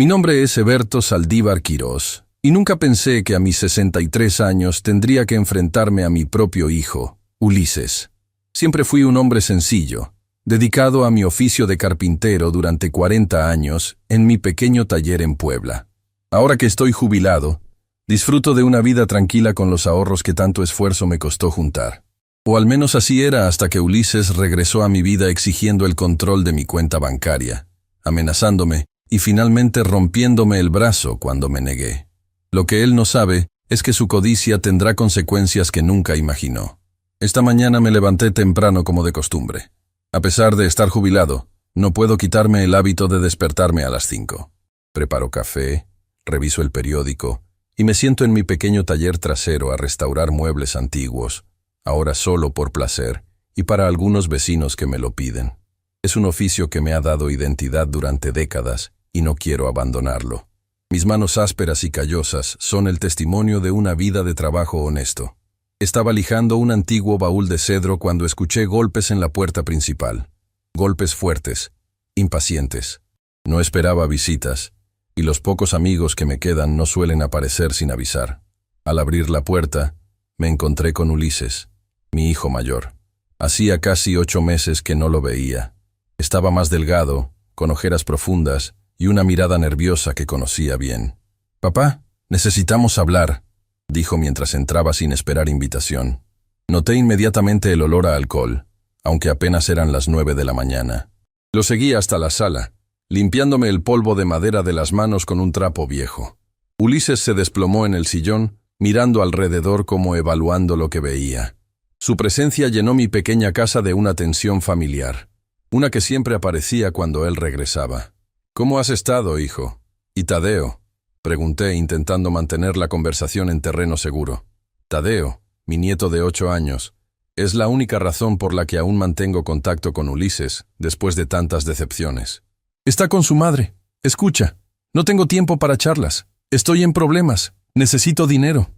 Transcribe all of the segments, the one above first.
Mi nombre es Eberto Saldívar Quirós, y nunca pensé que a mis 63 años tendría que enfrentarme a mi propio hijo, Ulises. Siempre fui un hombre sencillo, dedicado a mi oficio de carpintero durante 40 años en mi pequeño taller en Puebla. Ahora que estoy jubilado, disfruto de una vida tranquila con los ahorros que tanto esfuerzo me costó juntar. O al menos así era hasta que Ulises regresó a mi vida exigiendo el control de mi cuenta bancaria, amenazándome y finalmente rompiéndome el brazo cuando me negué. Lo que él no sabe es que su codicia tendrá consecuencias que nunca imaginó. Esta mañana me levanté temprano como de costumbre. A pesar de estar jubilado, no puedo quitarme el hábito de despertarme a las 5. Preparo café, reviso el periódico y me siento en mi pequeño taller trasero a restaurar muebles antiguos, ahora solo por placer y para algunos vecinos que me lo piden. Es un oficio que me ha dado identidad durante décadas y no quiero abandonarlo. Mis manos ásperas y callosas son el testimonio de una vida de trabajo honesto. Estaba lijando un antiguo baúl de cedro cuando escuché golpes en la puerta principal. Golpes fuertes, impacientes. No esperaba visitas, y los pocos amigos que me quedan no suelen aparecer sin avisar. Al abrir la puerta, me encontré con Ulises, mi hijo mayor. Hacía casi 8 meses que no lo veía. Estaba más delgado, con ojeras profundas y una mirada nerviosa que conocía bien. «Papá, necesitamos hablar», dijo mientras entraba sin esperar invitación. Noté inmediatamente el olor a alcohol, aunque apenas eran las 9 de la mañana. Lo seguí hasta la sala, limpiándome el polvo de madera de las manos con un trapo viejo. Ulises se desplomó en el sillón, mirando alrededor como evaluando lo que veía. Su presencia llenó mi pequeña casa de una tensión familiar, una que siempre aparecía cuando él regresaba. «¿Cómo has estado, hijo? ¿Y Tadeo?», pregunté, intentando mantener la conversación en terreno seguro. Tadeo, mi nieto de 8 años, es la única razón por la que aún mantengo contacto con Ulises después de tantas decepciones. «Está con su madre. Escucha, no tengo tiempo para charlas. Estoy en problemas. Necesito dinero».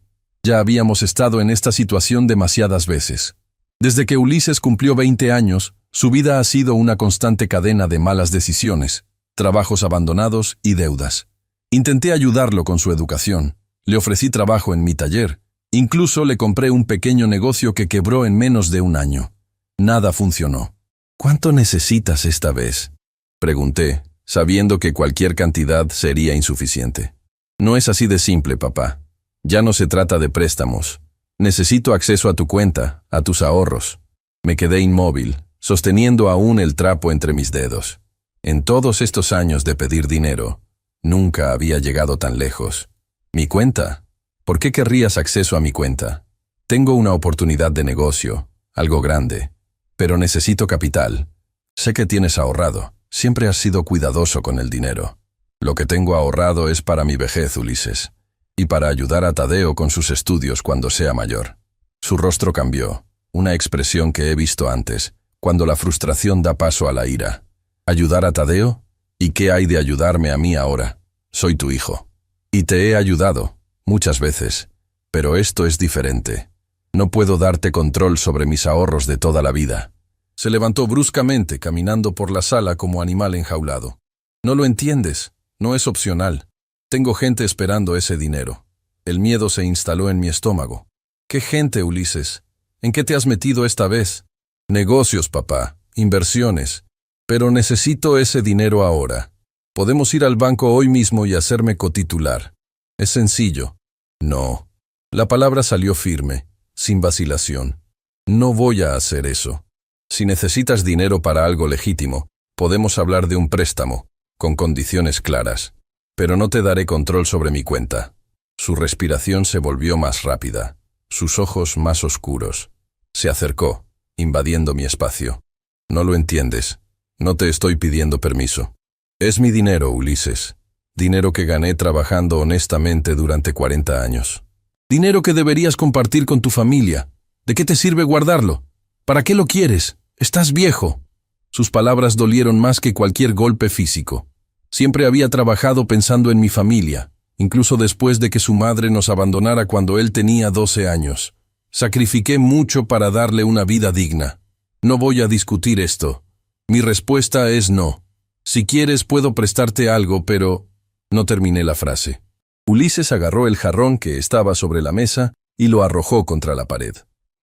Ya habíamos estado en esta situación demasiadas veces. Desde que Ulises cumplió 20 años, su vida ha sido una constante cadena de malas decisiones, trabajos abandonados y deudas. Intenté ayudarlo con su educación. Le ofrecí trabajo en mi taller. Incluso le compré un pequeño negocio que quebró en menos de un año. Nada funcionó. «¿Cuánto necesitas esta vez?», pregunté, sabiendo que cualquier cantidad sería insuficiente. «No es así de simple, papá. Ya no se trata de préstamos. Necesito acceso a tu cuenta, a tus ahorros». Me quedé inmóvil, sosteniendo aún el trapo entre mis dedos. En todos estos años de pedir dinero, nunca había llegado tan lejos. «¿Mi cuenta? ¿Por qué querrías acceso a mi cuenta? Tengo una oportunidad de negocio, algo grande, pero necesito capital. Sé que tienes ahorrado. Siempre has sido cuidadoso con el dinero. Lo que tengo ahorrado es para mi vejez, Ulises, y para ayudar a Tadeo con sus estudios cuando sea mayor». Su rostro cambió, una expresión que he visto antes, cuando la frustración da paso a la ira. «¿Ayudar a Tadeo? ¿Y qué hay de ayudarme a mí ahora? Soy tu hijo. Y te he ayudado, muchas veces, pero esto es diferente. No puedo darte control sobre mis ahorros de toda la vida». Se levantó bruscamente, caminando por la sala como animal enjaulado. «No lo entiendes, no es opcional. Tengo gente esperando ese dinero». El miedo se instaló en mi estómago. «¿Qué gente, Ulises? ¿En qué te has metido esta vez?» «Negocios, papá, inversiones. Pero necesito ese dinero ahora. Podemos ir al banco hoy mismo y hacerme cotitular. Es sencillo». «No». La palabra salió firme, sin vacilación. «No voy a hacer eso. Si necesitas dinero para algo legítimo, podemos hablar de un préstamo, con condiciones claras. Pero no te daré control sobre mi cuenta». Su respiración se volvió más rápida, sus ojos más oscuros. Se acercó, invadiendo mi espacio. «No lo entiendes. No te estoy pidiendo permiso. Es mi dinero, Ulises. Dinero que gané trabajando honestamente durante 40 años. Dinero que deberías compartir con tu familia. ¿De qué te sirve guardarlo? ¿Para qué lo quieres? Estás viejo». Sus palabras dolieron más que cualquier golpe físico. Siempre había trabajado pensando en mi familia, incluso después de que su madre nos abandonara cuando él tenía 12 años. Sacrifiqué mucho para darle una vida digna. No voy a discutir esto. Mi respuesta es no. Si quieres puedo prestarte algo, pero No terminé la frase. Ulises agarró el jarrón que estaba sobre la mesa y lo arrojó contra la pared.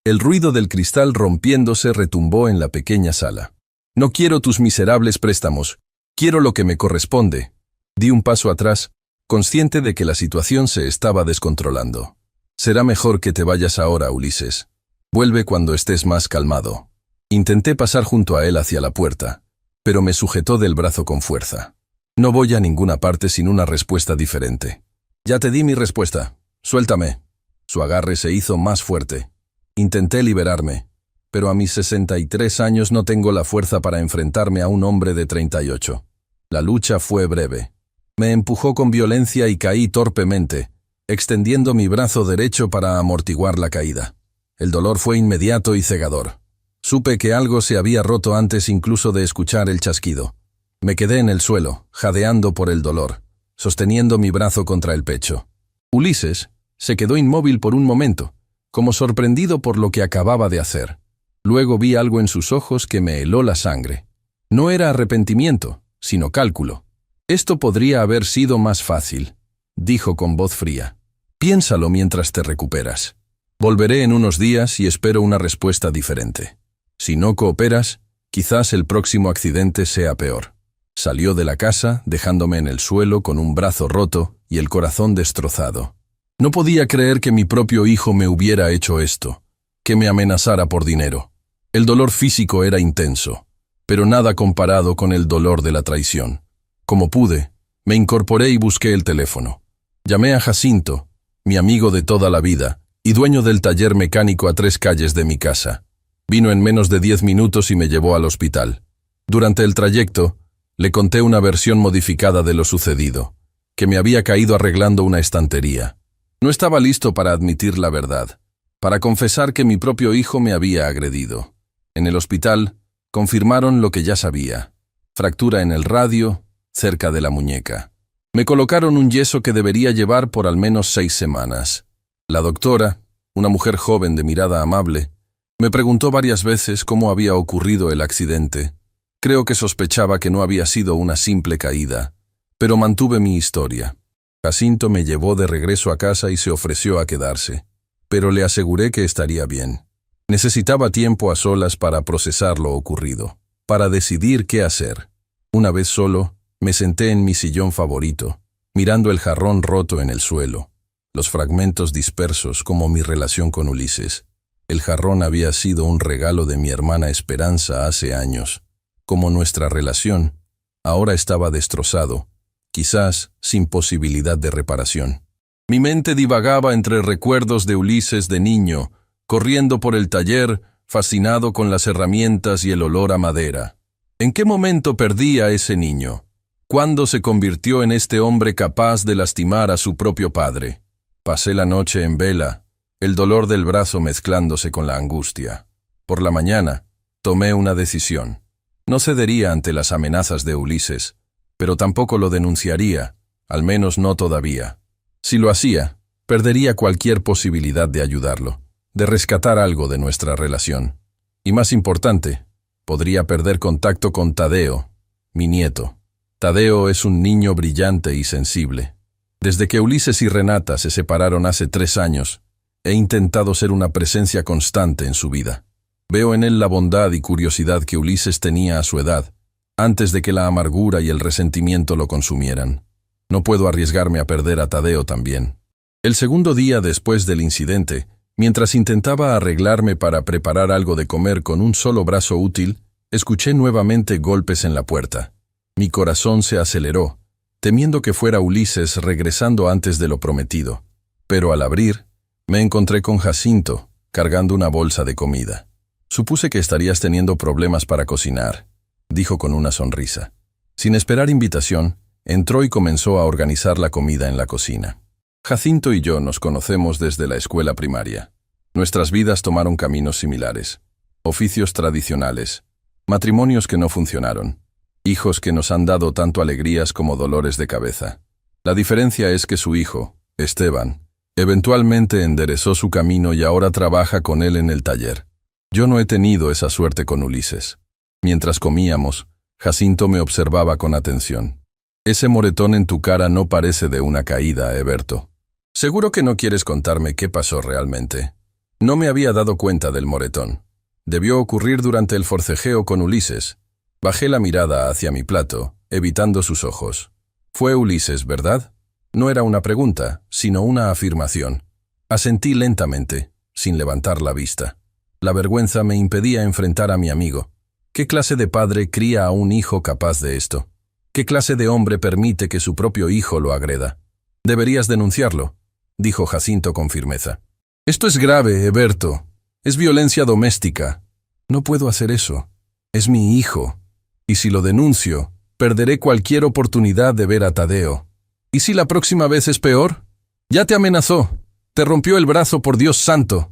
El ruido del cristal rompiéndose retumbó en la pequeña sala. No quiero tus miserables préstamos. Quiero lo que me corresponde. Di un paso atrás, consciente de que la situación se estaba descontrolando. Será mejor que te vayas ahora, Ulises. Vuelve cuando estés más calmado. Intenté pasar junto a él hacia la puerta, pero me sujetó del brazo con fuerza. No voy a ninguna parte sin una respuesta diferente. Ya te di mi respuesta. Suéltame. Su agarre se hizo más fuerte. Intenté liberarme, pero a mis 63 años no tengo la fuerza para enfrentarme a un hombre de 38. La lucha fue breve. Me empujó con violencia y caí torpemente, extendiendo mi brazo derecho para amortiguar la caída. El dolor fue inmediato y cegador. Supe que algo se había roto antes incluso de escuchar el chasquido. Me quedé en el suelo, jadeando por el dolor, sosteniendo mi brazo contra el pecho. Ulises se quedó inmóvil por un momento, como sorprendido por lo que acababa de hacer. Luego vi algo en sus ojos que me heló la sangre. No era arrepentimiento, sino cálculo. Esto podría haber sido más fácil, dijo con voz fría. Piénsalo mientras te recuperas. Volveré en unos días y espero una respuesta diferente. Si no cooperas, quizás el próximo accidente sea peor. Salió de la casa, dejándome en el suelo con un brazo roto y el corazón destrozado. No podía creer que mi propio hijo me hubiera hecho esto, que me amenazara por dinero. El dolor físico era intenso, pero nada comparado con el dolor de la traición. Como pude, me incorporé y busqué el teléfono. Llamé a Jacinto, mi amigo de toda la vida, y dueño del taller mecánico a 3 calles de mi casa. Vino en menos de 10 minutos y me llevó al hospital. Durante el trayecto, le conté una versión modificada de lo sucedido, que me había caído arreglando una estantería. No estaba listo para admitir la verdad, para confesar que mi propio hijo me había agredido. En el hospital, confirmaron lo que ya sabía. Fractura en el radio, cerca de la muñeca. Me colocaron un yeso que debería llevar por al menos 6 semanas. La doctora, una mujer joven de mirada amable, me preguntó varias veces cómo había ocurrido el accidente. Creo que sospechaba que no había sido una simple caída, pero mantuve mi historia. Jacinto me llevó de regreso a casa y se ofreció a quedarse, pero le aseguré que estaría bien. Necesitaba tiempo a solas para procesar lo ocurrido, para decidir qué hacer. Una vez solo, me senté en mi sillón favorito, mirando el jarrón roto en el suelo, los fragmentos dispersos como mi relación con Ulises. El jarrón había sido un regalo de mi hermana Esperanza hace años. Como nuestra relación, ahora estaba destrozado, quizás sin posibilidad de reparación. Mi mente divagaba entre recuerdos de Ulises de niño, corriendo por el taller, fascinado con las herramientas y el olor a madera. ¿En qué momento perdí a ese niño? ¿Cuándo se convirtió en este hombre capaz de lastimar a su propio padre? Pasé la noche en vela, el dolor del brazo mezclándose con la angustia. Por la mañana, tomé una decisión. No cedería ante las amenazas de Ulises, pero tampoco lo denunciaría, al menos no todavía. Si lo hacía, perdería cualquier posibilidad de ayudarlo, de rescatar algo de nuestra relación. Y más importante, podría perder contacto con Tadeo, mi nieto. Tadeo es un niño brillante y sensible. Desde que Ulises y Renata se separaron hace 3 años, he intentado ser una presencia constante en su vida. Veo en él la bondad y curiosidad que Ulises tenía a su edad, antes de que la amargura y el resentimiento lo consumieran. No puedo arriesgarme a perder a Tadeo también. El segundo día después del incidente, mientras intentaba arreglarme para preparar algo de comer con un solo brazo útil, escuché nuevamente golpes en la puerta. Mi corazón se aceleró, temiendo que fuera Ulises regresando antes de lo prometido. Pero al abrir, me encontré con Jacinto, cargando una bolsa de comida. Supuse que estarías teniendo problemas para cocinar, dijo con una sonrisa. Sin esperar invitación, entró y comenzó a organizar la comida en la cocina. Jacinto y yo nos conocemos desde la escuela primaria. Nuestras vidas tomaron caminos similares. Oficios tradicionales, matrimonios que no funcionaron, hijos que nos han dado tanto alegrías como dolores de cabeza. La diferencia es que su hijo, Esteban, eventualmente enderezó su camino y ahora trabaja con él en el taller. Yo no he tenido esa suerte con Ulises. Mientras comíamos, Jacinto me observaba con atención. Ese moretón en tu cara no parece de una caída, Eberto. Seguro que no quieres contarme qué pasó realmente. No me había dado cuenta del moretón. Debió ocurrir durante el forcejeo con Ulises. Bajé la mirada hacia mi plato, evitando sus ojos. Fue Ulises, ¿verdad? No era una pregunta, sino una afirmación. Asentí lentamente, sin levantar la vista. La vergüenza me impedía enfrentar a mi amigo. ¿Qué clase de padre cría a un hijo capaz de esto? ¿Qué clase de hombre permite que su propio hijo lo agreda? Deberías denunciarlo, dijo Jacinto con firmeza. Esto es grave, Eberto. Es violencia doméstica. No puedo hacer eso. Es mi hijo. Y si lo denuncio, perderé cualquier oportunidad de ver a Tadeo. ¿Y si la próxima vez es peor? Ya te amenazó. Te rompió el brazo, por Dios santo.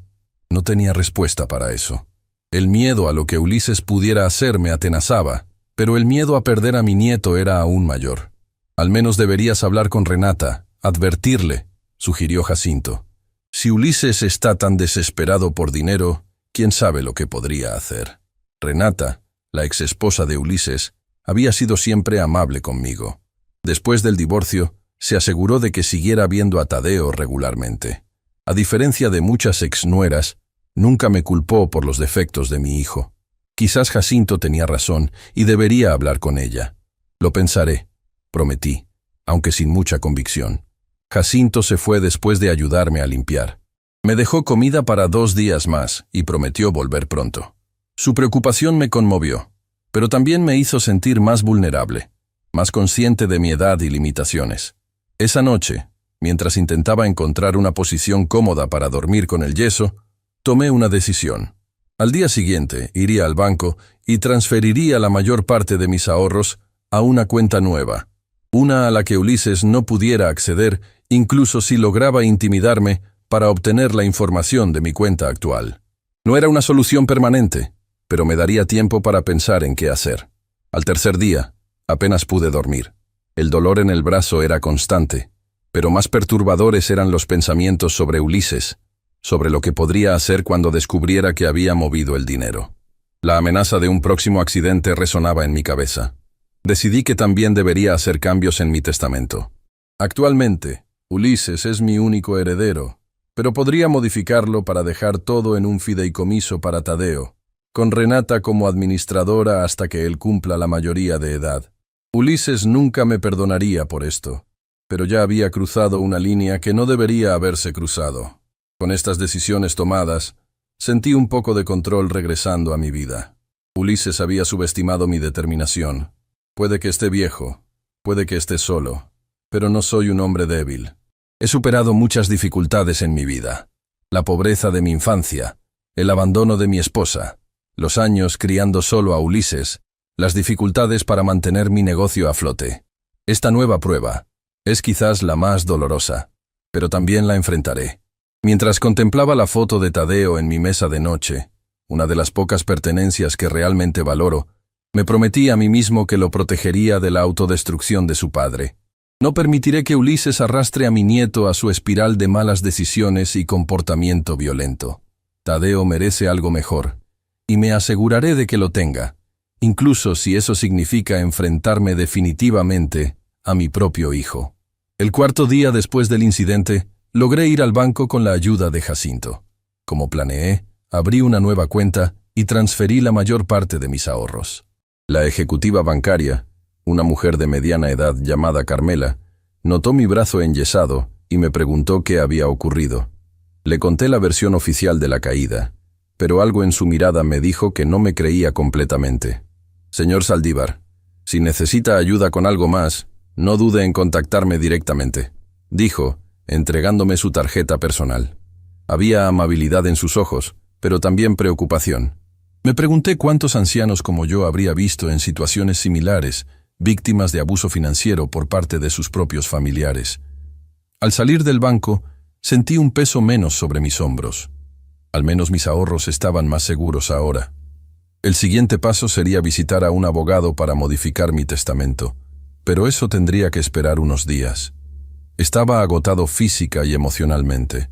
No tenía respuesta para eso. El miedo a lo que Ulises pudiera hacer me atenazaba, pero el miedo a perder a mi nieto era aún mayor. Al menos deberías hablar con Renata, advertirle, sugirió Jacinto. Si Ulises está tan desesperado por dinero, ¿quién sabe lo que podría hacer? Renata, la exesposa de Ulises, había sido siempre amable conmigo. Después del divorcio, se aseguró de que siguiera viendo a Tadeo regularmente. A diferencia de muchas exnueras, nunca me culpó por los defectos de mi hijo. Quizás Jacinto tenía razón y debería hablar con ella. Lo pensaré, prometí, aunque sin mucha convicción. Jacinto se fue después de ayudarme a limpiar. Me dejó comida para 2 días más y prometió volver pronto. Su preocupación me conmovió, pero también me hizo sentir más vulnerable, más consciente de mi edad y limitaciones. Esa noche, mientras intentaba encontrar una posición cómoda para dormir con el yeso, tomé una decisión. Al día siguiente iría al banco y transferiría la mayor parte de mis ahorros a una cuenta nueva, una a la que Ulises no pudiera acceder incluso si lograba intimidarme para obtener la información de mi cuenta actual. No era una solución permanente, pero me daría tiempo para pensar en qué hacer. Al tercer día, apenas pude dormir. El dolor en el brazo era constante, pero más perturbadores eran los pensamientos sobre Ulises, sobre lo que podría hacer cuando descubriera que había movido el dinero. La amenaza de un próximo accidente resonaba en mi cabeza. Decidí que también debería hacer cambios en mi testamento. Actualmente, Ulises es mi único heredero, pero podría modificarlo para dejar todo en un fideicomiso para Tadeo, con Renata como administradora hasta que él cumpla la mayoría de edad. Ulises nunca me perdonaría por esto, pero ya había cruzado una línea que no debería haberse cruzado. Con estas decisiones tomadas, sentí un poco de control regresando a mi vida. Ulises había subestimado mi determinación. Puede que esté viejo, puede que esté solo, pero no soy un hombre débil. He superado muchas dificultades en mi vida. La pobreza de mi infancia, el abandono de mi esposa, los años criando solo a Ulises, las dificultades para mantener mi negocio a flote. Esta nueva prueba es quizás la más dolorosa, pero también la enfrentaré. Mientras contemplaba la foto de Tadeo en mi mesa de noche, una de las pocas pertenencias que realmente valoro, me prometí a mí mismo que lo protegería de la autodestrucción de su padre. No permitiré que Ulises arrastre a mi nieto a su espiral de malas decisiones y comportamiento violento. Tadeo merece algo mejor, y me aseguraré de que lo tenga, incluso si eso significa enfrentarme definitivamente a mi propio hijo. El cuarto día después del incidente, logré ir al banco con la ayuda de Jacinto. Como planeé, abrí una nueva cuenta y transferí la mayor parte de mis ahorros. La ejecutiva bancaria, una mujer de mediana edad llamada Carmela, notó mi brazo enyesado y me preguntó qué había ocurrido. Le conté la versión oficial de la caída, pero algo en su mirada me dijo que no me creía completamente. Señor Saldívar, si necesita ayuda con algo más, no dude en contactarme directamente, dijo, entregándome su tarjeta personal. Había amabilidad en sus ojos, pero también preocupación. Me pregunté cuántos ancianos como yo habría visto en situaciones similares, víctimas de abuso financiero por parte de sus propios familiares. Al salir del banco, sentí un peso menos sobre mis hombros. Al menos mis ahorros estaban más seguros ahora. El siguiente paso sería visitar a un abogado para modificar mi testamento, pero eso tendría que esperar unos días. Estaba agotado física y emocionalmente.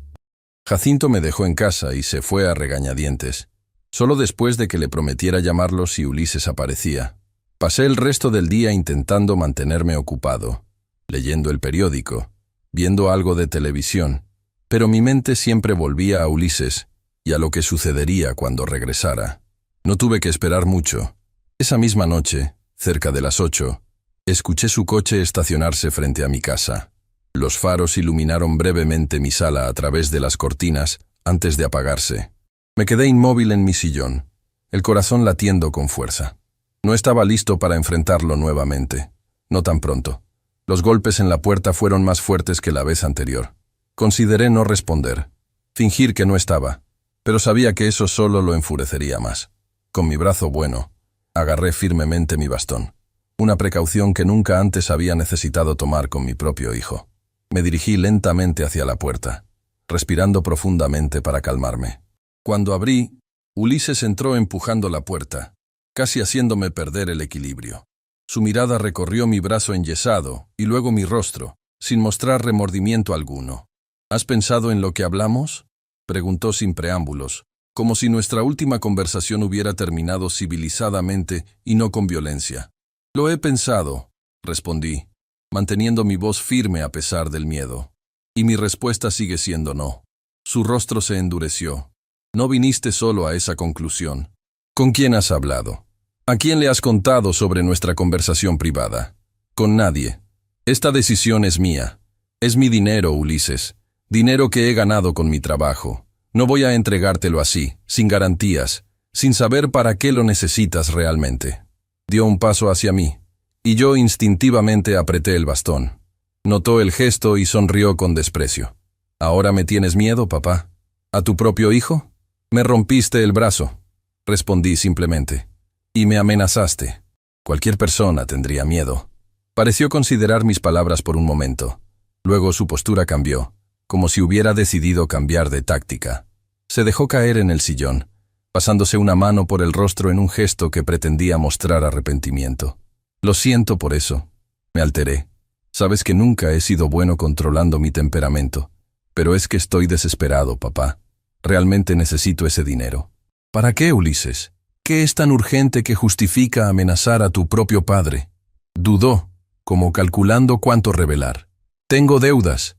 Jacinto me dejó en casa y se fue a regañadientes, solo después de que le prometiera llamarlo si Ulises aparecía. Pasé el resto del día intentando mantenerme ocupado, leyendo el periódico, viendo algo de televisión, pero mi mente siempre volvía a Ulises y a lo que sucedería cuando regresara. No tuve que esperar mucho. Esa misma noche, cerca de las 8, escuché su coche estacionarse frente a mi casa. Los faros iluminaron brevemente mi sala a través de las cortinas antes de apagarse. Me quedé inmóvil en mi sillón, el corazón latiendo con fuerza. No estaba listo para enfrentarlo nuevamente. No tan pronto. Los golpes en la puerta fueron más fuertes que la vez anterior. Consideré no responder, fingir que no estaba, pero sabía que eso solo lo enfurecería más. Con mi brazo bueno, agarré firmemente mi bastón, una precaución que nunca antes había necesitado tomar con mi propio hijo. Me dirigí lentamente hacia la puerta, respirando profundamente para calmarme. Cuando abrí, Ulises entró empujando la puerta, casi haciéndome perder el equilibrio. Su mirada recorrió mi brazo enyesado y luego mi rostro, sin mostrar remordimiento alguno. ¿Has pensado en lo que hablamos?, preguntó sin preámbulos, como si nuestra última conversación hubiera terminado civilizadamente y no con violencia. Lo he pensado, respondí, manteniendo mi voz firme a pesar del miedo. Y mi respuesta sigue siendo no. Su rostro se endureció. No viniste solo a esa conclusión. ¿Con quién has hablado? ¿A quién le has contado sobre nuestra conversación privada? Con nadie. Esta decisión es mía. Es mi dinero, Ulises. Dinero que he ganado con mi trabajo. No voy a entregártelo así, sin garantías, sin saber para qué lo necesitas realmente. Dio un paso hacia mí, y yo instintivamente apreté el bastón. Notó el gesto y sonrió con desprecio. ¿Ahora me tienes miedo, papá? ¿A tu propio hijo? Me rompiste el brazo, respondí simplemente. Y me amenazaste. Cualquier persona tendría miedo. Pareció considerar mis palabras por un momento. Luego su postura cambió, como si hubiera decidido cambiar de táctica. Se dejó caer en el sillón, pasándose una mano por el rostro en un gesto que pretendía mostrar arrepentimiento. Lo siento por eso. Me alteré. Sabes que nunca he sido bueno controlando mi temperamento, pero es que estoy desesperado, papá. Realmente necesito ese dinero. ¿Para qué, Ulises? ¿Qué es tan urgente que justifica amenazar a tu propio padre? Dudó, como calculando cuánto revelar. Tengo deudas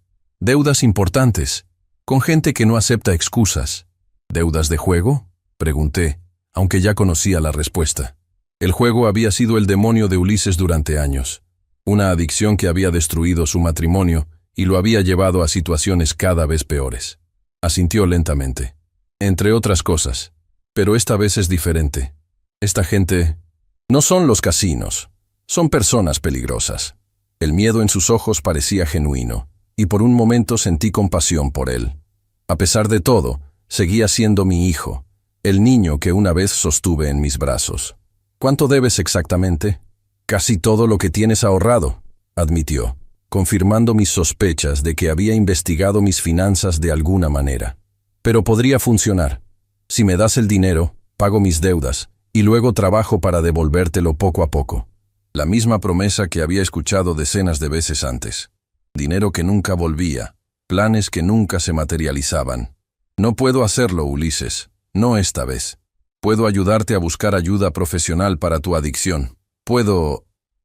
importantes, con gente que no acepta excusas. ¿Deudas de juego?, pregunté, aunque ya conocía la respuesta. El juego había sido el demonio de Ulises durante años, una adicción que había destruido su matrimonio y lo había llevado a situaciones cada vez peores. Asintió lentamente. Entre otras cosas. Pero esta vez es diferente. Esta gente no son los casinos, son personas peligrosas. El miedo en sus ojos parecía genuino, y por un momento sentí compasión por él. A pesar de todo, seguía siendo mi hijo, el niño que una vez sostuve en mis brazos. ¿Cuánto debes exactamente? Casi todo lo que tienes ahorrado, admitió, confirmando mis sospechas de que había investigado mis finanzas de alguna manera. Pero podría funcionar. Si me das el dinero, pago mis deudas, y luego trabajo para devolvértelo poco a poco. La misma promesa que había escuchado decenas de veces antes. Dinero que nunca volvía, planes que nunca se materializaban. No puedo hacerlo, Ulises, no esta vez. Puedo ayudarte a buscar ayuda profesional para tu adicción.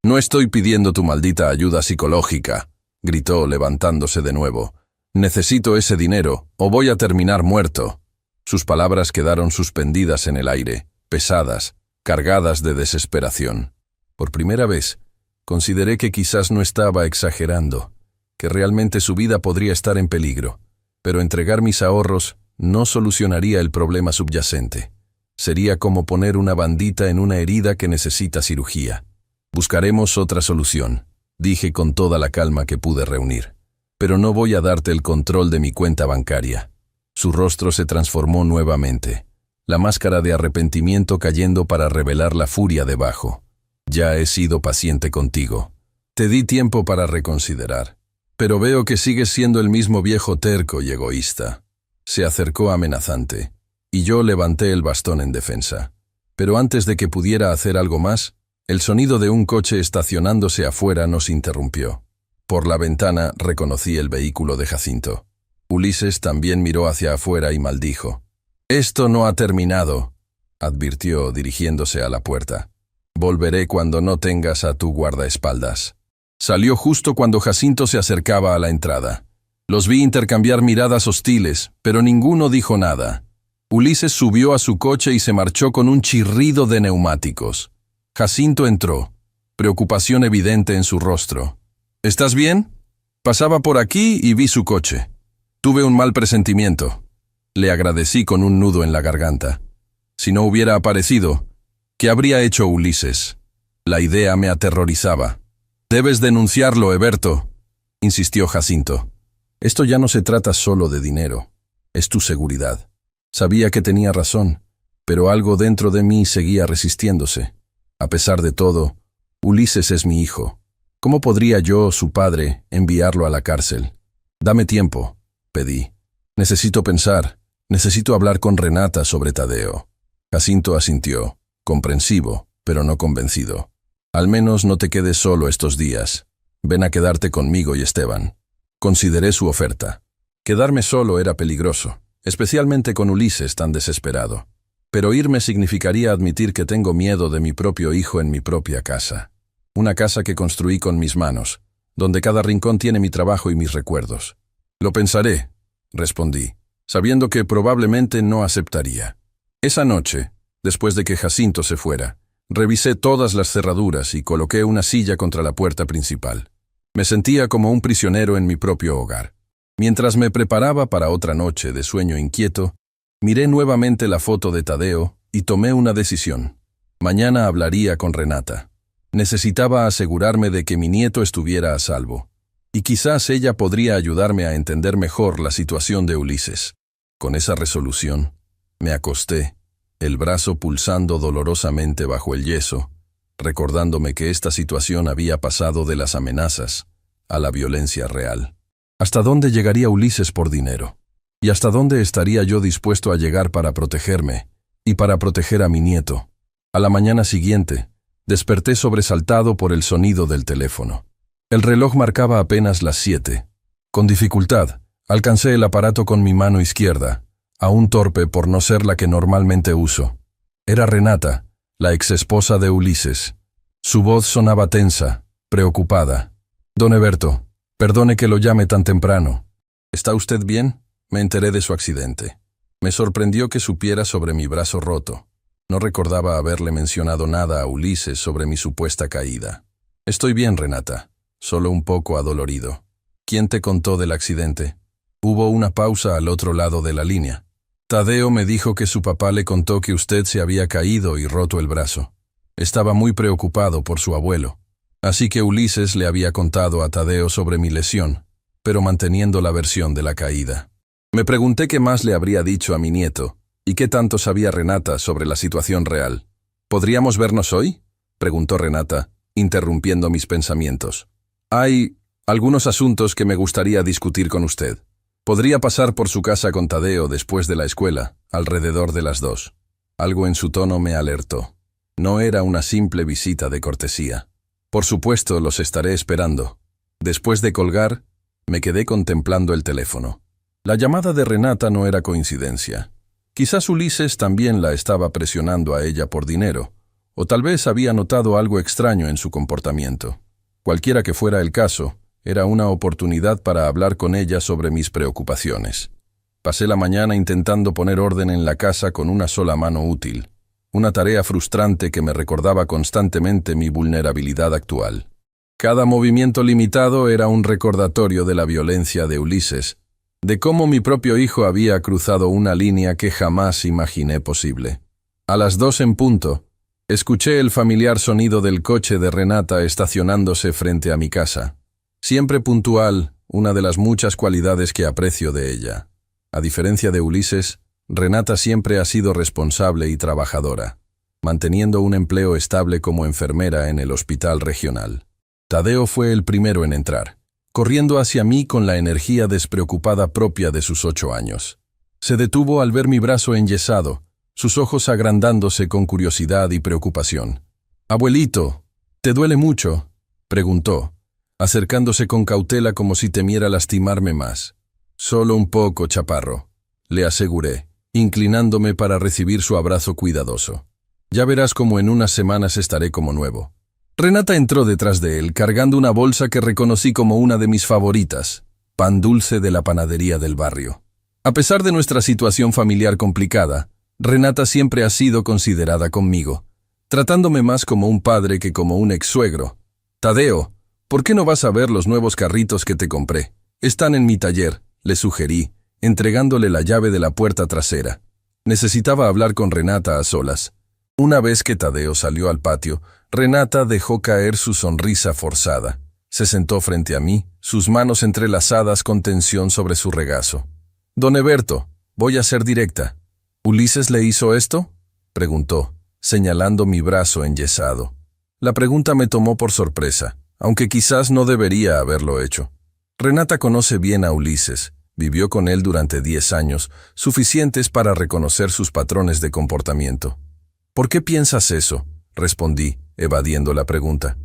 No estoy pidiendo tu maldita ayuda psicológica, gritó levantándose de nuevo. Necesito ese dinero, o voy a terminar muerto. Sus palabras quedaron suspendidas en el aire, pesadas, cargadas de desesperación. Por primera vez, consideré que quizás no estaba exagerando, que realmente su vida podría estar en peligro, pero entregar mis ahorros no solucionaría el problema subyacente. Sería como poner una bandita en una herida que necesita cirugía. Buscaremos otra solución, dije con toda la calma que pude reunir. Pero no voy a darte el control de mi cuenta bancaria. Su rostro se transformó nuevamente, la máscara de arrepentimiento cayendo para revelar la furia debajo. Ya he sido paciente contigo. Te di tiempo para reconsiderar. Pero veo que sigues siendo el mismo viejo terco y egoísta. Se acercó amenazante, y yo levanté el bastón en defensa. Pero antes de que pudiera hacer algo más, el sonido de un coche estacionándose afuera nos interrumpió. Por la ventana reconocí el vehículo de Jacinto. Ulises también miró hacia afuera y maldijo. «Esto no ha terminado», advirtió dirigiéndose a la puerta. Volveré cuando no tengas a tu guardaespaldas. Salió justo cuando Jacinto se acercaba a la entrada. Los vi intercambiar miradas hostiles, pero ninguno dijo nada. Ulises subió a su coche y se marchó con un chirrido de neumáticos. Jacinto entró, preocupación evidente en su rostro. ¿Estás bien? Pasaba por aquí y vi su coche. Tuve un mal presentimiento. Le agradecí con un nudo en la garganta. Si no hubiera aparecido, ¿qué habría hecho Ulises? La idea me aterrorizaba. «Debes denunciarlo, Heberto», insistió Jacinto. «Esto ya no se trata solo de dinero. Es tu seguridad». Sabía que tenía razón, pero algo dentro de mí seguía resistiéndose. A pesar de todo, Ulises es mi hijo. ¿Cómo podría yo, su padre, enviarlo a la cárcel? «Dame tiempo», pedí. «Necesito pensar. Necesito hablar con Renata sobre Tadeo». Jacinto asintió, comprensivo, pero no convencido. «Al menos no te quedes solo estos días. Ven a quedarte conmigo y Esteban». Consideré su oferta. Quedarme solo era peligroso, especialmente con Ulises tan desesperado. Pero irme significaría admitir que tengo miedo de mi propio hijo en mi propia casa. Una casa que construí con mis manos, donde cada rincón tiene mi trabajo y mis recuerdos. «Lo pensaré», respondí, sabiendo que probablemente no aceptaría. Esa noche, después de que Jacinto se fuera, revisé todas las cerraduras y coloqué una silla contra la puerta principal. Me sentía como un prisionero en mi propio hogar. Mientras me preparaba para otra noche de sueño inquieto, miré nuevamente la foto de Tadeo y tomé una decisión. Mañana hablaría con Renata. Necesitaba asegurarme de que mi nieto estuviera a salvo. Y quizás ella podría ayudarme a entender mejor la situación de Ulises. Con esa resolución, me acosté, el brazo pulsando dolorosamente bajo el yeso, recordándome que esta situación había pasado de las amenazas a la violencia real. ¿Hasta dónde llegaría Ulises por dinero? ¿Y hasta dónde estaría yo dispuesto a llegar para protegerme y para proteger a mi nieto? A la mañana siguiente, desperté sobresaltado por el sonido del teléfono. El reloj marcaba apenas las 7. Con dificultad, alcancé el aparato con mi mano izquierda, aún torpe por no ser la que normalmente uso. Era Renata, la exesposa de Ulises. Su voz sonaba tensa, preocupada. «Don Heberto, perdone que lo llame tan temprano. ¿Está usted bien?». Me enteré de su accidente. Me sorprendió que supiera sobre mi brazo roto. No recordaba haberle mencionado nada a Ulises sobre mi supuesta caída. «Estoy bien, Renata, solo un poco adolorido». «¿Quién te contó del accidente?». Hubo una pausa al otro lado de la línea. «Tadeo me dijo que su papá le contó que usted se había caído y roto el brazo. Estaba muy preocupado por su abuelo. Así que Ulises le había contado a Tadeo sobre mi lesión, pero manteniendo la versión de la caída». Me pregunté qué más le habría dicho a mi nieto, y qué tanto sabía Renata sobre la situación real. «¿Podríamos vernos hoy?», preguntó Renata, interrumpiendo mis pensamientos. «Hay algunos asuntos que me gustaría discutir con usted. Podría pasar por su casa con Tadeo después de la escuela, alrededor de las 2. Algo en su tono me alertó. No era una simple visita de cortesía. «Por supuesto, los estaré esperando». Después de colgar, me quedé contemplando el teléfono. La llamada de Renata no era coincidencia. Quizás Ulises también la estaba presionando a ella por dinero, o tal vez había notado algo extraño en su comportamiento. Cualquiera que fuera el caso, era una oportunidad para hablar con ella sobre mis preocupaciones. Pasé la mañana intentando poner orden en la casa con una sola mano útil, una tarea frustrante que me recordaba constantemente mi vulnerabilidad actual. Cada movimiento limitado era un recordatorio de la violencia de Ulises, de cómo mi propio hijo había cruzado una línea que jamás imaginé posible. A las 2 en punto, escuché el familiar sonido del coche de Renata estacionándose frente a mi casa. Siempre puntual, una de las muchas cualidades que aprecio de ella. A diferencia de Ulises, Renata siempre ha sido responsable y trabajadora, manteniendo un empleo estable como enfermera en el hospital regional. Tadeo fue el primero en entrar, corriendo hacia mí con la energía despreocupada propia de sus 8 años. Se detuvo al ver mi brazo enyesado, sus ojos agrandándose con curiosidad y preocupación. «Abuelito, ¿te duele mucho?», preguntó, acercándose con cautela como si temiera lastimarme más. «Solo un poco, chaparro», le aseguré, inclinándome para recibir su abrazo cuidadoso. Ya verás cómo en unas semanas estaré como nuevo. Renata entró detrás de él, cargando una bolsa que reconocí como una de mis favoritas, pan dulce de la panadería del barrio. A pesar de nuestra situación familiar complicada, Renata siempre ha sido considerada conmigo, tratándome más como un padre que como un ex-suegro. Tadeo, ¿por qué no vas a ver los nuevos carritos que te compré? Están en mi taller, le sugerí, entregándole la llave de la puerta trasera. Necesitaba hablar con Renata a solas. Una vez que Tadeo salió al patio, Renata dejó caer su sonrisa forzada. Se sentó frente a mí, sus manos entrelazadas con tensión sobre su regazo. «Don Eberto, voy a ser directa. ¿Ulises le hizo esto?», preguntó, señalando mi brazo enyesado. La pregunta me tomó por sorpresa, aunque quizás no debería haberlo hecho. Renata conoce bien a Ulises, vivió con él durante 10 años, suficientes para reconocer sus patrones de comportamiento. «¿Por qué piensas eso?», respondí, evadiendo la pregunta.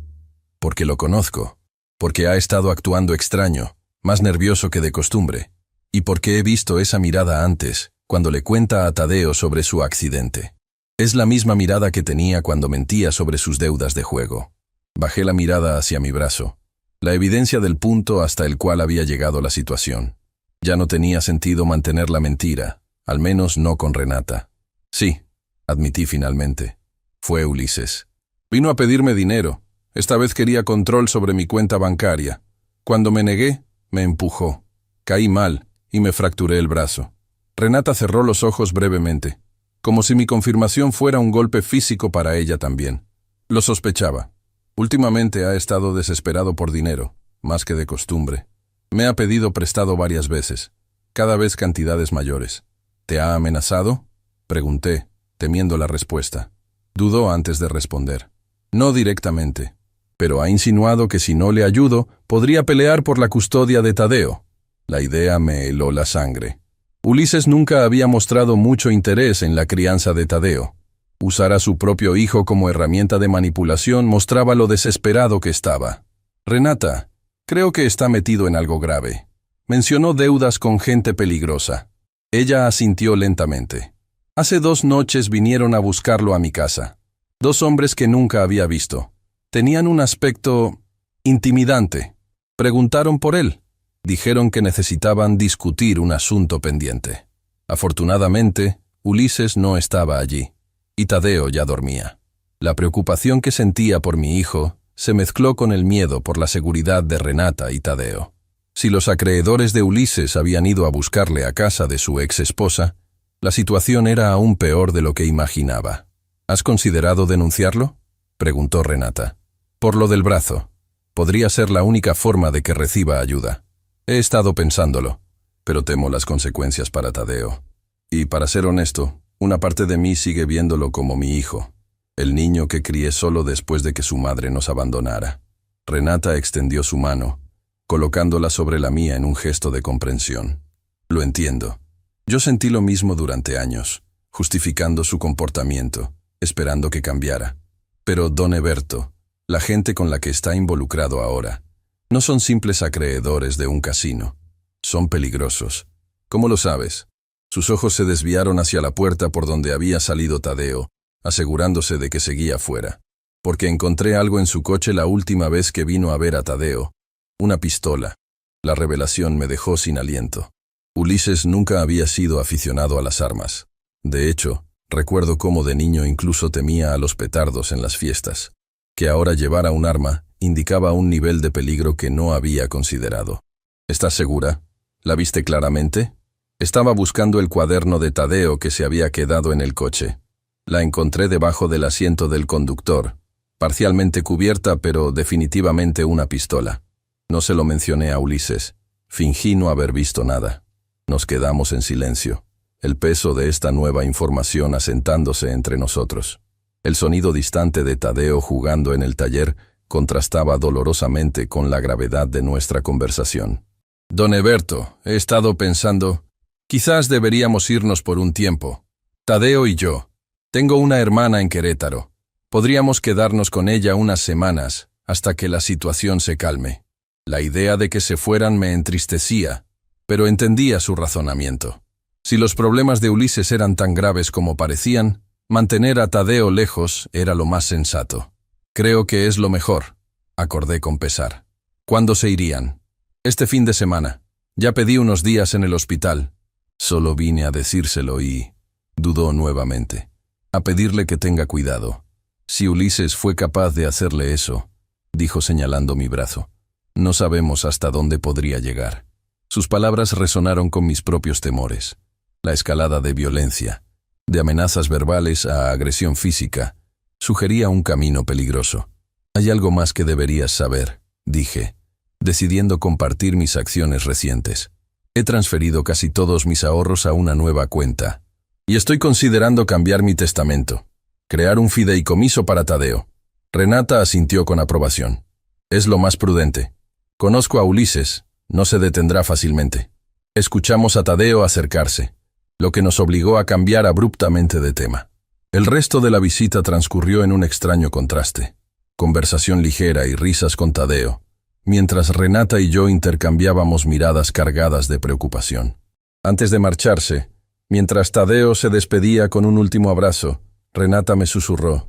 «Porque lo conozco, porque ha estado actuando extraño, más nervioso que de costumbre, y porque he visto esa mirada antes, cuando le cuenta a Tadeo sobre su accidente. Es la misma mirada que tenía cuando mentía sobre sus deudas de juego». Bajé la mirada hacia mi brazo, la evidencia del punto hasta el cual había llegado la situación. Ya no tenía sentido mantener la mentira, al menos no con Renata. «Sí», admití finalmente. «Fue Ulises. Vino a pedirme dinero. Esta vez quería control sobre mi cuenta bancaria. Cuando me negué, me empujó. Caí mal y me fracturé el brazo». Renata cerró los ojos brevemente, como si mi confirmación fuera un golpe físico para ella también. Lo sospechaba. Últimamente ha estado desesperado por dinero, más que de costumbre. Me ha pedido prestado varias veces, cada vez cantidades mayores. «¿Te ha amenazado?», pregunté, temiendo la respuesta. Dudó antes de responder. «No directamente, pero ha insinuado que si no le ayudo, podría pelear por la custodia de Tadeo». La idea me heló la sangre. Ulises nunca había mostrado mucho interés en la crianza de Tadeo. Usar a su propio hijo como herramienta de manipulación mostraba lo desesperado que estaba. «Renata, creo que está metido en algo grave. Mencionó deudas con gente peligrosa». Ella asintió lentamente. «Hace 2 noches vinieron a buscarlo a mi casa. 2 hombres que nunca había visto. Tenían un aspecto intimidante. Preguntaron por él. Dijeron que necesitaban discutir un asunto pendiente. Afortunadamente, Ulises no estaba allí, y Tadeo ya dormía. La preocupación que sentía por mi hijo se mezcló con el miedo por la seguridad de Renata y Tadeo. Si los acreedores de Ulises habían ido a buscarle a casa de su ex esposa, la situación era aún peor de lo que imaginaba. «¿Has considerado denunciarlo?», preguntó Renata. «Por lo del brazo. Podría ser la única forma de que reciba ayuda. He estado pensándolo, pero temo las consecuencias para Tadeo. Y para ser honesto, una parte de mí sigue viéndolo como mi hijo, el niño que crié solo después de que su madre nos abandonara». Renata extendió su mano, colocándola sobre la mía en un gesto de comprensión. «Lo entiendo. Yo sentí lo mismo durante años, justificando su comportamiento, esperando que cambiara. Pero, don Eberto, la gente con la que está involucrado ahora, no son simples acreedores de un casino. Son peligrosos. ¿Cómo lo sabes?». Sus ojos se desviaron hacia la puerta por donde había salido Tadeo, asegurándose de que seguía fuera. «Porque encontré algo en su coche la última vez que vino a ver a Tadeo. Una pistola». La revelación me dejó sin aliento. Ulises nunca había sido aficionado a las armas. De hecho, recuerdo cómo de niño incluso temía a los petardos en las fiestas. Que ahora llevara un arma indicaba un nivel de peligro que no había considerado. «¿Estás segura? ¿La viste claramente?». Estaba buscando el cuaderno de Tadeo que se había quedado en el coche. La encontré debajo del asiento del conductor, parcialmente cubierta, pero definitivamente una pistola. No se lo mencioné a Ulises. Fingí no haber visto nada. Nos quedamos en silencio, el peso de esta nueva información asentándose entre nosotros. El sonido distante de Tadeo jugando en el taller contrastaba dolorosamente con la gravedad de nuestra conversación. «Don Eberto, he estado pensando, quizás deberíamos irnos por un tiempo. Tadeo y yo. Tengo una hermana en Querétaro. Podríamos quedarnos con ella unas semanas hasta que la situación se calme». La idea de que se fueran me entristecía, pero entendía su razonamiento. Si los problemas de Ulises eran tan graves como parecían, Mantener a Tadeo lejos era lo más sensato. Creo que es lo mejor, acordé con pesar. ¿Cuándo se irían? Este fin de semana. Ya pedí unos días en el hospital. Solo vine a decírselo y... dudó nuevamente. A pedirle que tenga cuidado. Si Ulises fue capaz de hacerle eso, dijo señalando mi brazo, no sabemos hasta dónde podría llegar. Sus palabras resonaron con mis propios temores. La escalada de violencia, de amenazas verbales a agresión física, sugería un camino peligroso. Hay algo más que deberías saber, dije, decidiendo compartir mis acciones recientes. He transferido casi todos mis ahorros a una nueva cuenta. Y estoy considerando cambiar mi testamento. Crear un fideicomiso para Tadeo. Renata asintió con aprobación. Es lo más prudente. Conozco a Ulises, no se detendrá fácilmente. Escuchamos a Tadeo acercarse, lo que nos obligó a cambiar abruptamente de tema. El resto de la visita transcurrió en un extraño contraste. Conversación ligera y risas con Tadeo, mientras Renata y yo intercambiábamos miradas cargadas de preocupación. Antes de marcharse, mientras Tadeo se despedía con un último abrazo, Renata me susurró: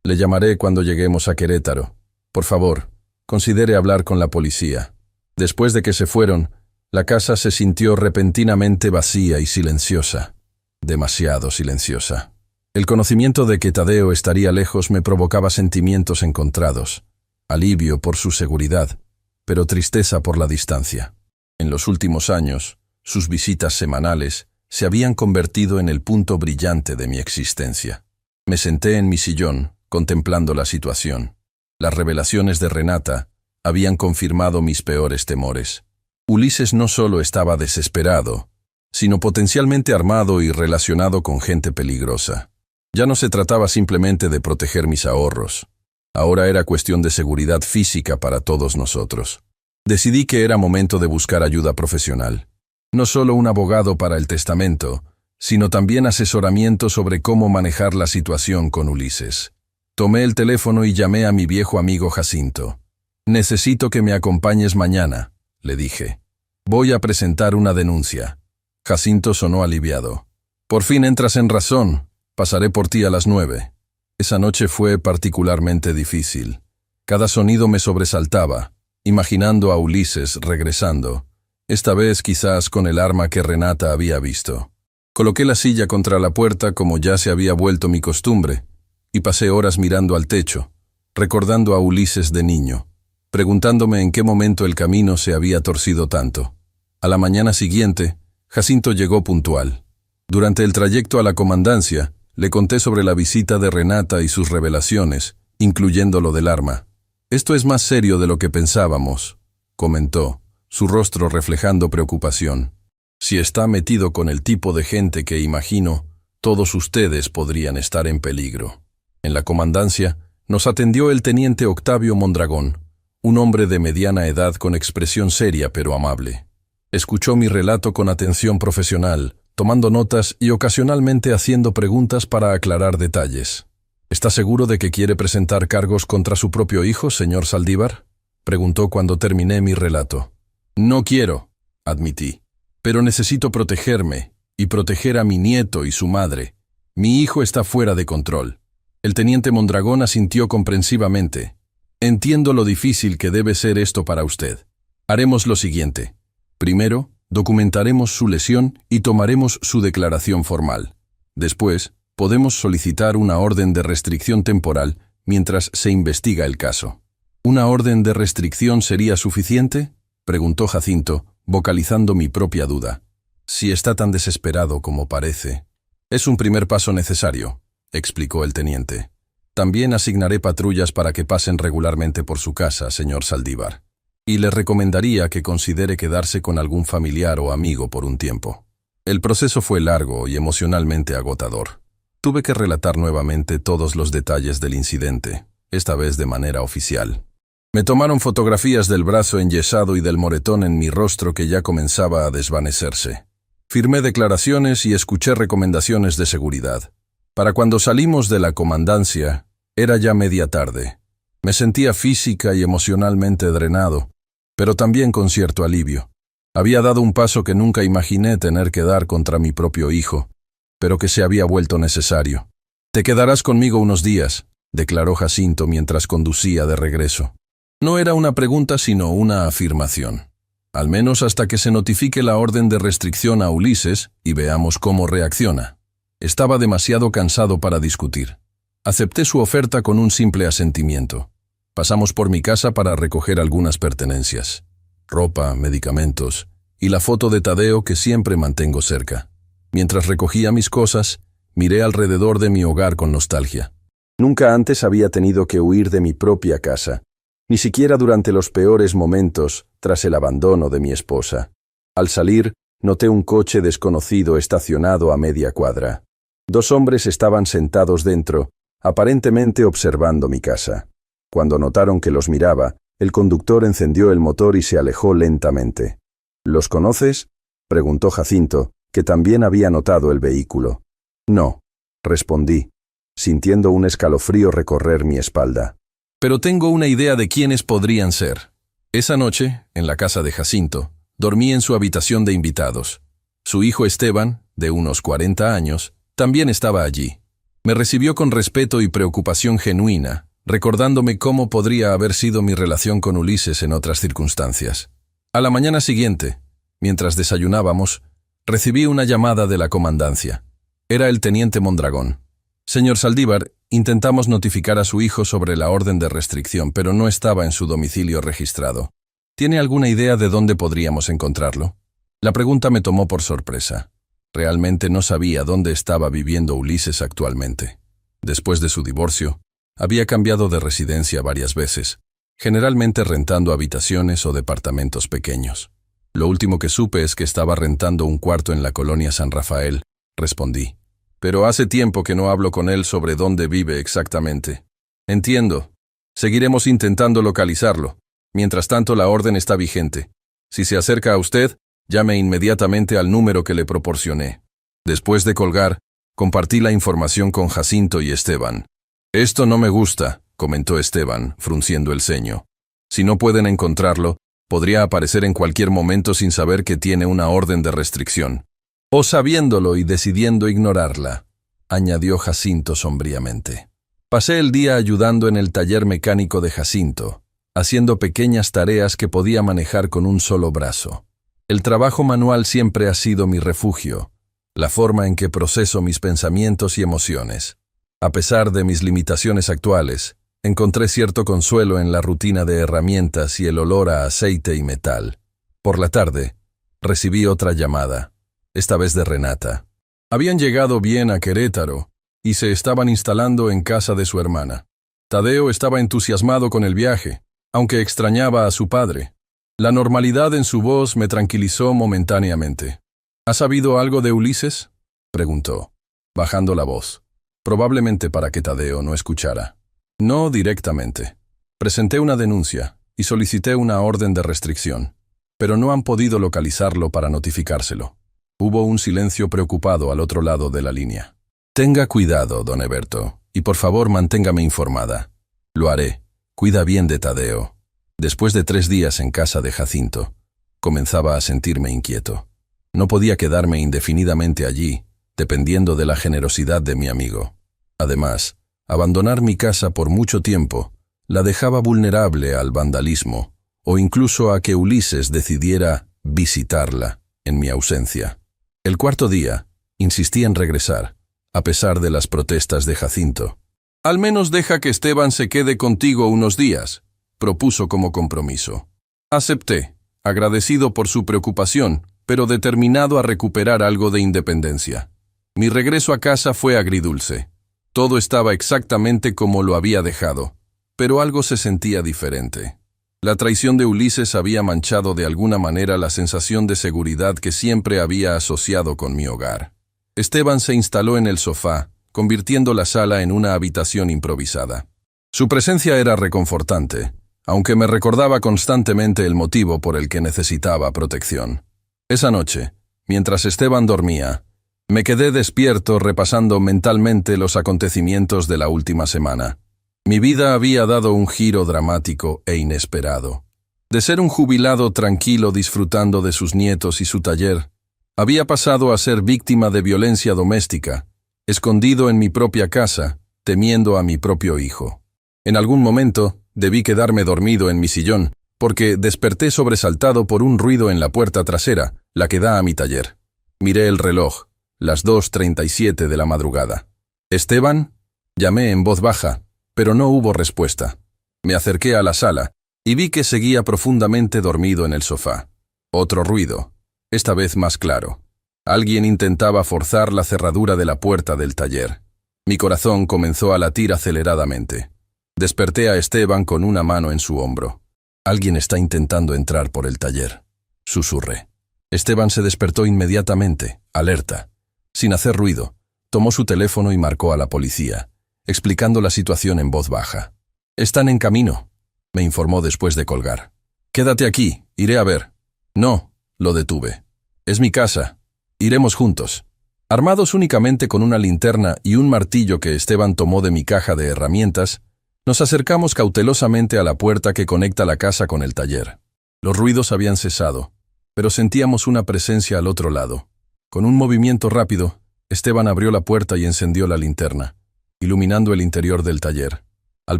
«Le llamaré cuando lleguemos a Querétaro. Por favor, considere hablar con la policía». Después de que se fueron, la casa se sintió repentinamente vacía y silenciosa. Demasiado silenciosa. El conocimiento de que Tadeo estaría lejos me provocaba sentimientos encontrados. Alivio por su seguridad, pero tristeza por la distancia. En los últimos años, sus visitas semanales se habían convertido en el punto brillante de mi existencia. Me senté en mi sillón, contemplando la situación. Las revelaciones de Renata habían confirmado mis peores temores. Ulises no solo estaba desesperado, sino potencialmente armado y relacionado con gente peligrosa. Ya no se trataba simplemente de proteger mis ahorros. Ahora era cuestión de seguridad física para todos nosotros. Decidí que era momento de buscar ayuda profesional. No solo un abogado para el testamento, sino también asesoramiento sobre cómo manejar la situación con Ulises. Tomé el teléfono y llamé a mi viejo amigo Jacinto. «Necesito que me acompañes mañana», le dije. «Voy a presentar una denuncia». Jacinto sonó aliviado. «Por fin entras en razón. Pasaré por ti a las 9». Esa noche fue particularmente difícil. Cada sonido me sobresaltaba, imaginando a Ulises regresando, esta vez quizás con el arma que Renata había visto. Coloqué la silla contra la puerta como ya se había vuelto mi costumbre, y pasé horas mirando al techo, recordando a Ulises de niño, preguntándome en qué momento el camino se había torcido tanto. A la mañana siguiente, Jacinto llegó puntual. Durante el trayecto a la comandancia, le conté sobre la visita de Renata y sus revelaciones, incluyendo lo del arma. «Esto es más serio de lo que pensábamos», comentó, su rostro reflejando preocupación. «Si está metido con el tipo de gente que imagino, todos ustedes podrían estar en peligro». En la comandancia, nos atendió el teniente Octavio Mondragón, un hombre de mediana edad con expresión seria pero amable. Escuchó mi relato con atención profesional, tomando notas y ocasionalmente haciendo preguntas para aclarar detalles. «¿Está seguro de que quiere presentar cargos contra su propio hijo, señor Saldívar?», preguntó cuando terminé mi relato. «No quiero», admití, «pero necesito protegerme y proteger a mi nieto y su madre. Mi hijo está fuera de control». El teniente Mondragón asintió comprensivamente. «Entiendo lo difícil que debe ser esto para usted. Haremos lo siguiente. Primero, documentaremos su lesión y tomaremos su declaración formal. Después, podemos solicitar una orden de restricción temporal mientras se investiga el caso». «¿Una orden de restricción sería suficiente?», preguntó Jacinto, vocalizando mi propia duda. «Si está tan desesperado como parece». «Es un primer paso necesario», explicó el teniente. «También asignaré patrullas para que pasen regularmente por su casa, señor Saldívar. Y le recomendaría que considere quedarse con algún familiar o amigo por un tiempo». El proceso fue largo y emocionalmente agotador. Tuve que relatar nuevamente todos los detalles del incidente, esta vez de manera oficial. Me tomaron fotografías del brazo enyesado y del moretón en mi rostro que ya comenzaba a desvanecerse. Firmé declaraciones y escuché recomendaciones de seguridad. Para cuando salimos de la comandancia, era ya media tarde. Me sentía física y emocionalmente drenado, pero también con cierto alivio. Había dado un paso que nunca imaginé tener que dar contra mi propio hijo, pero que se había vuelto necesario. Te quedarás conmigo unos días, declaró Jacinto mientras conducía de regreso. No era una pregunta sino una afirmación. Al menos hasta que se notifique la orden de restricción a Ulises y veamos cómo reacciona. Estaba demasiado cansado para discutir. Acepté su oferta con un simple asentimiento. Pasamos por mi casa para recoger algunas pertenencias. Ropa, medicamentos y la foto de Tadeo que siempre mantengo cerca. Mientras recogía mis cosas, miré alrededor de mi hogar con nostalgia. Nunca antes había tenido que huir de mi propia casa, ni siquiera durante los peores momentos tras el abandono de mi esposa. Al salir, noté un coche desconocido estacionado a media cuadra. 2 hombres estaban sentados dentro, aparentemente observando mi casa. Cuando notaron que los miraba, el conductor encendió el motor y se alejó lentamente. ¿Los conoces?, preguntó Jacinto, que también había notado el vehículo. No, respondí, sintiendo un escalofrío recorrer mi espalda. Pero tengo una idea de quiénes podrían ser. Esa noche, en la casa de Jacinto, dormí en su habitación de invitados. Su hijo Esteban, de unos 40 años, también estaba allí. Me recibió con respeto y preocupación genuina, recordándome cómo podría haber sido mi relación con Ulises en otras circunstancias. A la mañana siguiente, mientras desayunábamos, recibí una llamada de la comandancia. Era el teniente Mondragón. Señor Saldívar, intentamos notificar a su hijo sobre la orden de restricción, pero no estaba en su domicilio registrado. ¿Tiene alguna idea de dónde podríamos encontrarlo? La pregunta me tomó por sorpresa. Realmente no sabía dónde estaba viviendo Ulises actualmente. Después de su divorcio, había cambiado de residencia varias veces, generalmente rentando habitaciones o departamentos pequeños. Lo último que supe es que estaba rentando un cuarto en la colonia San Rafael, respondí. Pero hace tiempo que no hablo con él sobre dónde vive exactamente. Entiendo. Seguiremos intentando localizarlo. Mientras tanto, la orden está vigente. Si se acerca a usted, llame inmediatamente al número que le proporcioné. Después de colgar, compartí la información con Jacinto y Esteban. Esto no me gusta, comentó Esteban, frunciendo el ceño. Si no pueden encontrarlo, podría aparecer en cualquier momento sin saber que tiene una orden de restricción. O sabiéndolo y decidiendo ignorarla, añadió Jacinto sombríamente. Pasé el día ayudando en el taller mecánico de Jacinto, haciendo pequeñas tareas que podía manejar con un solo brazo. El trabajo manual siempre ha sido mi refugio, la forma en que proceso mis pensamientos y emociones. A pesar de mis limitaciones actuales, encontré cierto consuelo en la rutina de herramientas y el olor a aceite y metal. Por la tarde, recibí otra llamada, esta vez de Renata. Habían llegado bien a Querétaro y se estaban instalando en casa de su hermana. Tadeo estaba entusiasmado con el viaje, aunque extrañaba a su padre. La normalidad en su voz me tranquilizó momentáneamente. ¿Has sabido algo de Ulises?, preguntó, bajando la voz, probablemente para que Tadeo no escuchara. No directamente. Presenté una denuncia y solicité una orden de restricción, pero no han podido localizarlo para notificárselo. Hubo un silencio preocupado al otro lado de la línea. Tenga cuidado, don Eberto, y por favor manténgame informada. Lo haré. Cuida bien de Tadeo. Después de 3 días en casa de Jacinto, comenzaba a sentirme inquieto. No podía quedarme indefinidamente allí, dependiendo de la generosidad de mi amigo. Además, abandonar mi casa por mucho tiempo la dejaba vulnerable al vandalismo, o incluso a que Ulises decidiera visitarla en mi ausencia. El 4.º día, insistí en regresar, a pesar de las protestas de Jacinto. Al menos deja que Esteban se quede contigo unos días, propuso como compromiso. Acepté, agradecido por su preocupación, pero determinado a recuperar algo de independencia. Mi regreso a casa fue agridulce. Todo estaba exactamente como lo había dejado, pero algo se sentía diferente. La traición de Ulises había manchado de alguna manera la sensación de seguridad que siempre había asociado con mi hogar. Esteban se instaló en el sofá, convirtiendo la sala en una habitación improvisada. Su presencia era reconfortante, aunque me recordaba constantemente el motivo por el que necesitaba protección. Esa noche, mientras Esteban dormía, me quedé despierto repasando mentalmente los acontecimientos de la última semana. Mi vida había dado un giro dramático e inesperado. De ser un jubilado tranquilo disfrutando de sus nietos y su taller, había pasado a ser víctima de violencia doméstica, escondido en mi propia casa, temiendo a mi propio hijo. En algún momento, debí quedarme dormido en mi sillón, porque desperté sobresaltado por un ruido en la puerta trasera, la que da a mi taller. Miré el reloj, las 2:37 de la madrugada. «¿Esteban?», llamé en voz baja, pero no hubo respuesta. Me acerqué a la sala y vi que seguía profundamente dormido en el sofá. Otro ruido, esta vez más claro. Alguien intentaba forzar la cerradura de la puerta del taller. Mi corazón comenzó a latir aceleradamente. Desperté a Esteban con una mano en su hombro. «Alguien está intentando entrar por el taller», susurré. Esteban se despertó inmediatamente, alerta. Sin hacer ruido, tomó su teléfono y marcó a la policía, explicando la situación en voz baja. «Están en camino», me informó después de colgar. «Quédate aquí, iré a ver». «No», lo detuve. «Es mi casa. Iremos juntos». Armados únicamente con una linterna y un martillo que Esteban tomó de mi caja de herramientas, nos acercamos cautelosamente a la puerta que conecta la casa con el taller. Los ruidos habían cesado, pero sentíamos una presencia al otro lado. Con un movimiento rápido, Esteban abrió la puerta y encendió la linterna, iluminando el interior del taller. Al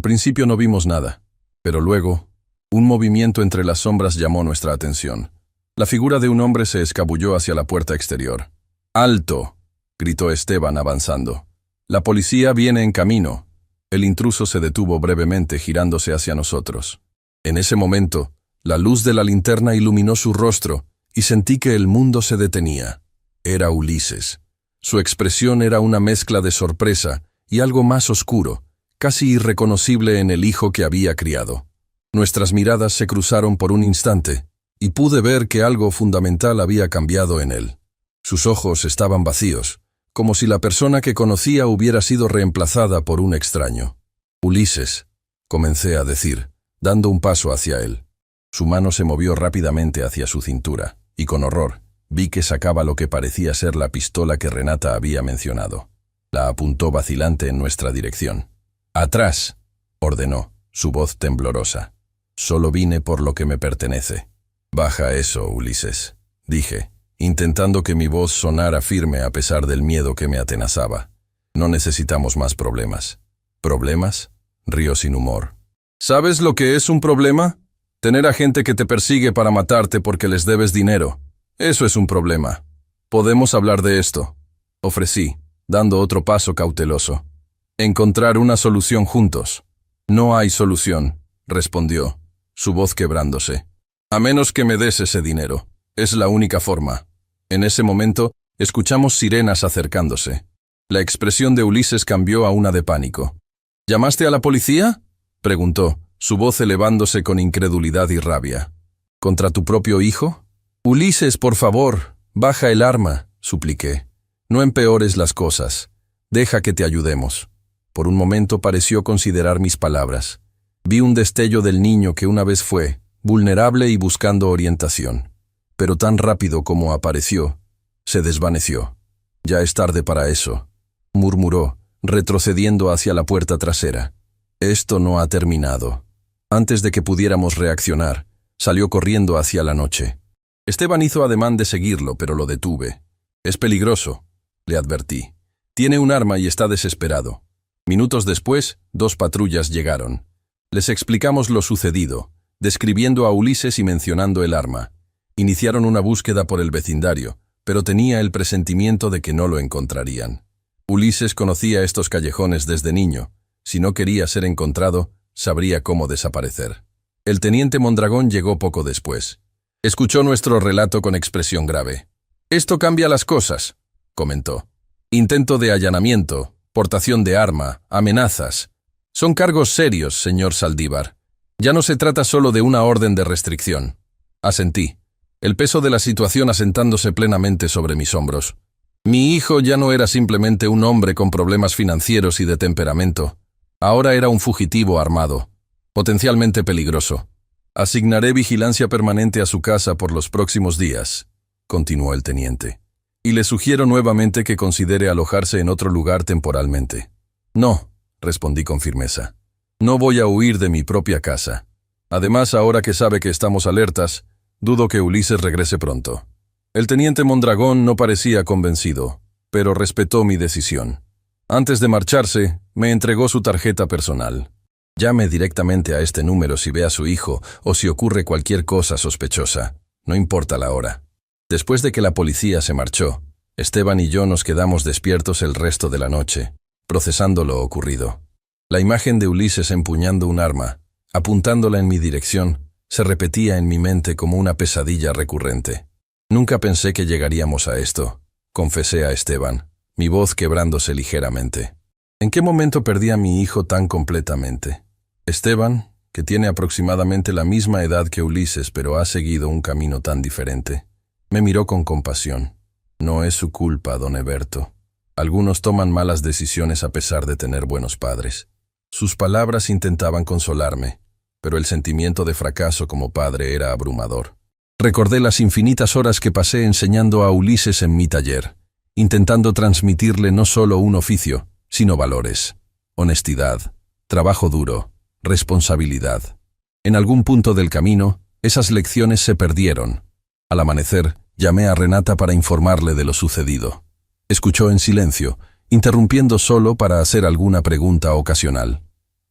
principio no vimos nada, pero luego, un movimiento entre las sombras llamó nuestra atención. La figura de un hombre se escabulló hacia la puerta exterior. «¡Alto!», gritó Esteban avanzando. «La policía viene en camino». El intruso se detuvo brevemente girándose hacia nosotros. En ese momento, la luz de la linterna iluminó su rostro y sentí que el mundo se detenía. Era Ulises. Su expresión era una mezcla de sorpresa y algo más oscuro, casi irreconocible en el hijo que había criado. Nuestras miradas se cruzaron por un instante y pude ver que algo fundamental había cambiado en él. Sus ojos estaban vacíos, como si la persona que conocía hubiera sido reemplazada por un extraño. «Ulises», comencé a decir, dando un paso hacia él. Su mano se movió rápidamente hacia su cintura, y con horror vi que sacaba lo que parecía ser la pistola que Renata había mencionado. La apuntó vacilante en nuestra dirección. «Atrás», ordenó, su voz temblorosa. «Solo vine por lo que me pertenece». «Baja eso, Ulises», dije, intentando que mi voz sonara firme a pesar del miedo que me atenazaba. «No necesitamos más problemas». «¿Problemas?», rió sin humor. «¿Sabes lo que es un problema? Tener a gente que te persigue para matarte porque les debes dinero. Eso es un problema. Podemos hablar de esto», ofrecí, dando otro paso cauteloso. «Encontrar una solución juntos». «No hay solución», respondió, su voz quebrándose. «A menos que me des ese dinero. Es la única forma». En ese momento, escuchamos sirenas acercándose. La expresión de Ulises cambió a una de pánico. «¿Llamaste a la policía?», preguntó, su voz elevándose con incredulidad y rabia. «¿Contra tu propio hijo?». «Ulises, por favor, baja el arma», supliqué. «No empeores las cosas. Deja que te ayudemos». Por un momento pareció considerar mis palabras. Vi un destello del niño que una vez fue, vulnerable y buscando orientación. Pero tan rápido como apareció, se desvaneció. «Ya es tarde para eso», murmuró, retrocediendo hacia la puerta trasera. «Esto no ha terminado». Antes de que pudiéramos reaccionar, salió corriendo hacia la noche. Esteban hizo ademán de seguirlo, pero lo detuve. «Es peligroso», le advertí. «Tiene un arma y está desesperado». Minutos después, 2 patrullas llegaron. Les explicamos lo sucedido, describiendo a Ulises y mencionando el arma. Iniciaron una búsqueda por el vecindario, pero tenía el presentimiento de que no lo encontrarían. Ulises conocía estos callejones desde niño. Si no quería ser encontrado, sabría cómo desaparecer. El teniente Mondragón llegó poco después. Escuchó nuestro relato con expresión grave. «Esto cambia las cosas», comentó. «Intento de allanamiento, portación de arma, amenazas. Son cargos serios, señor Saldívar. Ya no se trata solo de una orden de restricción». Asentí, el peso de la situación asentándose plenamente sobre mis hombros. Mi hijo ya no era simplemente un hombre con problemas financieros y de temperamento. Ahora era un fugitivo armado, potencialmente peligroso. «Asignaré vigilancia permanente a su casa por los próximos días», continuó el teniente. «Y le sugiero nuevamente que considere alojarse en otro lugar temporalmente». «No», respondí con firmeza. «No voy a huir de mi propia casa. Además, ahora que sabe que estamos alertas, dudo que Ulises regrese pronto». El teniente Mondragón no parecía convencido, pero respetó mi decisión. Antes de marcharse, me entregó su tarjeta personal. Llame directamente a este número si ve a su hijo o si ocurre cualquier cosa sospechosa. No importa la hora. Después de que la policía se marchó, Esteban y yo nos quedamos despiertos el resto de la noche, procesando lo ocurrido. La imagen de Ulises empuñando un arma, apuntándola en mi dirección, se repetía en mi mente como una pesadilla recurrente. Nunca pensé que llegaríamos a esto, confesé a Esteban, mi voz quebrándose ligeramente. ¿En qué momento perdí a mi hijo tan completamente? Esteban, que tiene aproximadamente la misma edad que Ulises pero ha seguido un camino tan diferente, me miró con compasión. No es su culpa, don Eberto. Algunos toman malas decisiones a pesar de tener buenos padres. Sus palabras intentaban consolarme, pero el sentimiento de fracaso como padre era abrumador. Recordé las infinitas horas que pasé enseñando a Ulises en mi taller, intentando transmitirle no solo un oficio, sino valores, honestidad, trabajo duro, responsabilidad. En algún punto del camino, esas lecciones se perdieron. Al amanecer, llamé a Renata para informarle de lo sucedido. Escuchó en silencio, interrumpiendo solo para hacer alguna pregunta ocasional.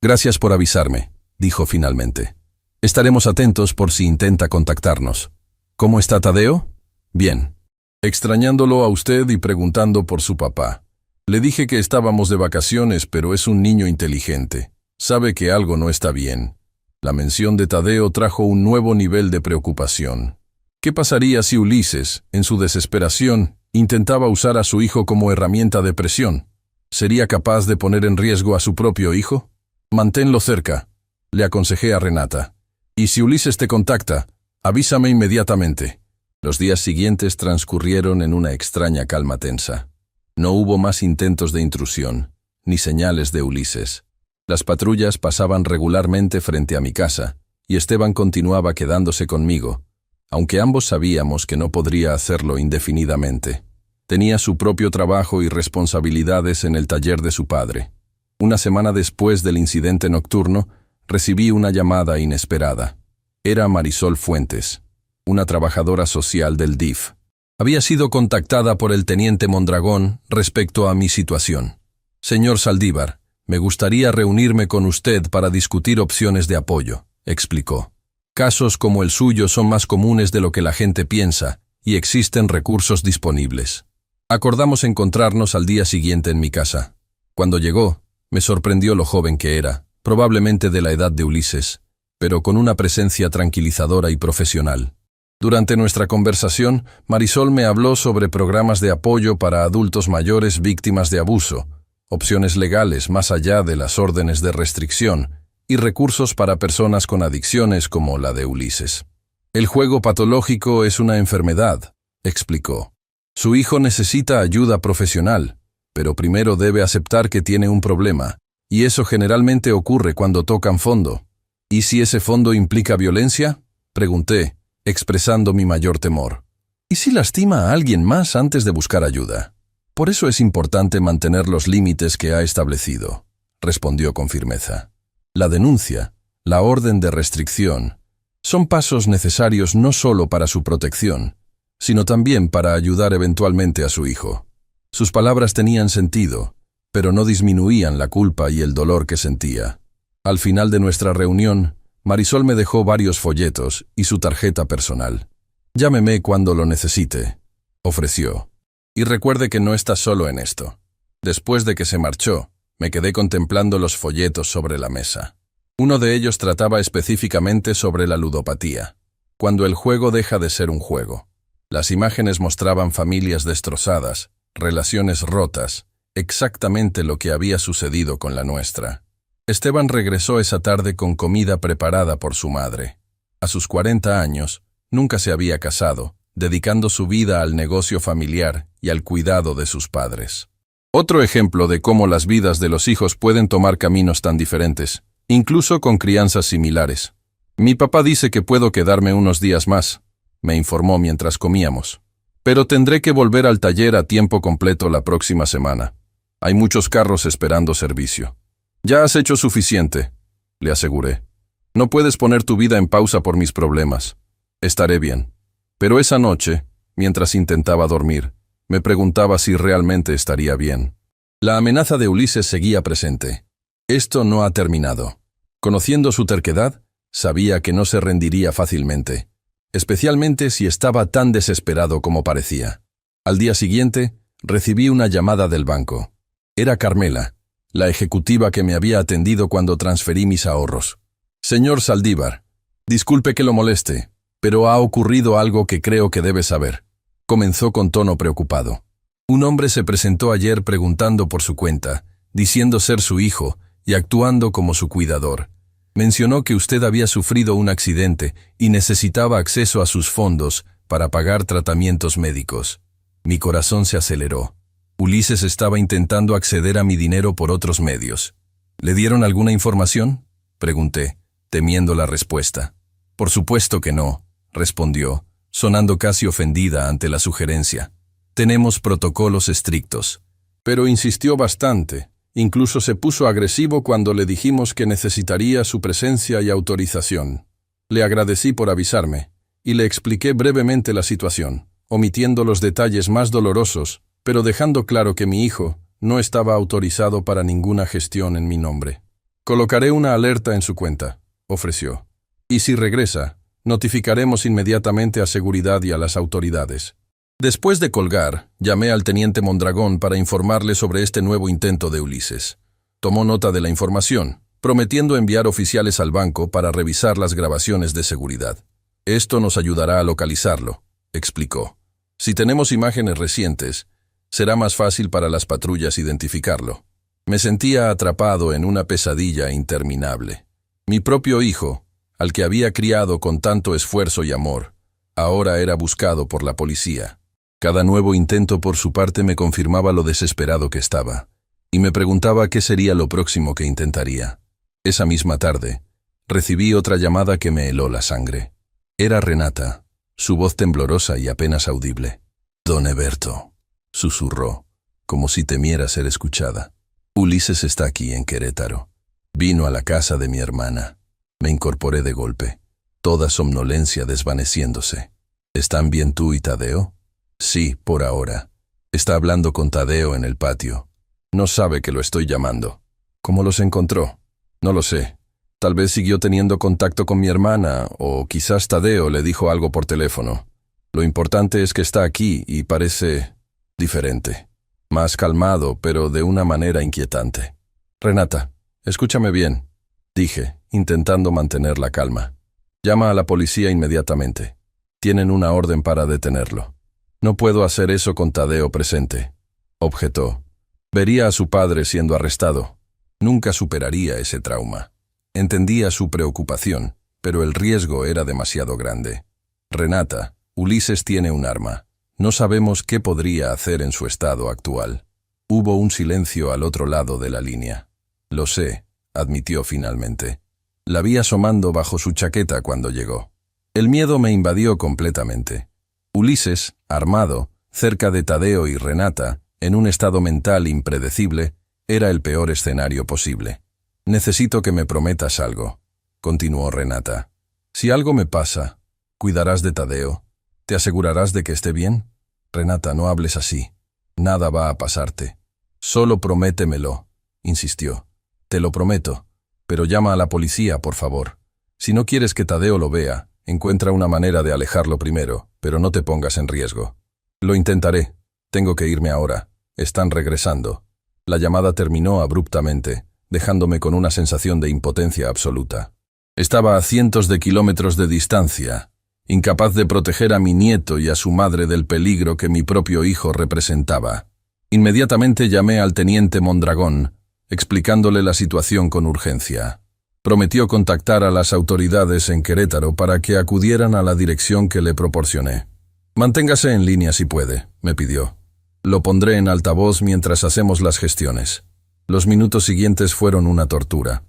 «Gracias por avisarme», dijo finalmente. «Estaremos atentos por si intenta contactarnos. ¿Cómo está Tadeo?» «Bien. Extrañándolo a usted y preguntando por su papá. Le dije que estábamos de vacaciones, pero es un niño inteligente. Sabe que algo no está bien». La mención de Tadeo trajo un nuevo nivel de preocupación. ¿Qué pasaría si Ulises, en su desesperación, intentaba usar a su hijo como herramienta de presión? ¿Sería capaz de poner en riesgo a su propio hijo? «Manténlo cerca», le aconsejé a Renata. «Y si Ulises te contacta, avísame inmediatamente». Los días siguientes transcurrieron en una extraña calma tensa. No hubo más intentos de intrusión, ni señales de Ulises. Las patrullas pasaban regularmente frente a mi casa, y Esteban continuaba quedándose conmigo, aunque ambos sabíamos que no podría hacerlo indefinidamente. Tenía su propio trabajo y responsabilidades en el taller de su padre. Una semana después del incidente nocturno, recibí una llamada inesperada. Era Marisol Fuentes, una trabajadora social del DIF. Había sido contactada por el teniente Mondragón respecto a mi situación. «Señor Saldívar, me gustaría reunirme con usted para discutir opciones de apoyo», explicó. «Casos como el suyo son más comunes de lo que la gente piensa y existen recursos disponibles». Acordamos encontrarnos al día siguiente en mi casa. Cuando llegó, me sorprendió lo joven que era, probablemente de la edad de Ulises, pero con una presencia tranquilizadora y profesional. Durante nuestra conversación, Marisol me habló sobre programas de apoyo para adultos mayores víctimas de abuso, opciones legales más allá de las órdenes de restricción y recursos para personas con adicciones como la de Ulises. «El juego patológico es una enfermedad», explicó. «Su hijo necesita ayuda profesional, pero primero debe aceptar que tiene un problema, y eso generalmente ocurre cuando tocan fondo». «¿Y si ese fondo implica violencia?», pregunté, expresando mi mayor temor. «¿Y si lastima a alguien más antes de buscar ayuda?». «Por eso es importante mantener los límites que ha establecido», respondió con firmeza. «La denuncia, la orden de restricción, son pasos necesarios no solo para su protección, sino también para ayudar eventualmente a su hijo». Sus palabras tenían sentido, pero no disminuían la culpa y el dolor que sentía. Al final de nuestra reunión, Marisol me dejó varios folletos y su tarjeta personal. «Llámeme cuando lo necesite», ofreció. «Y recuerde que no está solo en esto». Después de que se marchó, me quedé contemplando los folletos sobre la mesa. Uno de ellos trataba específicamente sobre la ludopatía, cuando el juego deja de ser un juego. Las imágenes mostraban familias destrozadas, relaciones rotas, exactamente lo que había sucedido con la nuestra. Esteban regresó esa tarde con comida preparada por su madre. A sus 40 años, nunca se había casado, dedicando su vida al negocio familiar y al cuidado de sus padres. Otro ejemplo de cómo las vidas de los hijos pueden tomar caminos tan diferentes, incluso con crianzas similares. «Mi papá dice que puedo quedarme unos días más», me informó mientras comíamos. «Pero tendré que volver al taller a tiempo completo la próxima semana. Hay muchos carros esperando servicio». «Ya has hecho suficiente», le aseguré. «No puedes poner tu vida en pausa por mis problemas. Estaré bien». Pero esa noche, mientras intentaba dormir, me preguntaba si realmente estaría bien. La amenaza de Ulises seguía presente. Esto no ha terminado. Conociendo su terquedad, sabía que no se rendiría fácilmente, especialmente si estaba tan desesperado como parecía. Al día siguiente, recibí una llamada del banco. Era Carmela, la ejecutiva que me había atendido cuando transferí mis ahorros. Señor Saldívar, disculpe que lo moleste, pero ha ocurrido algo que creo que debe saber. Comenzó con tono preocupado. Un hombre se presentó ayer preguntando por su cuenta, diciendo ser su hijo y actuando como su cuidador. Mencionó que usted había sufrido un accidente y necesitaba acceso a sus fondos para pagar tratamientos médicos. Mi corazón se aceleró. Ulises estaba intentando acceder a mi dinero por otros medios. ¿Le dieron alguna información?, pregunté, temiendo la respuesta. Por supuesto que no, respondió, sonando casi ofendida ante la sugerencia. Tenemos protocolos estrictos. Pero insistió bastante. Incluso se puso agresivo cuando le dijimos que necesitaría su presencia y autorización. Le agradecí por avisarme, y le expliqué brevemente la situación, omitiendo los detalles más dolorosos, pero dejando claro que mi hijo no estaba autorizado para ninguna gestión en mi nombre. Colocaré una alerta en su cuenta, ofreció. Y si regresa, notificaremos inmediatamente a seguridad y a las autoridades. Después de colgar, llamé al teniente Mondragón para informarle sobre este nuevo intento de Ulises. Tomó nota de la información, prometiendo enviar oficiales al banco para revisar las grabaciones de seguridad. Esto nos ayudará a localizarlo, explicó. Si tenemos imágenes recientes, será más fácil para las patrullas identificarlo. Me sentía atrapado en una pesadilla interminable. Mi propio hijo, al que había criado con tanto esfuerzo y amor, ahora era buscado por la policía. Cada nuevo intento por su parte me confirmaba lo desesperado que estaba, y me preguntaba qué sería lo próximo que intentaría. Esa misma tarde, recibí otra llamada que me heló la sangre. Era Renata, su voz temblorosa y apenas audible. «Don Eberto», susurró, como si temiera ser escuchada. «Ulises está aquí en Querétaro. Vino a la casa de mi hermana». Me incorporé de golpe, toda somnolencia desvaneciéndose. «¿Están bien tú y Tadeo?» «Sí, por ahora. Está hablando con Tadeo en el patio. No sabe que lo estoy llamando». «¿Cómo los encontró?» «No lo sé. Tal vez siguió teniendo contacto con mi hermana, o quizás Tadeo le dijo algo por teléfono. Lo importante es que está aquí y parece diferente. Más calmado, pero de una manera inquietante». «Renata, escúchame bien», dije, intentando mantener la calma. «Llama a la policía inmediatamente. Tienen una orden para detenerlo». «No puedo hacer eso con Tadeo presente», objetó. «Vería a su padre siendo arrestado. Nunca superaría ese trauma». Entendía su preocupación, pero el riesgo era demasiado grande. «Renata, Ulises tiene un arma. No sabemos qué podría hacer en su estado actual». Hubo un silencio al otro lado de la línea. «Lo sé», admitió finalmente. La vi asomando bajo su chaqueta cuando llegó. El miedo me invadió completamente. Ulises, armado, cerca de Tadeo y Renata, en un estado mental impredecible, era el peor escenario posible. «Necesito que me prometas algo», continuó Renata. «Si algo me pasa, ¿cuidarás de Tadeo? ¿Te asegurarás de que esté bien? Renata, no hables así. Nada va a pasarte. Solo prométemelo», insistió. «Te lo prometo, pero llama a la policía, por favor. Si no quieres que Tadeo lo vea, encuentra una manera de alejarlo primero, pero no te pongas en riesgo». «Lo intentaré. Tengo que irme ahora. Están regresando». La llamada terminó abruptamente, dejándome con una sensación de impotencia absoluta. Estaba a cientos de kilómetros de distancia, incapaz de proteger a mi nieto y a su madre del peligro que mi propio hijo representaba. Inmediatamente llamé al teniente Mondragón, explicándole la situación con urgencia. Prometió contactar a las autoridades en Querétaro para que acudieran a la dirección que le proporcioné. «Manténgase en línea si puede», me pidió. «Lo pondré en altavoz mientras hacemos las gestiones». Los minutos siguientes fueron una tortura.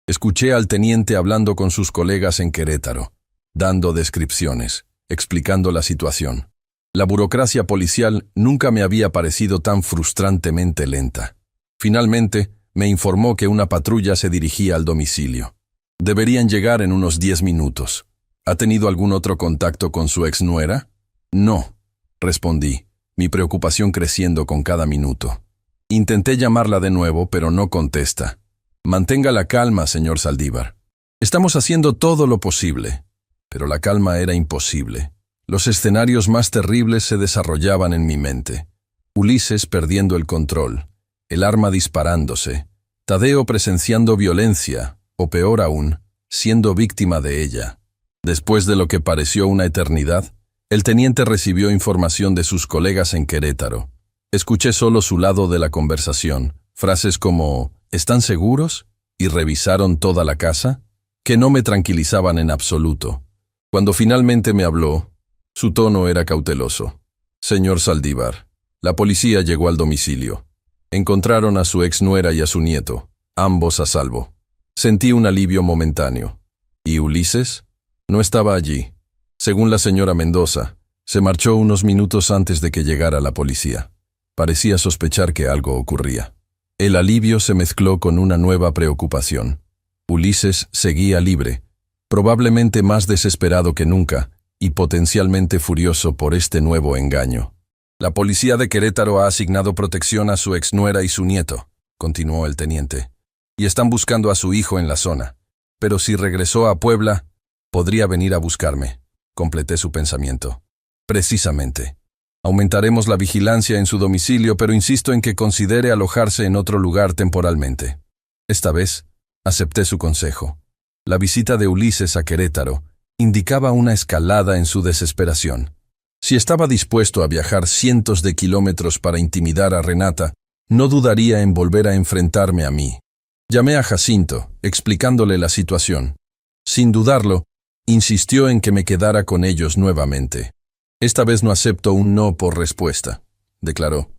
Escuché al teniente hablando con sus colegas en Querétaro, dando descripciones, explicando la situación. La burocracia policial nunca me había parecido tan frustrantemente lenta. Finalmente, me informó que una patrulla se dirigía al domicilio. Deberían llegar en unos 10 minutos. ¿Ha tenido algún otro contacto con su exnuera? No, respondí, mi preocupación creciendo con cada minuto. Intenté llamarla de nuevo, pero no contesta. Mantenga la calma, señor Saldívar. Estamos haciendo todo lo posible. Pero la calma era imposible. Los escenarios más terribles se desarrollaban en mi mente. Ulises perdiendo el control, el arma disparándose, Tadeo presenciando violencia, o peor aún, siendo víctima de ella. Después de lo que pareció una eternidad, el teniente recibió información de sus colegas en Querétaro. Escuché solo su lado de la conversación, frases como ¿están seguros? ¿Y revisaron toda la casa? Que no me tranquilizaban en absoluto. Cuando finalmente me habló, su tono era cauteloso. Señor Saldívar, la policía llegó al domicilio. Encontraron a su exnuera y a su nieto, ambos a salvo. Sentí un alivio momentáneo. ¿Y Ulises? No estaba allí. Según la señora Mendoza, se marchó unos minutos antes de que llegara la policía. Parecía sospechar que algo ocurría. El alivio se mezcló con una nueva preocupación. Ulises seguía libre, probablemente más desesperado que nunca y potencialmente furioso por este nuevo engaño. La policía de Querétaro ha asignado protección a su exnuera y su nieto, continuó el teniente, y están buscando a su hijo en la zona. Pero si regresó a Puebla, podría venir a buscarme. Completé su pensamiento. Precisamente. Aumentaremos la vigilancia en su domicilio, pero insisto en que considere alojarse en otro lugar temporalmente. Esta vez, acepté su consejo. La visita de Ulises a Querétaro indicaba una escalada en su desesperación. Si estaba dispuesto a viajar cientos de kilómetros para intimidar a Renata, no dudaría en volver a enfrentarme a mí. Llamé a Jacinto, explicándole la situación. Sin dudarlo, insistió en que me quedara con ellos nuevamente. Esta vez no acepto un no por respuesta, declaró.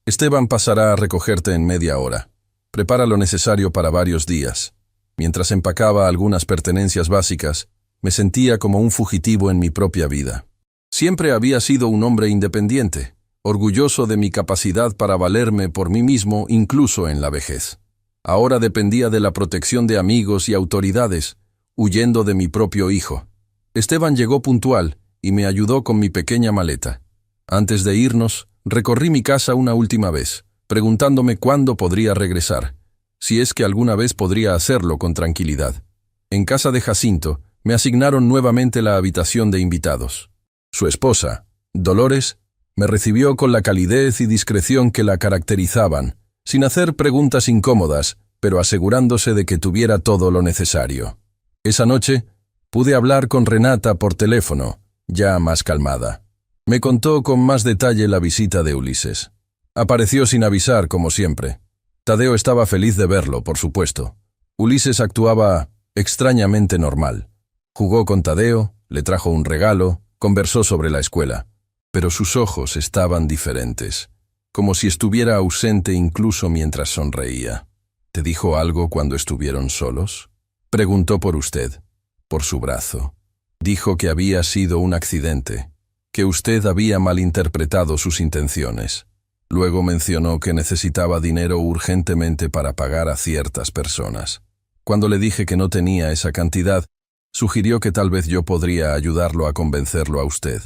Esteban pasará a recogerte en media hora. Prepara lo necesario para varios días. Mientras empacaba algunas pertenencias básicas, me sentía como un fugitivo en mi propia vida. Siempre había sido un hombre independiente, orgulloso de mi capacidad para valerme por mí mismo incluso en la vejez. Ahora dependía de la protección de amigos y autoridades, huyendo de mi propio hijo. Esteban llegó puntual y me ayudó con mi pequeña maleta. Antes de irnos, recorrí mi casa una última vez, preguntándome cuándo podría regresar, si es que alguna vez podría hacerlo con tranquilidad. En casa de Jacinto, me asignaron nuevamente la habitación de invitados. Su esposa, Dolores, me recibió con la calidez y discreción que la caracterizaban, sin hacer preguntas incómodas, pero asegurándose de que tuviera todo lo necesario. Esa noche, pude hablar con Renata por teléfono, ya más calmada. Me contó con más detalle la visita de Ulises. Apareció sin avisar, como siempre. Tadeo estaba feliz de verlo, por supuesto. Ulises actuaba extrañamente normal. Jugó con Tadeo, le trajo un regalo, conversó sobre la escuela. Pero sus ojos estaban diferentes, como si estuviera ausente incluso mientras sonreía. ¿Te dijo algo cuando estuvieron solos? Preguntó por usted, por su brazo. Dijo que había sido un accidente, que usted había malinterpretado sus intenciones. Luego mencionó que necesitaba dinero urgentemente para pagar a ciertas personas. Cuando le dije que no tenía esa cantidad, sugirió que tal vez yo podría ayudarlo a convencerlo a usted.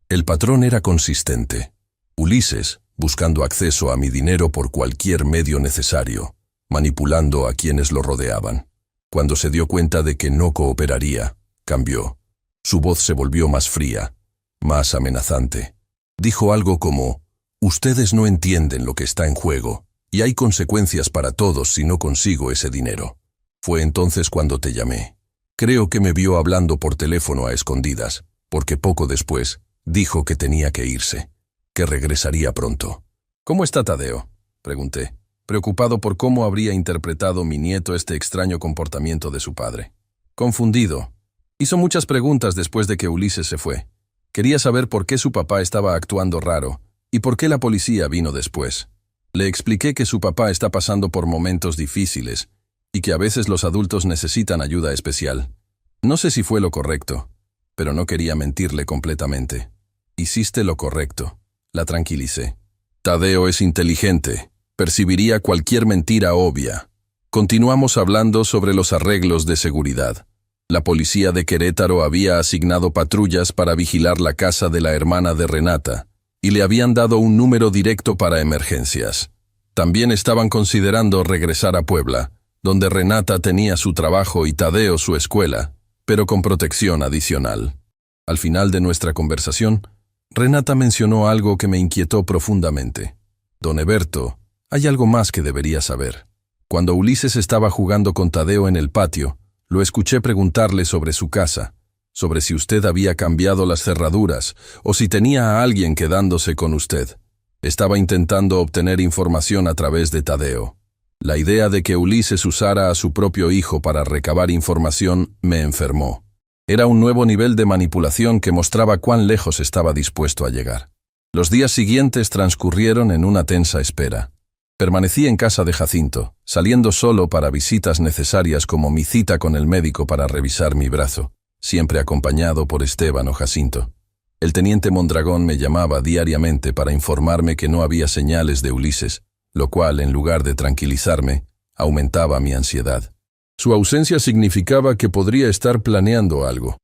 El patrón era consistente. Ulises, buscando acceso a mi dinero por cualquier medio necesario, manipulando a quienes lo rodeaban. Cuando se dio cuenta de que no cooperaría, cambió. Su voz se volvió más fría, más amenazante. Dijo algo como, «Ustedes no entienden lo que está en juego, y hay consecuencias para todos si no consigo ese dinero». Fue entonces cuando te llamé. Creo que me vio hablando por teléfono a escondidas, porque poco después dijo que tenía que irse, que regresaría pronto. «¿Cómo está Tadeo?», pregunté, preocupado por cómo habría interpretado mi nieto este extraño comportamiento de su padre. Confundido. Hizo muchas preguntas después de que Ulises se fue. Quería saber por qué su papá estaba actuando raro y por qué la policía vino después. Le expliqué que su papá está pasando por momentos difíciles y que a veces los adultos necesitan ayuda especial. No sé si fue lo correcto, pero no quería mentirle completamente. Hiciste lo correcto, la tranquilicé. Tadeo es inteligente, percibiría cualquier mentira obvia. Continuamos hablando sobre los arreglos de seguridad. La policía de Querétaro había asignado patrullas para vigilar la casa de la hermana de Renata y le habían dado un número directo para emergencias. También estaban considerando regresar a Puebla, donde Renata tenía su trabajo y Tadeo su escuela, pero con protección adicional. Al final de nuestra conversación, Renata mencionó algo que me inquietó profundamente. Don Eberto, hay algo más que debería saber. Cuando Ulises estaba jugando con Tadeo en el patio, lo escuché preguntarle sobre su casa, sobre si usted había cambiado las cerraduras o si tenía a alguien quedándose con usted. Estaba intentando obtener información a través de Tadeo. La idea de que Ulises usara a su propio hijo para recabar información me enfermó. Era un nuevo nivel de manipulación que mostraba cuán lejos estaba dispuesto a llegar. Los días siguientes transcurrieron en una tensa espera. Permanecí en casa de Jacinto, saliendo solo para visitas necesarias como mi cita con el médico para revisar mi brazo, siempre acompañado por Esteban o Jacinto. El teniente Mondragón me llamaba diariamente para informarme que no había señales de Ulises, lo cual, en lugar de tranquilizarme, aumentaba mi ansiedad. Su ausencia significaba que podría estar planeando algo.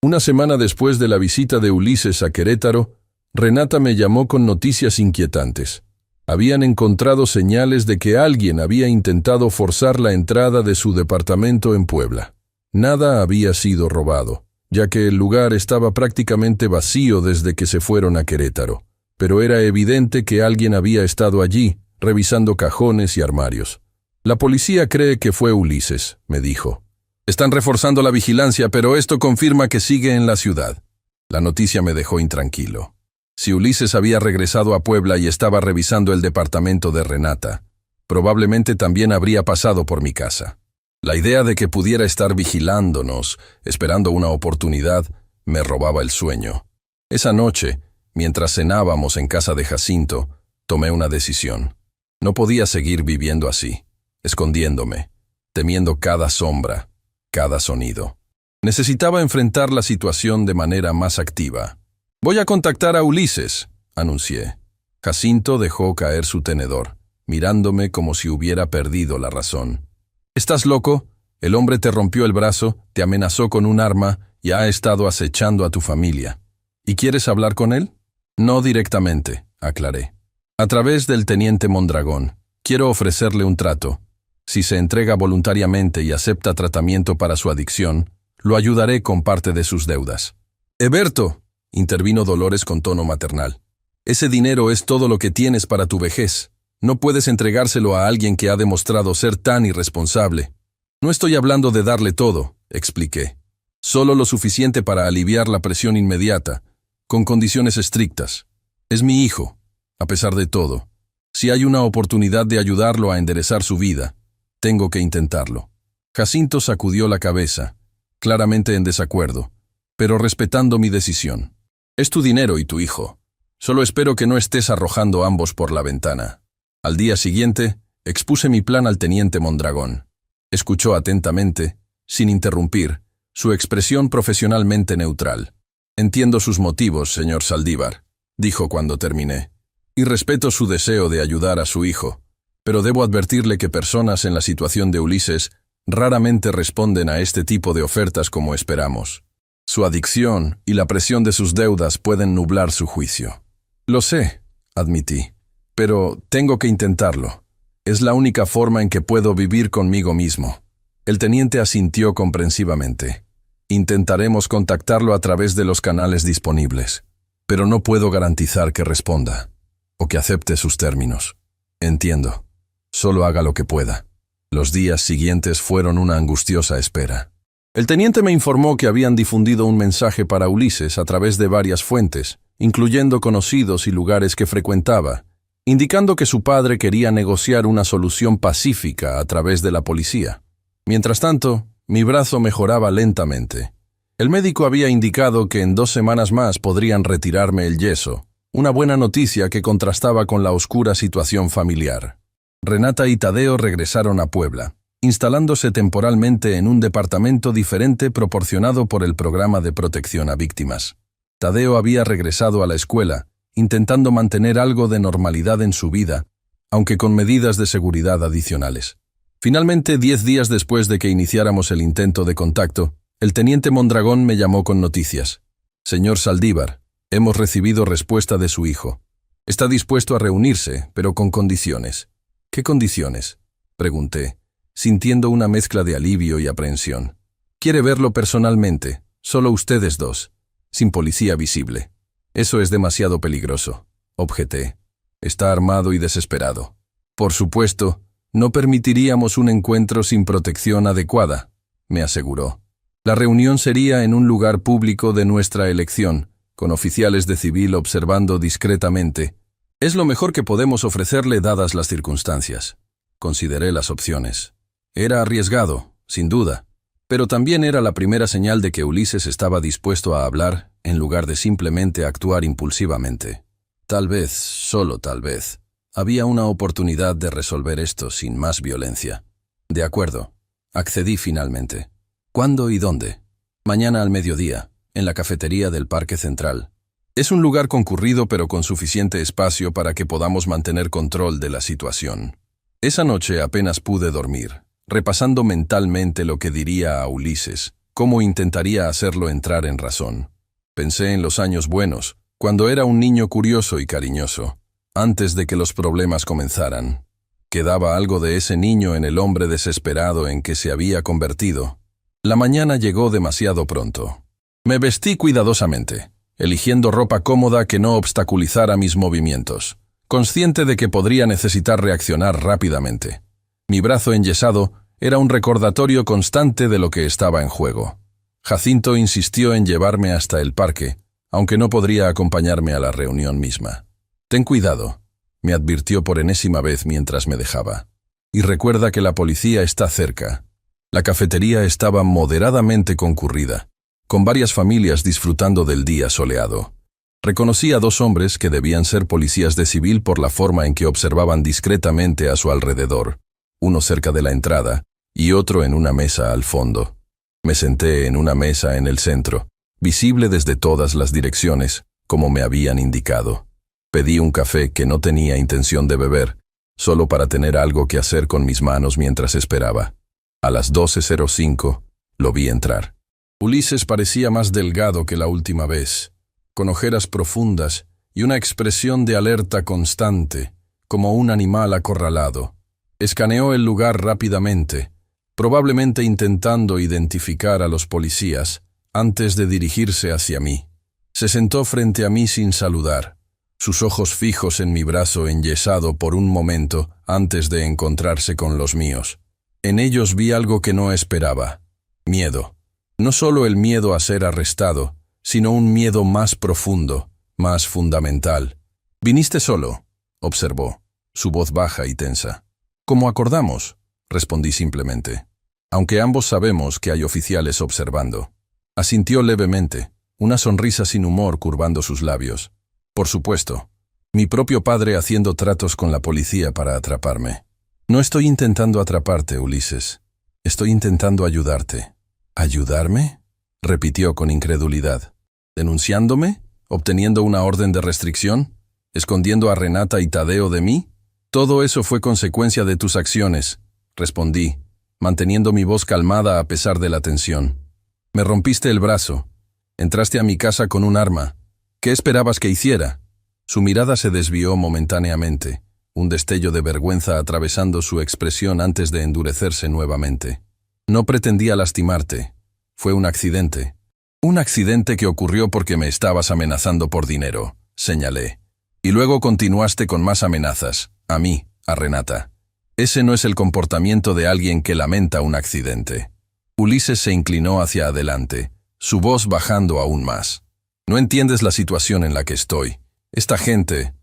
Una semana después de la visita de Ulises a Querétaro, Renata me llamó con noticias inquietantes. Habían encontrado señales de que alguien había intentado forzar la entrada de su departamento en Puebla. Nada había sido robado, ya que el lugar estaba prácticamente vacío desde que se fueron a Querétaro, pero era evidente que alguien había estado allí, revisando cajones y armarios. La policía cree que fue Ulises, me dijo. Están reforzando la vigilancia, pero esto confirma que sigue en la ciudad. La noticia me dejó intranquilo. Si Ulises había regresado a Puebla y estaba revisando el departamento de Renata, probablemente también habría pasado por mi casa. La idea de que pudiera estar vigilándonos, esperando una oportunidad, me robaba el sueño. Esa noche, mientras cenábamos en casa de Jacinto, tomé una decisión. No podía seguir viviendo así, escondiéndome, temiendo cada sombra, cada sonido. Necesitaba enfrentar la situación de manera más activa. «Voy a contactar a Ulises», anuncié. Jacinto dejó caer su tenedor, mirándome como si hubiera perdido la razón. «¿Estás loco? El hombre te rompió el brazo, te amenazó con un arma y ha estado acechando a tu familia. ¿Y quieres hablar con él?» «No directamente», aclaré. «A través del teniente Mondragón. Quiero ofrecerle un trato. Si se entrega voluntariamente y acepta tratamiento para su adicción, lo ayudaré con parte de sus deudas». «Eberto», intervino Dolores con tono maternal. «Ese dinero es todo lo que tienes para tu vejez. No puedes entregárselo a alguien que ha demostrado ser tan irresponsable». «No estoy hablando de darle todo», expliqué. «Solo lo suficiente para aliviar la presión inmediata, con condiciones estrictas. Es mi hijo, a pesar de todo. Si hay una oportunidad de ayudarlo a enderezar su vida, tengo que intentarlo». Jacinto sacudió la cabeza, claramente en desacuerdo, pero respetando mi decisión. «Es tu dinero y tu hijo. Solo espero que no estés arrojando ambos por la ventana». Al día siguiente, expuse mi plan al teniente Mondragón. Escuchó atentamente, sin interrumpir, su expresión profesionalmente neutral. «Entiendo sus motivos, señor Saldívar», dijo cuando terminé, «y respeto su deseo de ayudar a su hijo, pero debo advertirle que personas en la situación de Ulises raramente responden a este tipo de ofertas como esperamos. Su adicción y la presión de sus deudas pueden nublar su juicio». «Lo sé», admití, «pero tengo que intentarlo. Es la única forma en que puedo vivir conmigo mismo». El teniente asintió comprensivamente. «Intentaremos contactarlo a través de los canales disponibles, pero no puedo garantizar que responda o que acepte sus términos». «Entiendo. Solo haga lo que pueda». Los días siguientes fueron una angustiosa espera. El teniente me informó que habían difundido un mensaje para Ulises a través de varias fuentes, incluyendo conocidos y lugares que frecuentaba, indicando que su padre quería negociar una solución pacífica a través de la policía. Mientras tanto, mi brazo mejoraba lentamente. El médico había indicado que en 2 semanas más podrían retirarme el yeso, una buena noticia que contrastaba con la oscura situación familiar. Renata y Tadeo regresaron a Puebla, instalándose temporalmente en un departamento diferente proporcionado por el programa de protección a víctimas. Tadeo había regresado a la escuela, intentando mantener algo de normalidad en su vida, aunque con medidas de seguridad adicionales. Finalmente, 10 días después de que iniciáramos el intento de contacto, el teniente Mondragón me llamó con noticias. «Señor Saldívar, hemos recibido respuesta de su hijo. Está dispuesto a reunirse, pero con condiciones. ¿Qué condiciones? Pregunté, sintiendo una mezcla de alivio y aprehensión. Quiere verlo personalmente, solo ustedes dos, sin policía visible. Eso es demasiado peligroso, objeté. Está armado y desesperado. Por supuesto, no permitiríamos un encuentro sin protección adecuada, me aseguró. La reunión sería en un lugar público de nuestra elección, con oficiales de civil observando discretamente. Es lo mejor que podemos ofrecerle dadas las circunstancias. Consideré las opciones. Era arriesgado, sin duda, pero también era la primera señal de que Ulises estaba dispuesto a hablar en lugar de simplemente actuar impulsivamente. Tal vez, solo tal vez, había una oportunidad de resolver esto sin más violencia. De acuerdo, accedí finalmente. ¿Cuándo y dónde? Mañana al mediodía, en la cafetería del Parque Central. Es un lugar concurrido pero con suficiente espacio para que podamos mantener control de la situación. Esa noche apenas pude dormir, repasando mentalmente lo que diría a Ulises, cómo intentaría hacerlo entrar en razón. Pensé en los años buenos, cuando era un niño curioso y cariñoso, antes de que los problemas comenzaran. Quedaba algo de ese niño en el hombre desesperado en que se había convertido. La mañana llegó demasiado pronto. Me vestí cuidadosamente, eligiendo ropa cómoda que no obstaculizara mis movimientos, consciente de que podría necesitar reaccionar rápidamente. Mi brazo enyesado era un recordatorio constante de lo que estaba en juego. Jacinto insistió en llevarme hasta el parque, aunque no podría acompañarme a la reunión misma. «Ten cuidado», me advirtió por enésima vez mientras me dejaba. «Y recuerda que la policía está cerca». La cafetería estaba moderadamente concurrida, con varias familias disfrutando del día soleado. Reconocí a dos hombres que debían ser policías de civil por la forma en que observaban discretamente a su alrededor, uno cerca de la entrada y otro en una mesa al fondo. Me senté en una mesa en el centro, visible desde todas las direcciones, como me habían indicado. Pedí un café que no tenía intención de beber, solo para tener algo que hacer con mis manos mientras esperaba. A las 12:05 lo vi entrar. Ulises parecía más delgado que la última vez, con ojeras profundas y una expresión de alerta constante, como un animal acorralado. Escaneó el lugar rápidamente, probablemente intentando identificar a los policías antes de dirigirse hacia mí. Se sentó frente a mí sin saludar, sus ojos fijos en mi brazo enyesado por un momento antes de encontrarse con los míos. En ellos vi algo que no esperaba: miedo. No solo el miedo a ser arrestado, sino un miedo más profundo, más fundamental. «¿Viniste solo?», observó, su voz baja y tensa. «Como acordamos», respondí simplemente, aunque ambos sabemos que hay oficiales observando. Asintió levemente, una sonrisa sin humor curvando sus labios. «Por supuesto, mi propio padre haciendo tratos con la policía para atraparme». «No estoy intentando atraparte, Ulises. Estoy intentando ayudarte». «¿Ayudarme?», repitió con incredulidad. «¿Denunciándome? ¿Obteniendo una orden de restricción? ¿Escondiendo a Renata y Tadeo de mí?» «Todo eso fue consecuencia de tus acciones», respondí, manteniendo mi voz calmada a pesar de la tensión. «Me rompiste el brazo. Entraste a mi casa con un arma. ¿Qué esperabas que hiciera?» Su mirada se desvió momentáneamente, un destello de vergüenza atravesando su expresión antes de endurecerse nuevamente. «No pretendía lastimarte. Fue un accidente». «Un accidente que ocurrió porque me estabas amenazando por dinero», señalé. «Y luego continuaste con más amenazas, a mí, a Renata. Ese no es el comportamiento de alguien que lamenta un accidente». Ulises se inclinó hacia adelante, su voz bajando aún más. «No entiendes la situación en la que estoy. Esta gente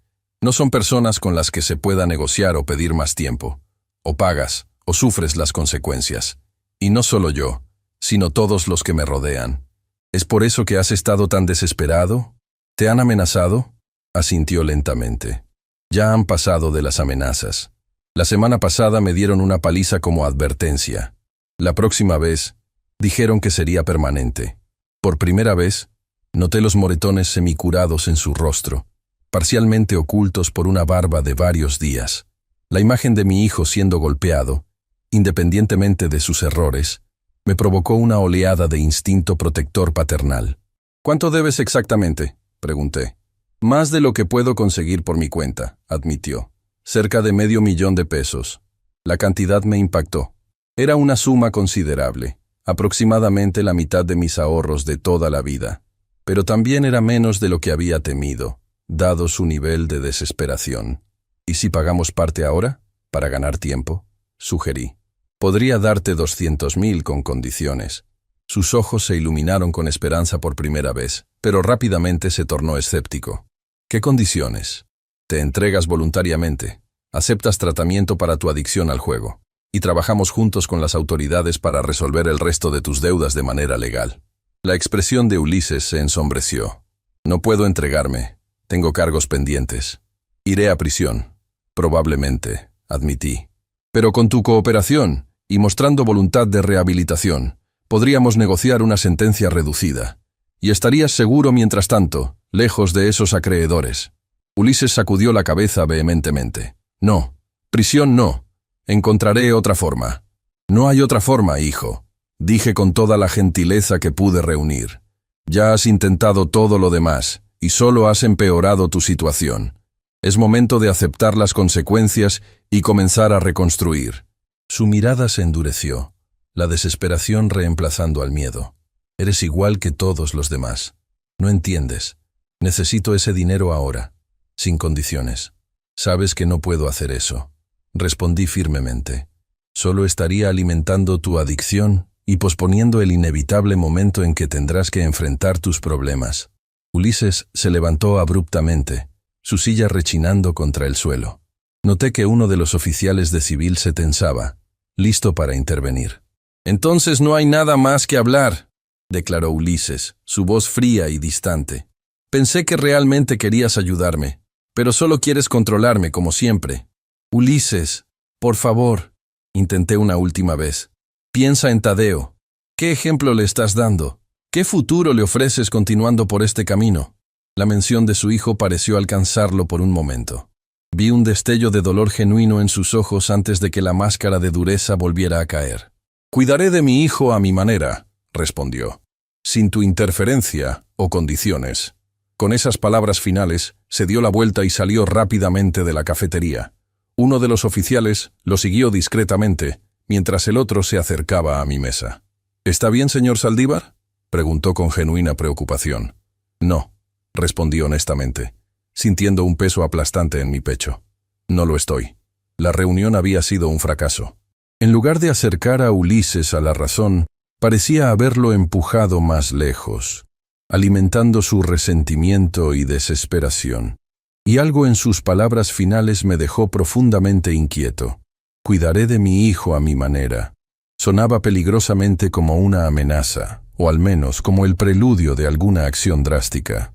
no son personas con las que se pueda negociar o pedir más tiempo. O pagas, o sufres las consecuencias. Y no solo yo, sino todos los que me rodean. ¿Es por eso que has estado tan desesperado? ¿Te han amenazado?», asintió lentamente. «Ya han pasado de las amenazas. La semana pasada me dieron una paliza como advertencia. La próxima vez, dijeron que sería permanente. Por primera vez, noté los moretones semicurados en su rostro, parcialmente ocultos por una barba de varios días. La imagen de mi hijo siendo golpeado, independientemente de sus errores, me provocó una oleada de instinto protector paternal». «¿Cuánto debes exactamente?», pregunté. «Más de lo que puedo conseguir por mi cuenta», admitió. cerca de $500,000. La cantidad me impactó. Era una suma considerable, aproximadamente la mitad de mis ahorros de toda la vida, pero también era menos de lo que había temido, dado su nivel de desesperación. ¿Y si pagamos parte ahora, para ganar tiempo?, sugerí. Podría darte 200,000 con condiciones. Sus ojos se iluminaron con esperanza por primera vez, pero rápidamente se tornó escéptico. ¿Qué condiciones? Te entregas voluntariamente, aceptas tratamiento para tu adicción al juego, y trabajamos juntos con las autoridades para resolver el resto de tus deudas de manera legal. La expresión de Ulises se ensombreció. No puedo entregarme, tengo cargos pendientes. Iré a prisión. Probablemente, admití. Pero con tu cooperación, y mostrando voluntad de rehabilitación, podríamos negociar una sentencia reducida. Y estarías seguro mientras tanto, lejos de esos acreedores. Ulises sacudió la cabeza vehementemente. No, prisión no. Encontraré otra forma. No hay otra forma, hijo, dije con toda la gentileza que pude reunir. Ya has intentado todo lo demás, y solo has empeorado tu situación. Es momento de aceptar las consecuencias y comenzar a reconstruir. Su mirada se endureció, la desesperación reemplazando al miedo. Eres igual que todos los demás. No entiendes. Necesito ese dinero ahora, sin condiciones. Sabes que no puedo hacer eso. Respondí firmemente. Solo estaría alimentando tu adicción y posponiendo el inevitable momento en que tendrás que enfrentar tus problemas. Ulises se levantó abruptamente, su silla rechinando contra el suelo. Noté que uno de los oficiales de civil se tensaba, listo para intervenir. «Entonces no hay nada más que hablar», declaró Ulises, su voz fría y distante. «Pensé que realmente querías ayudarme, pero solo quieres controlarme como siempre». «Ulises, por favor», intenté una última vez. «Piensa en Tadeo. ¿Qué ejemplo le estás dando? ¿Qué futuro le ofreces continuando por este camino?» La mención de su hijo pareció alcanzarlo por un momento. Vi un destello de dolor genuino en sus ojos antes de que la máscara de dureza volviera a caer. «Cuidaré de mi hijo a mi manera», respondió, «sin tu interferencia o condiciones». Con esas palabras finales, se dio la vuelta y salió rápidamente de la cafetería. Uno de los oficiales lo siguió discretamente, mientras el otro se acercaba a mi mesa. «¿Está bien, señor Saldívar?», preguntó con genuina preocupación. «No», respondí honestamente, sintiendo un peso aplastante en mi pecho. «No lo estoy. La reunión había sido un fracaso». En lugar de acercar a Ulises a la razón, parecía haberlo empujado más lejos, alimentando su resentimiento y desesperación. Y algo en sus palabras finales me dejó profundamente inquieto. «Cuidaré de mi hijo a mi manera». Sonaba peligrosamente como una amenaza, o al menos como el preludio de alguna acción drástica.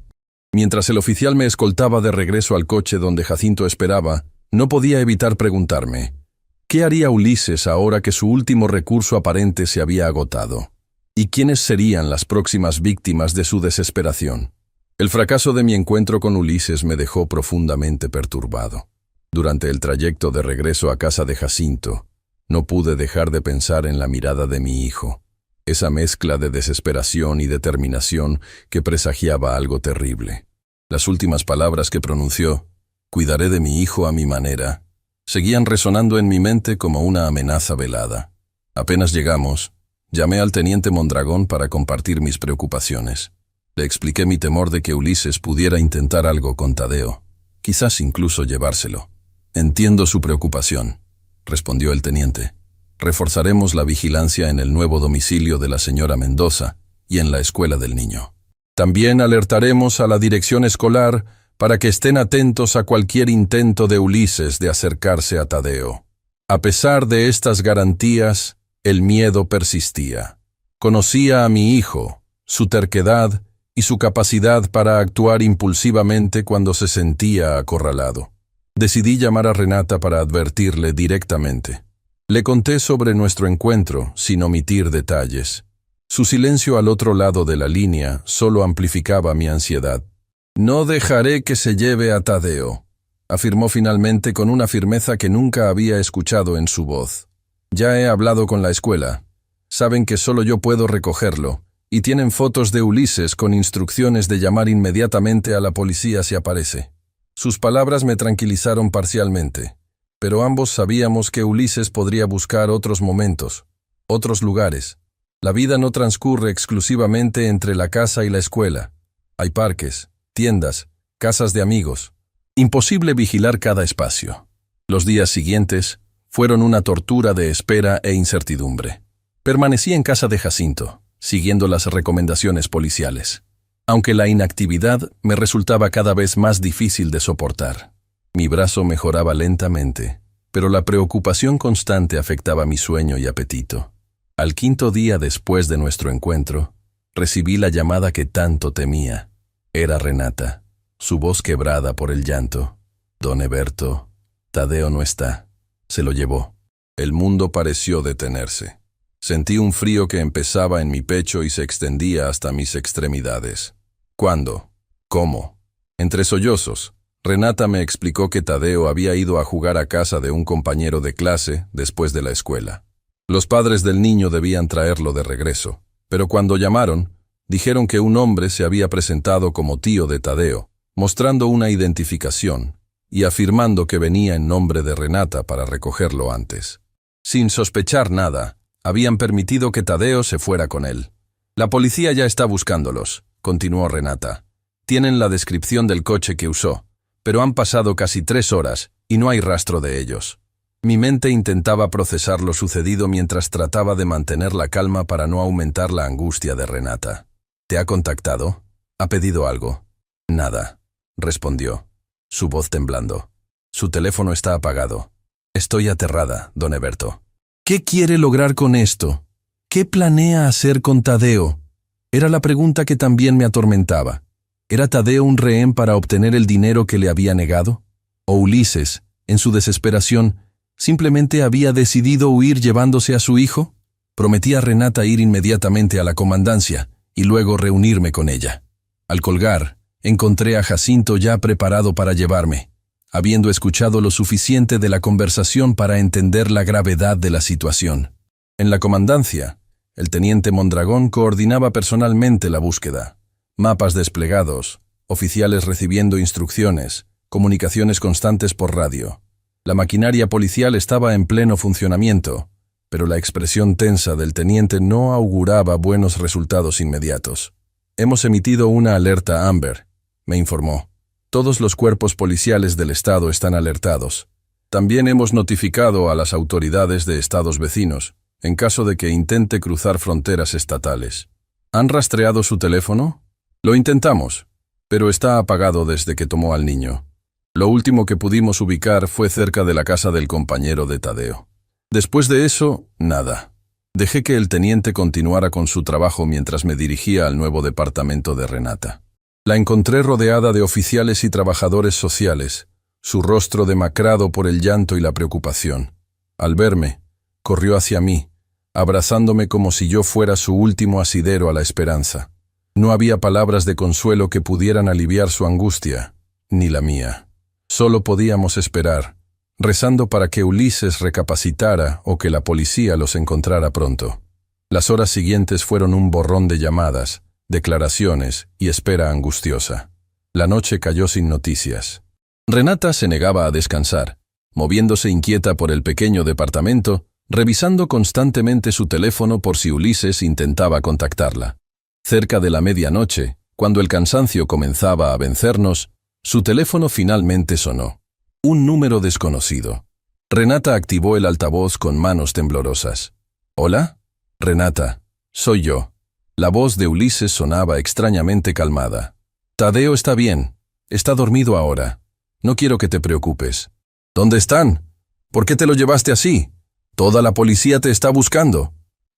Mientras el oficial me escoltaba de regreso al coche donde Jacinto esperaba, no podía evitar preguntarme, ¿qué haría Ulises ahora que su último recurso aparente se había agotado? ¿Y quiénes serían las próximas víctimas de su desesperación? El fracaso de mi encuentro con Ulises me dejó profundamente perturbado. Durante el trayecto de regreso a casa de Jacinto, no pude dejar de pensar en la mirada de mi hijo, esa mezcla de desesperación y determinación que presagiaba algo terrible. Las últimas palabras que pronunció, «cuidaré de mi hijo a mi manera», seguían resonando en mi mente como una amenaza velada. Apenas llegamos, llamé al teniente Mondragón para compartir mis preocupaciones. Le expliqué mi temor de que Ulises pudiera intentar algo con Tadeo, quizás incluso llevárselo. «Entiendo su preocupación», respondió el teniente. «Reforzaremos la vigilancia en el nuevo domicilio de la señora Mendoza y en la escuela del niño. También alertaremos a la dirección escolar para que estén atentos a cualquier intento de Ulises de acercarse a Tadeo». A pesar de estas garantías, el miedo persistía. Conocía a mi hijo, su terquedad y su capacidad para actuar impulsivamente cuando se sentía acorralado. Decidí llamar a Renata para advertirle directamente. Le conté sobre nuestro encuentro, sin omitir detalles. Su silencio al otro lado de la línea solo amplificaba mi ansiedad. «No dejaré que se lleve a Tadeo», afirmó finalmente con una firmeza que nunca había escuchado en su voz. «Ya he hablado con la escuela. Saben que solo yo puedo recogerlo, y tienen fotos de Ulises con instrucciones de llamar inmediatamente a la policía si aparece». Sus palabras me tranquilizaron parcialmente, pero ambos sabíamos que Ulises podría buscar otros momentos, otros lugares. La vida no transcurre exclusivamente entre la casa y la escuela. Hay parques, tiendas, casas de amigos. Imposible vigilar cada espacio. Los días siguientes fueron una tortura de espera e incertidumbre. Permanecí en casa de Jacinto, siguiendo las recomendaciones policiales, aunque la inactividad me resultaba cada vez más difícil de soportar. Mi brazo mejoraba lentamente, pero la preocupación constante afectaba mi sueño y apetito. Al quinto día después de nuestro encuentro, recibí la llamada que tanto temía. Era Renata, su voz quebrada por el llanto. Don Eberto, Tadeo no está. Se lo llevó. El mundo pareció detenerse. Sentí un frío que empezaba en mi pecho y se extendía hasta mis extremidades. ¿Cuándo? ¿Cómo? Entre sollozos, Renata me explicó que Tadeo había ido a jugar a casa de un compañero de clase después de la escuela. Los padres del niño debían traerlo de regreso, pero cuando llamaron, dijeron que un hombre se había presentado como tío de Tadeo, mostrando una identificación y afirmando que venía en nombre de Renata para recogerlo antes. Sin sospechar nada, habían permitido que Tadeo se fuera con él. La policía ya está buscándolos, continuó Renata. Tienen la descripción del coche que usó, pero han pasado casi 3 horas y no hay rastro de ellos. Mi mente intentaba procesar lo sucedido mientras trataba de mantener la calma para no aumentar la angustia de Renata. ¿Te ha contactado? ¿Ha pedido algo? Nada, respondió, su voz temblando. Su teléfono está apagado. Estoy aterrada, don Eberto. ¿Qué quiere lograr con esto? ¿Qué planea hacer con Tadeo? Era la pregunta que también me atormentaba. ¿Era Tadeo un rehén para obtener el dinero que le había negado? ¿O Ulises, en su desesperación, simplemente había decidido huir llevándose a su hijo? Prometí a Renata ir inmediatamente a la comandancia y luego reunirme con ella. Al colgar, encontré a Jacinto ya preparado para llevarme, habiendo escuchado lo suficiente de la conversación para entender la gravedad de la situación. En la comandancia, el teniente Mondragón coordinaba personalmente la búsqueda. Mapas desplegados, oficiales recibiendo instrucciones, comunicaciones constantes por radio. La maquinaria policial estaba en pleno funcionamiento, pero la expresión tensa del teniente no auguraba buenos resultados inmediatos. Hemos emitido una alerta Amber, me informó. Todos los cuerpos policiales del estado están alertados. También hemos notificado a las autoridades de estados vecinos, en caso de que intente cruzar fronteras estatales. ¿Han rastreado su teléfono? Lo intentamos, pero está apagado desde que tomó al niño. Lo último que pudimos ubicar fue cerca de la casa del compañero de Tadeo. Después de eso, nada. Dejé que el teniente continuara con su trabajo mientras me dirigía al nuevo departamento de Renata. La encontré rodeada de oficiales y trabajadores sociales, su rostro demacrado por el llanto y la preocupación. Al verme, corrió hacia mí, abrazándome como si yo fuera su último asidero a la esperanza. No había palabras de consuelo que pudieran aliviar su angustia, ni la mía. Solo podíamos esperar, rezando para que Ulises recapacitara o que la policía los encontrara pronto. Las horas siguientes fueron un borrón de llamadas, declaraciones y espera angustiosa. La noche cayó sin noticias. Renata se negaba a descansar, moviéndose inquieta por el pequeño departamento, revisando constantemente su teléfono por si Ulises intentaba contactarla. Cerca de la medianoche, cuando el cansancio comenzaba a vencernos, su teléfono finalmente sonó. Un número desconocido. Renata activó el altavoz con manos temblorosas. ¿Hola? Renata, soy yo. La voz de Ulises sonaba extrañamente calmada. Tadeo está bien. Está dormido ahora. No quiero que te preocupes. ¿Dónde están? ¿Por qué te lo llevaste así? Toda la policía te está buscando.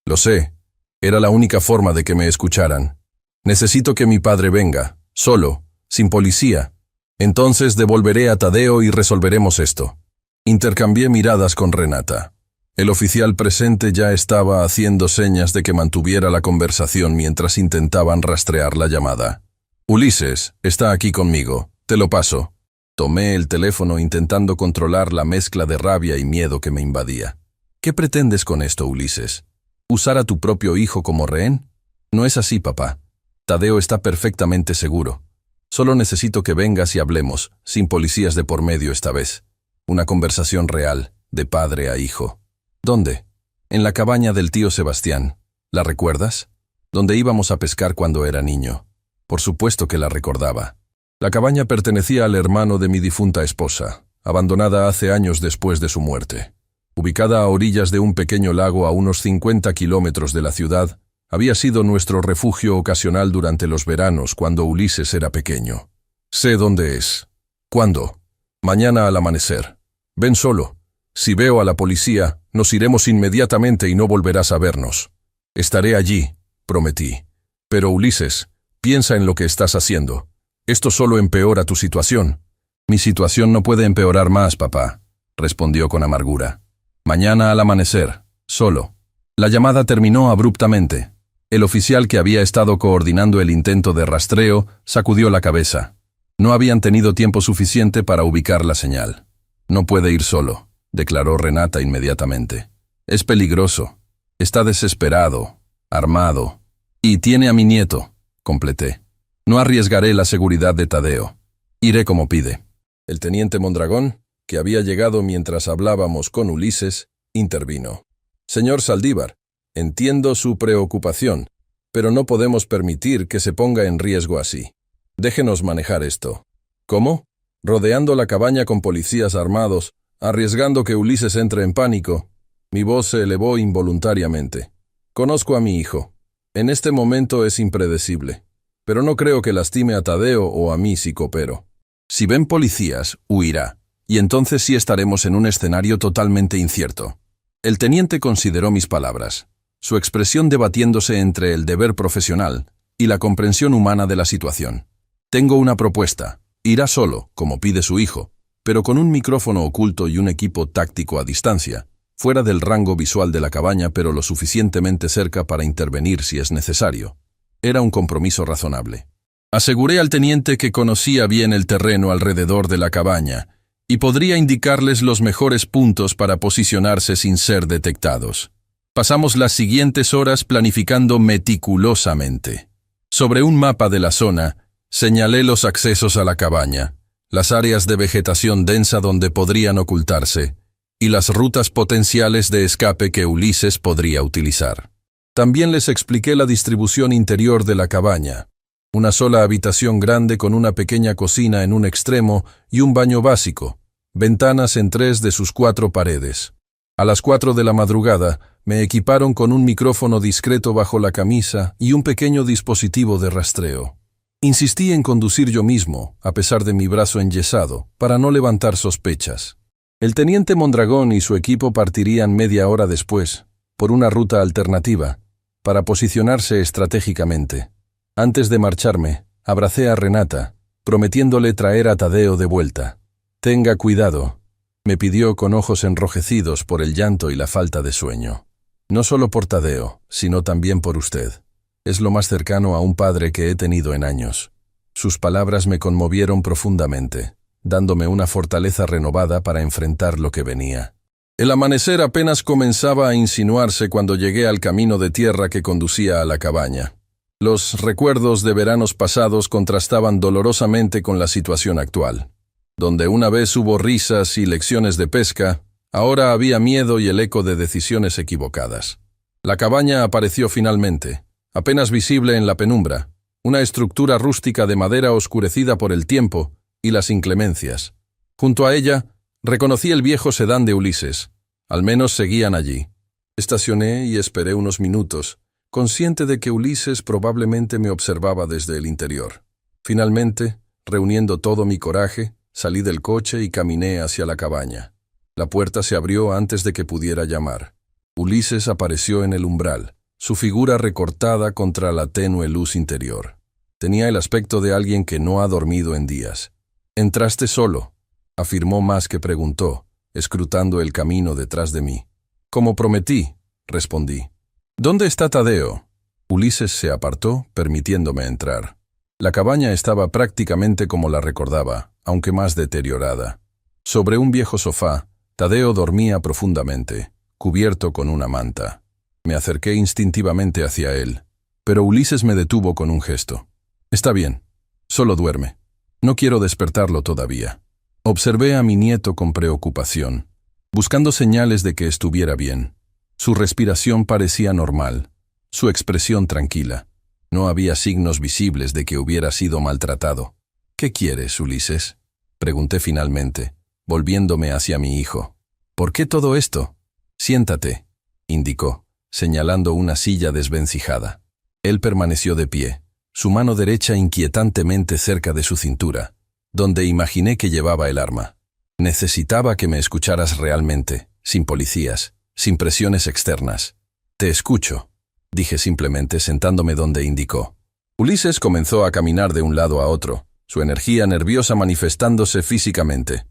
Lo sé. Era la única forma de que me escucharan. Necesito que mi padre venga, solo, sin policía. Entonces devolveré a Tadeo y resolveremos esto. Intercambié miradas con Renata. El oficial presente ya estaba haciendo señas de que mantuviera la conversación mientras intentaban rastrear la llamada. Ulises, está aquí conmigo. Te lo paso. Tomé el teléfono intentando controlar la mezcla de rabia y miedo que me invadía. ¿Qué pretendes con esto, Ulises? ¿Usar a tu propio hijo como rehén? No es así, papá. Tadeo está perfectamente seguro. Solo necesito que vengas y hablemos, sin policías de por medio esta vez. Una conversación real, de padre a hijo. ¿Dónde? En la cabaña del tío Sebastián. ¿La recuerdas? Donde íbamos a pescar cuando era niño. Por supuesto que la recordaba. La cabaña pertenecía al hermano de mi difunta esposa, abandonada hace años después de su muerte. Ubicada a orillas de un pequeño lago a unos 50 kilómetros de la ciudad, había sido nuestro refugio ocasional durante los veranos cuando Ulises era pequeño. Sé dónde es. ¿Cuándo? Mañana al amanecer. Ven solo. Si veo a la policía, nos iremos inmediatamente y no volverás a vernos. Estaré allí, prometí. Pero Ulises, piensa en lo que estás haciendo. Esto solo empeora tu situación. Mi situación no puede empeorar más, papá, respondió con amargura. Mañana al amanecer, solo. La llamada terminó abruptamente. El oficial que había estado coordinando el intento de rastreo sacudió la cabeza. No habían tenido tiempo suficiente para ubicar la señal. No puede ir solo, declaró Renata inmediatamente. Es peligroso. Está desesperado, armado. Y tiene a mi nieto, completé. No arriesgaré la seguridad de Tadeo. Iré como pide. El teniente Mondragón, que había llegado mientras hablábamos con Ulises, intervino. Señor Saldívar, entiendo su preocupación, pero no podemos permitir que se ponga en riesgo así. Déjenos manejar esto. ¿Cómo? Rodeando la cabaña con policías armados, arriesgando que Ulises entre en pánico. Mi voz se elevó involuntariamente. Conozco a mi hijo. En este momento es impredecible, pero no creo que lastime a Tadeo o a mí si coopero. Si ven policías, huirá, y entonces sí estaremos en un escenario totalmente incierto. El teniente consideró mis palabras, su expresión debatiéndose entre el deber profesional y la comprensión humana de la situación. Tengo una propuesta. Irá solo, como pide su hijo, pero con un micrófono oculto y un equipo táctico a distancia, fuera del rango visual de la cabaña pero lo suficientemente cerca para intervenir si es necesario. Era un compromiso razonable. Aseguré al teniente que conocía bien el terreno alrededor de la cabaña y podría indicarles los mejores puntos para posicionarse sin ser detectados. Pasamos las siguientes horas planificando meticulosamente. Sobre un mapa de la zona, señalé los accesos a la cabaña, las áreas de vegetación densa donde podrían ocultarse y las rutas potenciales de escape que Ulises podría utilizar. También les expliqué la distribución interior de la cabaña. Una sola habitación grande con una pequeña cocina en un extremo y un baño básico, ventanas en 3 de sus 4 paredes. A las 4 de la madrugada me equiparon con un micrófono discreto bajo la camisa y un pequeño dispositivo de rastreo. Insistí en conducir yo mismo, a pesar de mi brazo enyesado, para no levantar sospechas. El teniente Mondragón y su equipo partirían media hora después, por una ruta alternativa, para posicionarse estratégicamente. Antes de marcharme, abracé a Renata, prometiéndole traer a Tadeo de vuelta. Tenga cuidado, me pidió con ojos enrojecidos por el llanto y la falta de sueño. No solo por Tadeo, sino también por usted. Es lo más cercano a un padre que he tenido en años. Sus palabras me conmovieron profundamente, dándome una fortaleza renovada para enfrentar lo que venía. El amanecer apenas comenzaba a insinuarse cuando llegué al camino de tierra que conducía a la cabaña. Los recuerdos de veranos pasados contrastaban dolorosamente con la situación actual. Donde una vez hubo risas y lecciones de pesca, ahora había miedo y el eco de decisiones equivocadas. La cabaña apareció finalmente, apenas visible en la penumbra, una estructura rústica de madera oscurecida por el tiempo y las inclemencias. Junto a ella, reconocí el viejo sedán de Ulises. Al menos seguían allí. Estacioné y esperé unos minutos, consciente de que Ulises probablemente me observaba desde el interior. Finalmente, reuniendo todo mi coraje, salí del coche y caminé hacia la cabaña. La puerta se abrió antes de que pudiera llamar. Ulises apareció en el umbral, su figura recortada contra la tenue luz interior. Tenía el aspecto de alguien que no ha dormido en días. «Entraste solo», afirmó más que preguntó, escrutando el camino detrás de mí. «Como prometí», respondí. «¿Dónde está Tadeo?» Ulises se apartó, permitiéndome entrar. La cabaña estaba prácticamente como la recordaba, aunque más deteriorada. Sobre un viejo sofá, Tadeo dormía profundamente, cubierto con una manta. Me acerqué instintivamente hacia él, pero Ulises me detuvo con un gesto. «Está bien, solo duerme». No quiero despertarlo todavía. Observé a mi nieto con preocupación, buscando señales de que estuviera bien. Su respiración parecía normal, su expresión tranquila. No había signos visibles de que hubiera sido maltratado. «¿Qué quieres, Ulises?», pregunté finalmente, volviéndome hacia mi hijo. «¿Por qué todo esto?». «Siéntate», indicó, señalando una silla desvencijada. Él permaneció de pie, su mano derecha inquietantemente cerca de su cintura, donde imaginé que llevaba el arma. «Necesitaba que me escucharas realmente, sin policías, sin presiones externas». «Te escucho», dije simplemente sentándome donde indicó. Ulises comenzó a caminar de un lado a otro, su energía nerviosa manifestándose físicamente.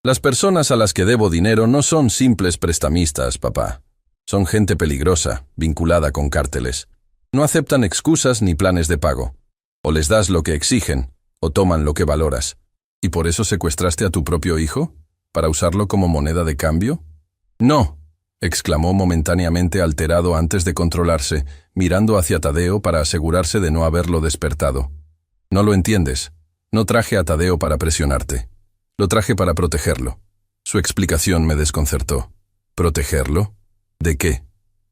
«Las personas a las que debo dinero no son simples prestamistas, papá. Son gente peligrosa, vinculada con cárteles. No aceptan excusas ni planes de pago. O les das lo que exigen, o toman lo que valoras. ¿Y por eso secuestraste a tu propio hijo? ¿Para usarlo como moneda de cambio?». «No», exclamó momentáneamente alterado antes de controlarse, mirando hacia Tadeo para asegurarse de no haberlo despertado. «No lo entiendes. No traje a Tadeo para presionarte. Lo traje para protegerlo». Su explicación me desconcertó. «¿Protegerlo? ¿De qué?».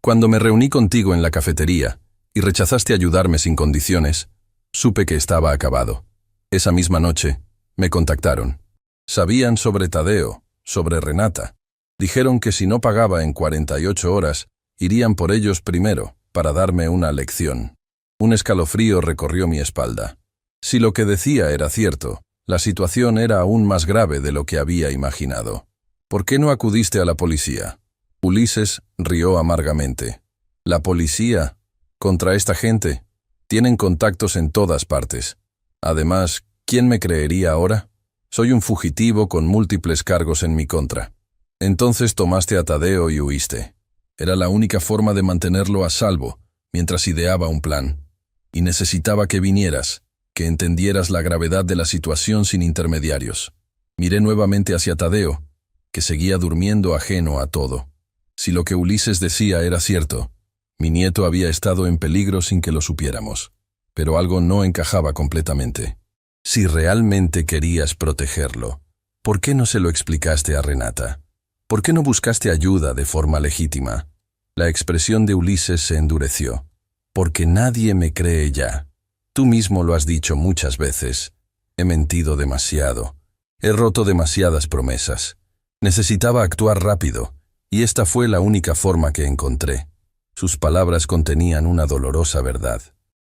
«Cuando me reuní contigo en la cafetería y rechazaste ayudarme sin condiciones, supe que estaba acabado. Esa misma noche, me contactaron. Sabían sobre Tadeo, sobre Renata. Dijeron que si no pagaba en 48 horas, irían por ellos primero, para darme una lección». Un escalofrío recorrió mi espalda. Si lo que decía era cierto, la situación era aún más grave de lo que había imaginado. «¿Por qué no acudiste a la policía?». Ulises rió amargamente. «¿La policía? ¿Contra esta gente? Tienen contactos en todas partes. Además, ¿quién me creería ahora? Soy un fugitivo con múltiples cargos en mi contra». «Entonces tomaste a Tadeo y huiste. Era la única forma de mantenerlo a salvo, mientras ideaba un plan. Y necesitaba que vinieras, que entendieras la gravedad de la situación sin intermediarios». Miré nuevamente hacia Tadeo, que seguía durmiendo ajeno a todo. Si lo que Ulises decía era cierto, mi nieto había estado en peligro sin que lo supiéramos. Pero algo no encajaba completamente. Si realmente querías protegerlo, ¿por qué no se lo explicaste a Renata? ¿Por qué no buscaste ayuda de forma legítima? La expresión de Ulises se endureció. «Porque nadie me cree ya. Tú mismo lo has dicho muchas veces. He mentido demasiado. He roto demasiadas promesas. Necesitaba actuar rápido, y esta fue la única forma que encontré». Sus palabras contenían una dolorosa verdad.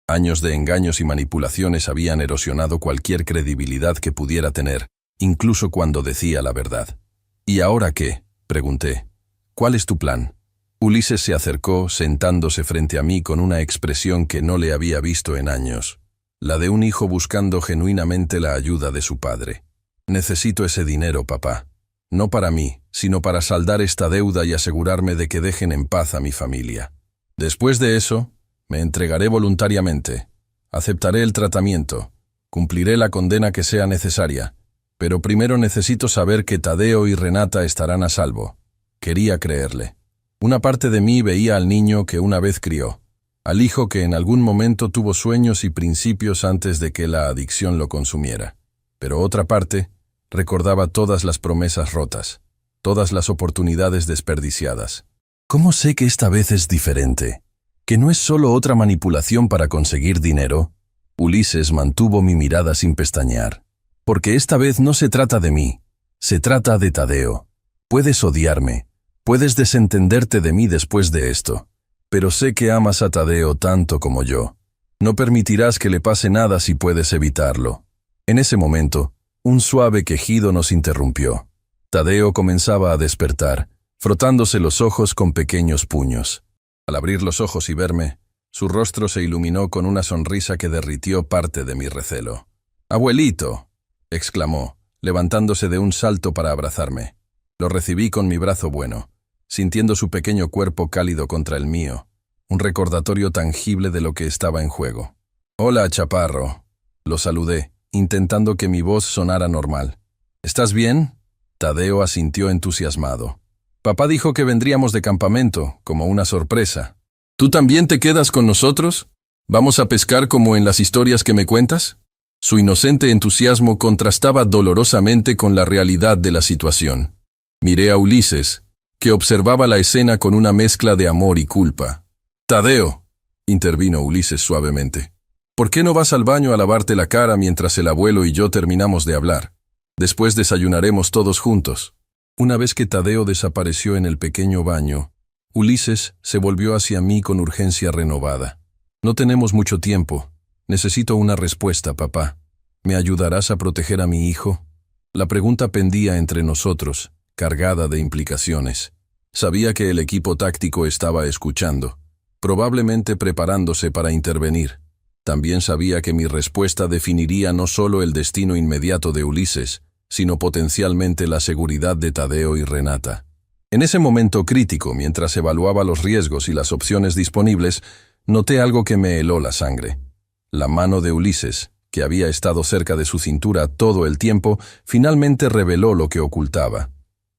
Años de engaños y manipulaciones habían erosionado cualquier credibilidad que pudiera tener, incluso cuando decía la verdad. «¿Y ahora qué?», pregunté. «¿Cuál es tu plan?». Ulises se acercó, sentándose frente a mí con una expresión que no le había visto en años, la de un hijo buscando genuinamente la ayuda de su padre. «Necesito ese dinero, papá. No para mí, sino para saldar esta deuda y asegurarme de que dejen en paz a mi familia. Después de eso, me entregaré voluntariamente. Aceptaré el tratamiento. Cumpliré la condena que sea necesaria. Pero primero necesito saber que Tadeo y Renata estarán a salvo». Quería creerle. Una parte de mí veía al niño que una vez crió, al hijo que en algún momento tuvo sueños y principios antes de que la adicción lo consumiera. Pero otra parte recordaba todas las promesas rotas, todas las oportunidades desperdiciadas. ¿Cómo sé que esta vez es diferente? ¿Que no es solo otra manipulación para conseguir dinero? Ulises mantuvo mi mirada sin pestañear. «Porque esta vez no se trata de mí, se trata de Tadeo. Puedes odiarme, puedes desentenderte de mí después de esto, pero sé que amas a Tadeo tanto como yo. No permitirás que le pase nada si puedes evitarlo». En ese momento, un suave quejido nos interrumpió. Tadeo comenzaba a despertar, frotándose los ojos con pequeños puños. Al abrir los ojos y verme, su rostro se iluminó con una sonrisa que derritió parte de mi recelo. «Abuelito», exclamó, levantándose de un salto para abrazarme. Lo recibí con mi brazo bueno, sintiendo su pequeño cuerpo cálido contra el mío, un recordatorio tangible de lo que estaba en juego. «Hola, chaparro», lo saludé, intentando que mi voz sonara normal. «¿Estás bien?». Tadeo asintió entusiasmado. «Papá dijo que vendríamos de campamento, como una sorpresa. ¿Tú también te quedas con nosotros? ¿Vamos a pescar como en las historias que me cuentas?». Su inocente entusiasmo contrastaba dolorosamente con la realidad de la situación. Miré a Ulises, que observaba la escena con una mezcla de amor y culpa. «Tadeo», intervino Ulises suavemente, «¿por qué no vas al baño a lavarte la cara mientras el abuelo y yo terminamos de hablar? Después desayunaremos todos juntos». Una vez que Tadeo desapareció en el pequeño baño, Ulises se volvió hacia mí con urgencia renovada. «No tenemos mucho tiempo. Necesito una respuesta, papá. ¿Me ayudarás a proteger a mi hijo?» La pregunta pendía entre nosotros, cargada de implicaciones. Sabía que el equipo táctico estaba escuchando, probablemente preparándose para intervenir. También sabía que mi respuesta definiría no solo el destino inmediato de Ulises, sino potencialmente la seguridad de Tadeo y Renata. En ese momento crítico, mientras evaluaba los riesgos y las opciones disponibles, noté algo que me heló la sangre. La mano de Ulises, que había estado cerca de su cintura todo el tiempo, finalmente reveló lo que ocultaba.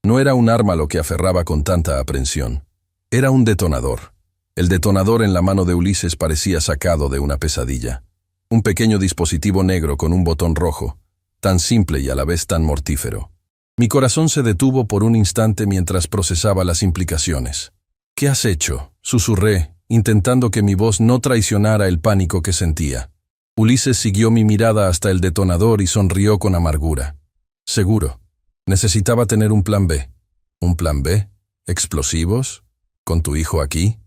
No era un arma lo que aferraba con tanta aprensión. Era un detonador. El detonador en la mano de Ulises parecía sacado de una pesadilla. Un pequeño dispositivo negro con un botón rojo, tan simple y a la vez tan mortífero. Mi corazón se detuvo por un instante mientras procesaba las implicaciones. «¿Qué has hecho?», susurré, intentando que mi voz no traicionara el pánico que sentía. Ulises siguió mi mirada hasta el detonador y sonrió con amargura. «Seguro. Necesitaba tener un plan B». «¿Un plan B? ¿Explosivos? ¿Con tu hijo aquí?»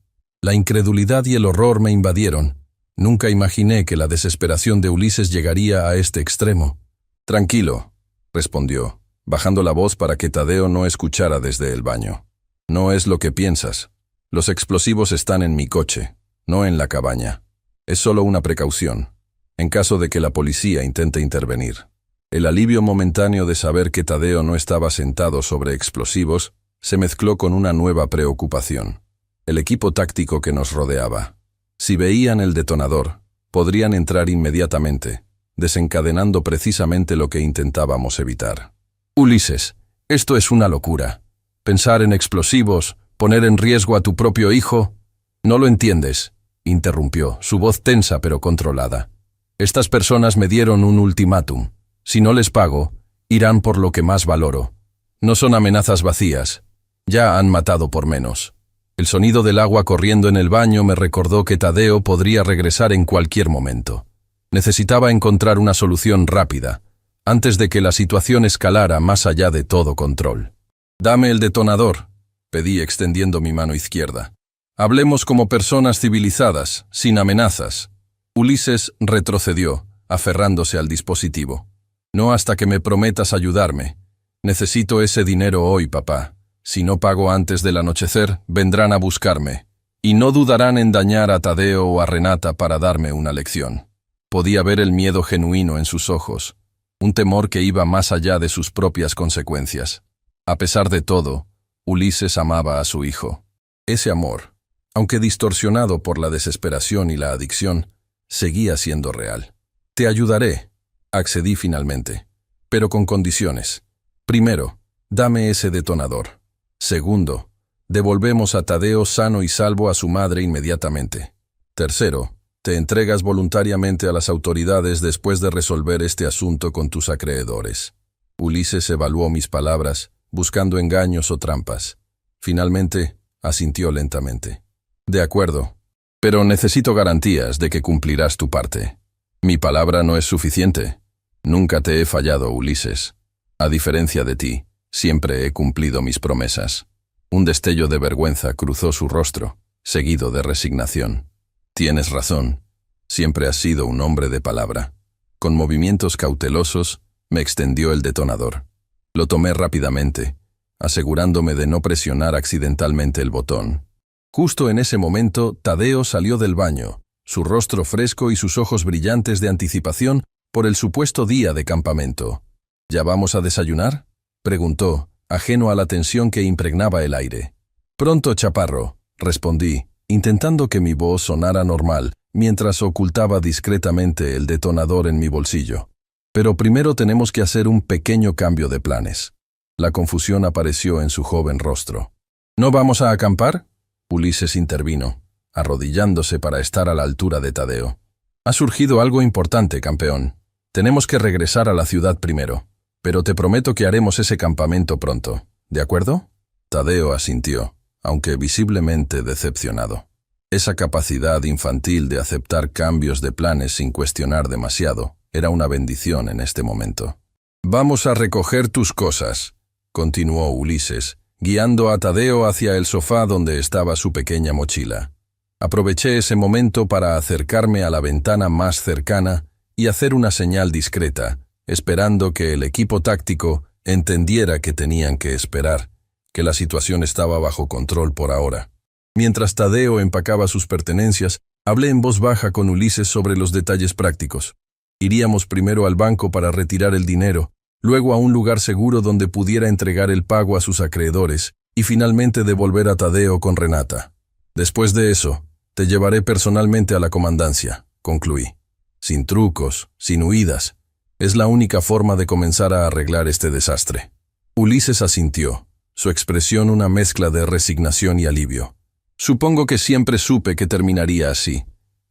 La incredulidad y el horror me invadieron. Nunca imaginé que la desesperación de Ulises llegaría a este extremo. «Tranquilo», respondió, bajando la voz para que Tadeo no escuchara desde el baño. «No es lo que piensas. Los explosivos están en mi coche, no en la cabaña. Es solo una precaución, en caso de que la policía intente intervenir». El alivio momentáneo de saber que Tadeo no estaba sentado sobre explosivos se mezcló con una nueva preocupación. El equipo táctico que nos rodeaba. Si veían el detonador, podrían entrar inmediatamente, desencadenando precisamente lo que intentábamos evitar. «Ulises, esto es una locura. Pensar en explosivos, poner en riesgo a tu propio hijo». «No lo entiendes», interrumpió, su voz tensa pero controlada. «Estas personas me dieron un ultimátum. Si no les pago, irán por lo que más valoro. No son amenazas vacías. Ya han matado por menos». El sonido del agua corriendo en el baño me recordó que Tadeo podría regresar en cualquier momento. Necesitaba encontrar una solución rápida, antes de que la situación escalara más allá de todo control. «Dame el detonador», pedí extendiendo mi mano izquierda. «Hablemos como personas civilizadas, sin amenazas». Ulises retrocedió, aferrándose al dispositivo. «No hasta que me prometas ayudarme. Necesito ese dinero hoy, papá. Si no pago antes del anochecer, vendrán a buscarme. Y no dudarán en dañar a Tadeo o a Renata para darme una lección». Podía ver el miedo genuino en sus ojos, un temor que iba más allá de sus propias consecuencias. A pesar de todo, Ulises amaba a su hijo. Ese amor, aunque distorsionado por la desesperación y la adicción, seguía siendo real. «Te ayudaré», accedí finalmente, pero con condiciones. Primero, dame ese detonador. Segundo, devolvemos a Tadeo sano y salvo a su madre inmediatamente. Tercero, te entregas voluntariamente a las autoridades después de resolver este asunto con tus acreedores. Ulises evaluó mis palabras, buscando engaños o trampas. Finalmente, asintió lentamente. «De acuerdo, pero necesito garantías de que cumplirás tu parte. Mi palabra no es suficiente. Nunca te he fallado, Ulises. A diferencia de ti, siempre he cumplido mis promesas». Un destello de vergüenza cruzó su rostro, seguido de resignación. «Tienes razón. Siempre has sido un hombre de palabra». Con movimientos cautelosos, me extendió el detonador. Lo tomé rápidamente, asegurándome de no presionar accidentalmente el botón. Justo en ese momento, Tadeo salió del baño, su rostro fresco y sus ojos brillantes de anticipación por el supuesto día de campamento. «¿Ya vamos a desayunar?», preguntó, ajeno a la tensión que impregnaba el aire. «Pronto, chaparro», respondí, intentando que mi voz sonara normal, mientras ocultaba discretamente el detonador en mi bolsillo. «Pero primero tenemos que hacer un pequeño cambio de planes». La confusión apareció en su joven rostro. «¿No vamos a acampar?», Ulises intervino, arrodillándose para estar a la altura de Tadeo. «Ha surgido algo importante, campeón. Tenemos que regresar a la ciudad primero, pero te prometo que haremos ese campamento pronto. ¿De acuerdo? Tadeo asintió, aunque visiblemente decepcionado. Esa capacidad infantil de aceptar cambios de planes sin cuestionar demasiado era una bendición en este momento. «Vamos a recoger tus cosas», continuó Ulises, guiando a Tadeo hacia el sofá donde estaba su pequeña mochila. Aproveché ese momento para acercarme a la ventana más cercana y hacer una señal discreta, esperando que el equipo táctico entendiera que tenían que esperar, que la situación estaba bajo control por ahora. Mientras Tadeo empacaba sus pertenencias, hablé en voz baja con Ulises sobre los detalles prácticos. Iríamos primero al banco para retirar el dinero, luego a un lugar seguro donde pudiera entregar el pago a sus acreedores y finalmente devolver a Tadeo con Renata. Después de eso, te llevaré personalmente a la comandancia, concluí. Sin trucos, sin huidas. Es la única forma de comenzar a arreglar este desastre. Ulises asintió, su expresión una mezcla de resignación y alivio. Supongo que siempre supe que terminaría así.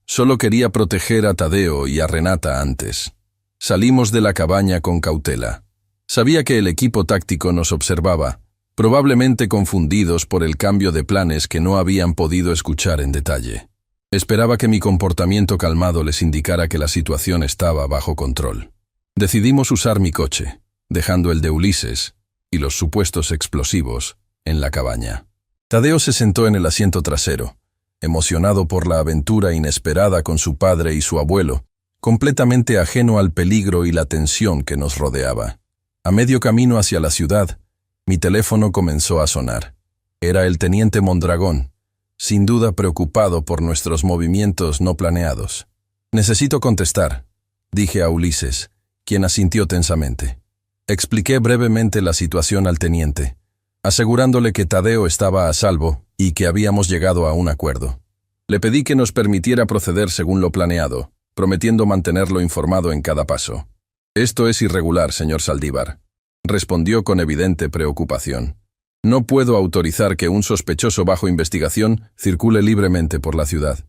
Solo quería proteger a Tadeo y a Renata antes. Salimos de la cabaña con cautela. Sabía que el equipo táctico nos observaba, probablemente confundidos por el cambio de planes que no habían podido escuchar en detalle. Esperaba que mi comportamiento calmado les indicara que la situación estaba bajo control. Decidimos usar mi coche, dejando el de Ulises y los supuestos explosivos en la cabaña. Tadeo se sentó en el asiento trasero, emocionado por la aventura inesperada con su padre y su abuelo, completamente ajeno al peligro y la tensión que nos rodeaba. A medio camino hacia la ciudad, mi teléfono comenzó a sonar. Era el teniente Mondragón, sin duda preocupado por nuestros movimientos no planeados. «Necesito contestar», dije a Ulises, quien asintió tensamente. Expliqué brevemente la situación al teniente, asegurándole que Tadeo estaba a salvo y que habíamos llegado a un acuerdo. Le pedí que nos permitiera proceder según lo planeado, prometiendo mantenerlo informado en cada paso. «Esto es irregular, señor Saldívar», respondió con evidente preocupación. «No puedo autorizar que un sospechoso bajo investigación circule libremente por la ciudad.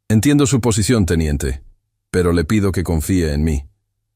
Entiendo su posición, teniente, pero le pido que confíe en mí.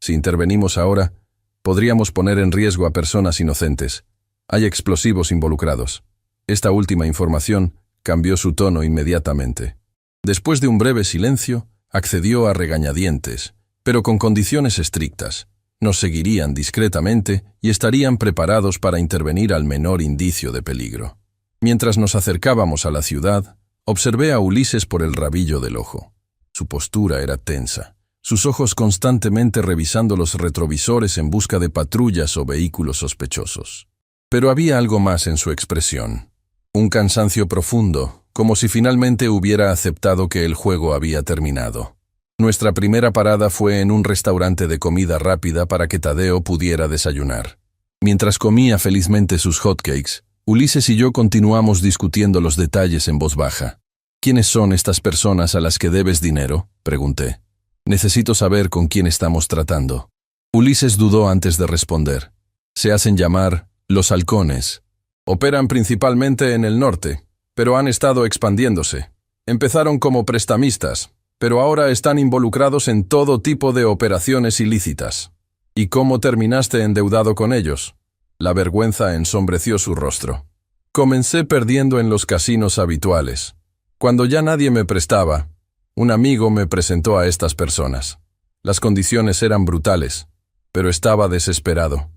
Si intervenimos ahora, podríamos poner en riesgo a personas inocentes. Hay explosivos involucrados». Esta última información cambió su tono inmediatamente. Después de un breve silencio, accedió a regañadientes, pero con condiciones estrictas. Nos seguirían discretamente y estarían preparados para intervenir al menor indicio de peligro. Mientras nos acercábamos a la ciudad, observé a Ulises por el rabillo del ojo. Su postura era tensa, sus ojos constantemente revisando los retrovisores en busca de patrullas o vehículos sospechosos. Pero había algo más en su expresión. Un cansancio profundo, como si finalmente hubiera aceptado que el juego había terminado. Nuestra primera parada fue en un restaurante de comida rápida para que Tadeo pudiera desayunar. Mientras comía felizmente sus hotcakes, Ulises y yo continuamos discutiendo los detalles en voz baja. «¿Quiénes son estas personas a las que debes dinero?», pregunté. «Necesito saber con quién estamos tratando». Ulises dudó antes de responder. «Se hacen llamar los halcones. Operan principalmente en el norte, pero han estado expandiéndose. Empezaron como prestamistas, pero ahora están involucrados en todo tipo de operaciones ilícitas». «¿Y cómo terminaste endeudado con ellos?». La vergüenza ensombreció su rostro. «Comencé perdiendo en los casinos habituales. Cuando ya nadie me prestaba, un amigo me presentó a estas personas. Las condiciones eran brutales, pero estaba desesperado.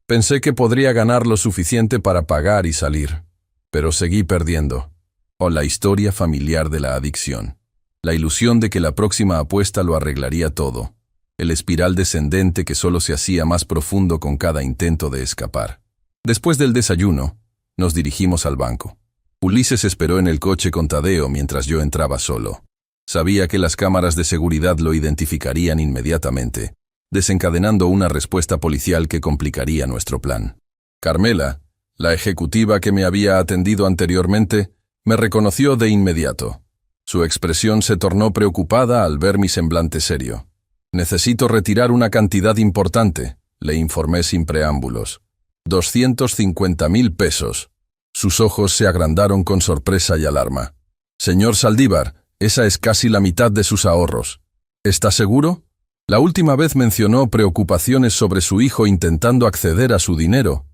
Pensé que podría ganar lo suficiente para pagar y salir, pero seguí perdiendo». O la historia familiar de la adicción. La ilusión de que la próxima apuesta lo arreglaría todo. El espiral descendente que solo se hacía más profundo con cada intento de escapar. Después del desayuno, nos dirigimos al banco. Ulises esperó en el coche con Tadeo mientras yo entraba solo. Sabía que las cámaras de seguridad lo identificarían inmediatamente, desencadenando una respuesta policial que complicaría nuestro plan. Carmela, la ejecutiva que me había atendido anteriormente, me reconoció de inmediato. Su expresión se tornó preocupada al ver mi semblante serio. «Necesito retirar una cantidad importante», le informé sin preámbulos. 250.000 pesos. Sus ojos se agrandaron con sorpresa y alarma. «Señor Saldívar, esa es casi la mitad de sus ahorros. ¿Está seguro?». La última vez mencionó preocupaciones sobre su hijo intentando acceder a su dinero.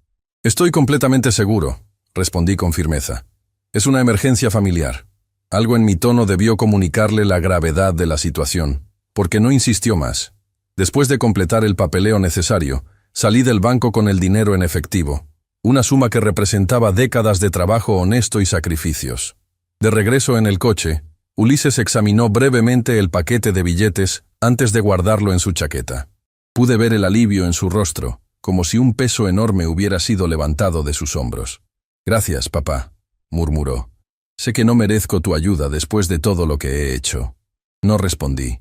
Estoy completamente seguro, respondí con firmeza. Es una emergencia familiar. Algo en mi tono debió comunicarle la gravedad de la situación, porque no insistió más. Después de completar el papeleo necesario, salí del banco con el dinero en efectivo, una suma que representaba décadas de trabajo honesto y sacrificios. De regreso en el coche, Ulises examinó brevemente el paquete de billetes antes de guardarlo en su chaqueta. Pude ver el alivio en su rostro, como si un peso enorme hubiera sido levantado de sus hombros. «Gracias, papá», murmuró. «Sé que no merezco tu ayuda después de todo lo que he hecho». No respondí.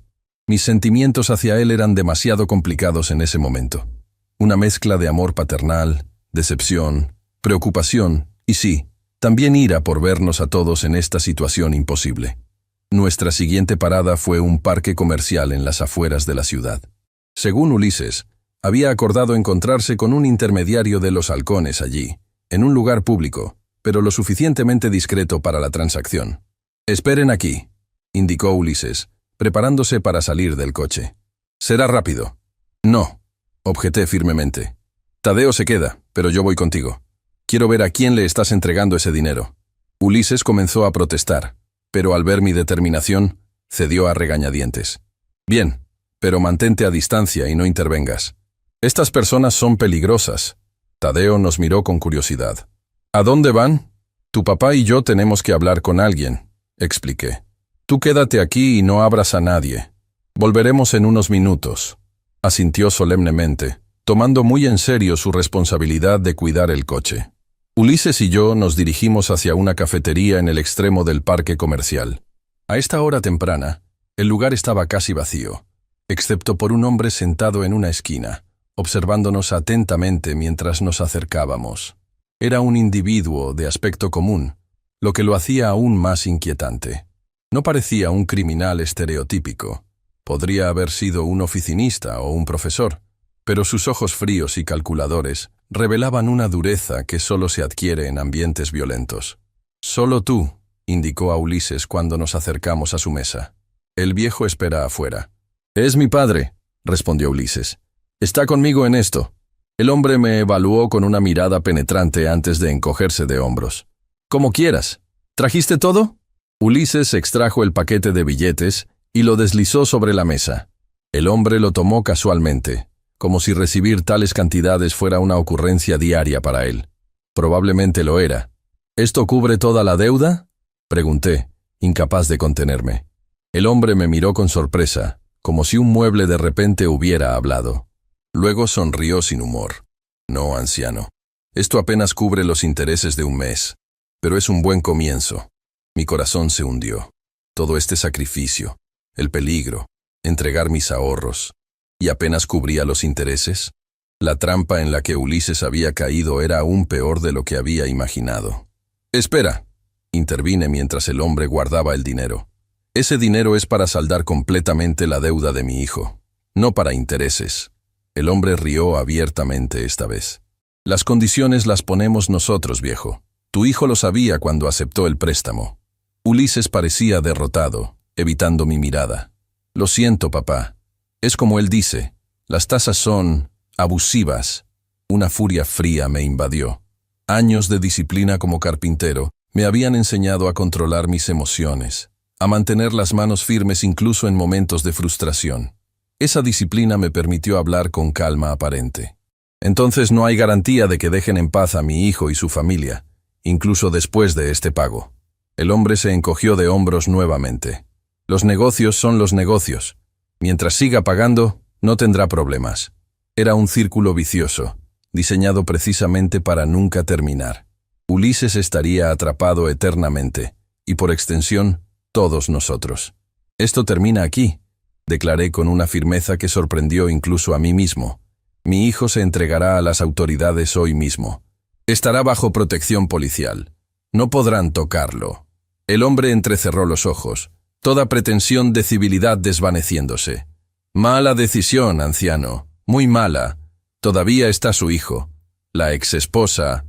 Mis sentimientos hacia él eran demasiado complicados en ese momento. Una mezcla de amor paternal, decepción, preocupación y sí, también ira por vernos a todos en esta situación imposible. Nuestra siguiente parada fue un parque comercial en las afueras de la ciudad. Según Ulises, había acordado encontrarse con un intermediario de los halcones allí, en un lugar público, pero lo suficientemente discreto para la transacción. «Esperen aquí», indicó Ulises, preparándose para salir del coche. «Será rápido». «No», objeté firmemente. «Tadeo se queda, pero yo voy contigo. Quiero ver a quién le estás entregando ese dinero». Ulises comenzó a protestar, pero al ver mi determinación, cedió a regañadientes. «Bien, pero mantente a distancia y no intervengas. Estas personas son peligrosas». Tadeo nos miró con curiosidad. «¿A dónde van?» «Tu papá y yo tenemos que hablar con alguien», expliqué. «Tú quédate aquí y no abras a nadie. Volveremos en unos minutos», asintió solemnemente, tomando muy en serio su responsabilidad de cuidar el coche. Ulises y yo nos dirigimos hacia una cafetería en el extremo del parque comercial. A esta hora temprana, el lugar estaba casi vacío, excepto por un hombre sentado en una esquina, observándonos atentamente mientras nos acercábamos. Era un individuo de aspecto común, lo que lo hacía aún más inquietante. No parecía un criminal estereotípico. Podría haber sido un oficinista o un profesor, pero sus ojos fríos y calculadores revelaban una dureza que solo se adquiere en ambientes violentos. «Solo tú», indicó a Ulises cuando nos acercamos a su mesa. «El viejo espera afuera». «Es mi padre», respondió Ulises. «Está conmigo en esto». El hombre me evaluó con una mirada penetrante antes de encogerse de hombros. «Como quieras. ¿Trajiste todo?» Ulises extrajo el paquete de billetes y lo deslizó sobre la mesa. El hombre lo tomó casualmente, como si recibir tales cantidades fuera una ocurrencia diaria para él. Probablemente lo era. «¿Esto cubre toda la deuda?», pregunté, incapaz de contenerme. El hombre me miró con sorpresa, como si un mueble de repente hubiera hablado. Luego sonrió sin humor. «No, anciano. Esto apenas cubre los intereses de un mes, pero es un buen comienzo». Mi corazón se hundió. Todo este sacrificio, el peligro, entregar mis ahorros, ¿y apenas cubría los intereses? La trampa en la que Ulises había caído era aún peor de lo que había imaginado. «Espera», intervine mientras el hombre guardaba el dinero. «Ese dinero es para saldar completamente la deuda de mi hijo, no para intereses». El hombre rió abiertamente esta vez. «Las condiciones las ponemos nosotros, viejo. Tu hijo lo sabía cuando aceptó el préstamo». Ulises parecía derrotado, evitando mi mirada. «Lo siento, papá. Es como él dice, las tasas son abusivas». Una furia fría me invadió. Años de disciplina como carpintero me habían enseñado a controlar mis emociones, a mantener las manos firmes incluso en momentos de frustración. Esa disciplina me permitió hablar con calma aparente. «Entonces no hay garantía de que dejen en paz a mi hijo y su familia, incluso después de este pago». El hombre se encogió de hombros nuevamente. «Los negocios son los negocios. Mientras siga pagando, no tendrá problemas». Era un círculo vicioso, diseñado precisamente para nunca terminar. Ulises estaría atrapado eternamente, y por extensión, todos nosotros. «Esto termina aquí», declaré con una firmeza que sorprendió incluso a mí mismo. «Mi hijo se entregará a las autoridades hoy mismo. Estará bajo protección policial. No podrán tocarlo». El hombre entrecerró los ojos, toda pretensión de civilidad desvaneciéndose. «Mala decisión, anciano, muy mala. Todavía está su hijo, la exesposa,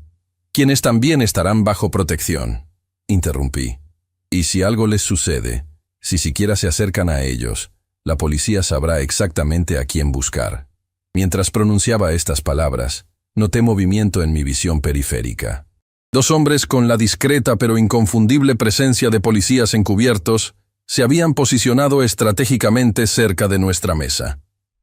quienes también estarán bajo protección», interrumpí. «Y si algo les sucede, si siquiera se acercan a ellos, la policía sabrá exactamente a quién buscar. Mientras pronunciaba estas palabras, noté movimiento en mi visión periférica. Dos hombres con la discreta pero inconfundible presencia de policías encubiertos se habían posicionado estratégicamente cerca de nuestra mesa.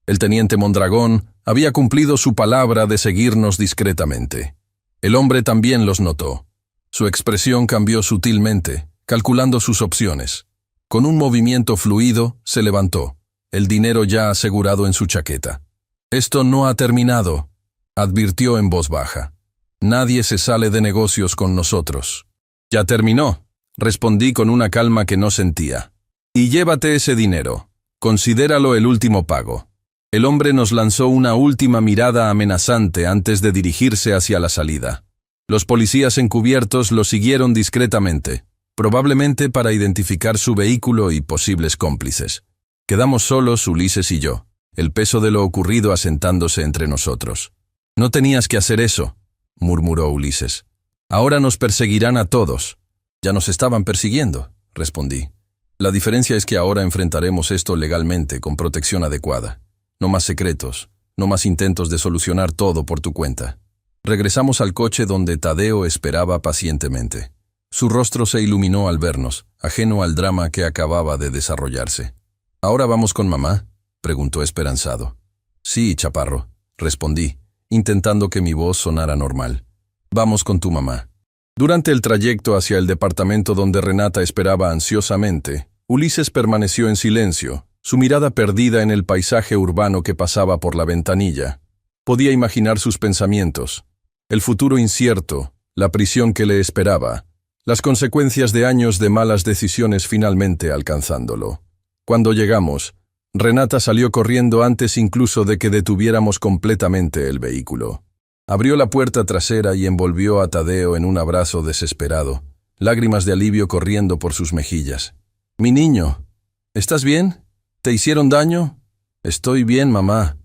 El teniente Mondragón había cumplido su palabra de seguirnos discretamente. El hombre también los notó. Su expresión cambió sutilmente, calculando sus opciones. Con un movimiento fluido, se levantó, el dinero ya asegurado en su chaqueta. «Esto no ha terminado», advirtió en voz baja. «Nadie se sale de negocios con nosotros». «Ya terminó», respondí con una calma que no sentía. «Y llévate ese dinero. Considéralo el último pago». El hombre nos lanzó una última mirada amenazante antes de dirigirse hacia la salida. Los policías encubiertos lo siguieron discretamente, probablemente para identificar su vehículo y posibles cómplices. Quedamos solos Ulises y yo, el peso de lo ocurrido asentándose entre nosotros. «No tenías que hacer eso», murmuró Ulises. «Ahora nos perseguirán a todos». «Ya nos estaban persiguiendo», respondí. «La diferencia es que ahora enfrentaremos esto legalmente, con protección adecuada. No más secretos, no más intentos de solucionar todo por tu cuenta». Regresamos al coche donde Tadeo esperaba pacientemente. Su rostro se iluminó al vernos, ajeno al drama que acababa de desarrollarse. «¿Ahora vamos con mamá?», preguntó esperanzado. «Sí, chaparro», respondí, intentando que mi voz sonara normal. «Vamos con tu mamá». Durante el trayecto hacia el departamento donde Renata esperaba ansiosamente, Ulises permaneció en silencio, su mirada perdida en el paisaje urbano que pasaba por la ventanilla. Podía imaginar sus pensamientos, el futuro incierto, la prisión que le esperaba, las consecuencias de años de malas decisiones finalmente alcanzándolo. Cuando llegamos, Renata salió corriendo antes incluso de que detuviéramos completamente el vehículo. Abrió la puerta trasera y envolvió a Tadeo en un abrazo desesperado, lágrimas de alivio corriendo por sus mejillas. «Mi niño, ¿estás bien? ¿Te hicieron daño?» «Estoy bien, mamá»,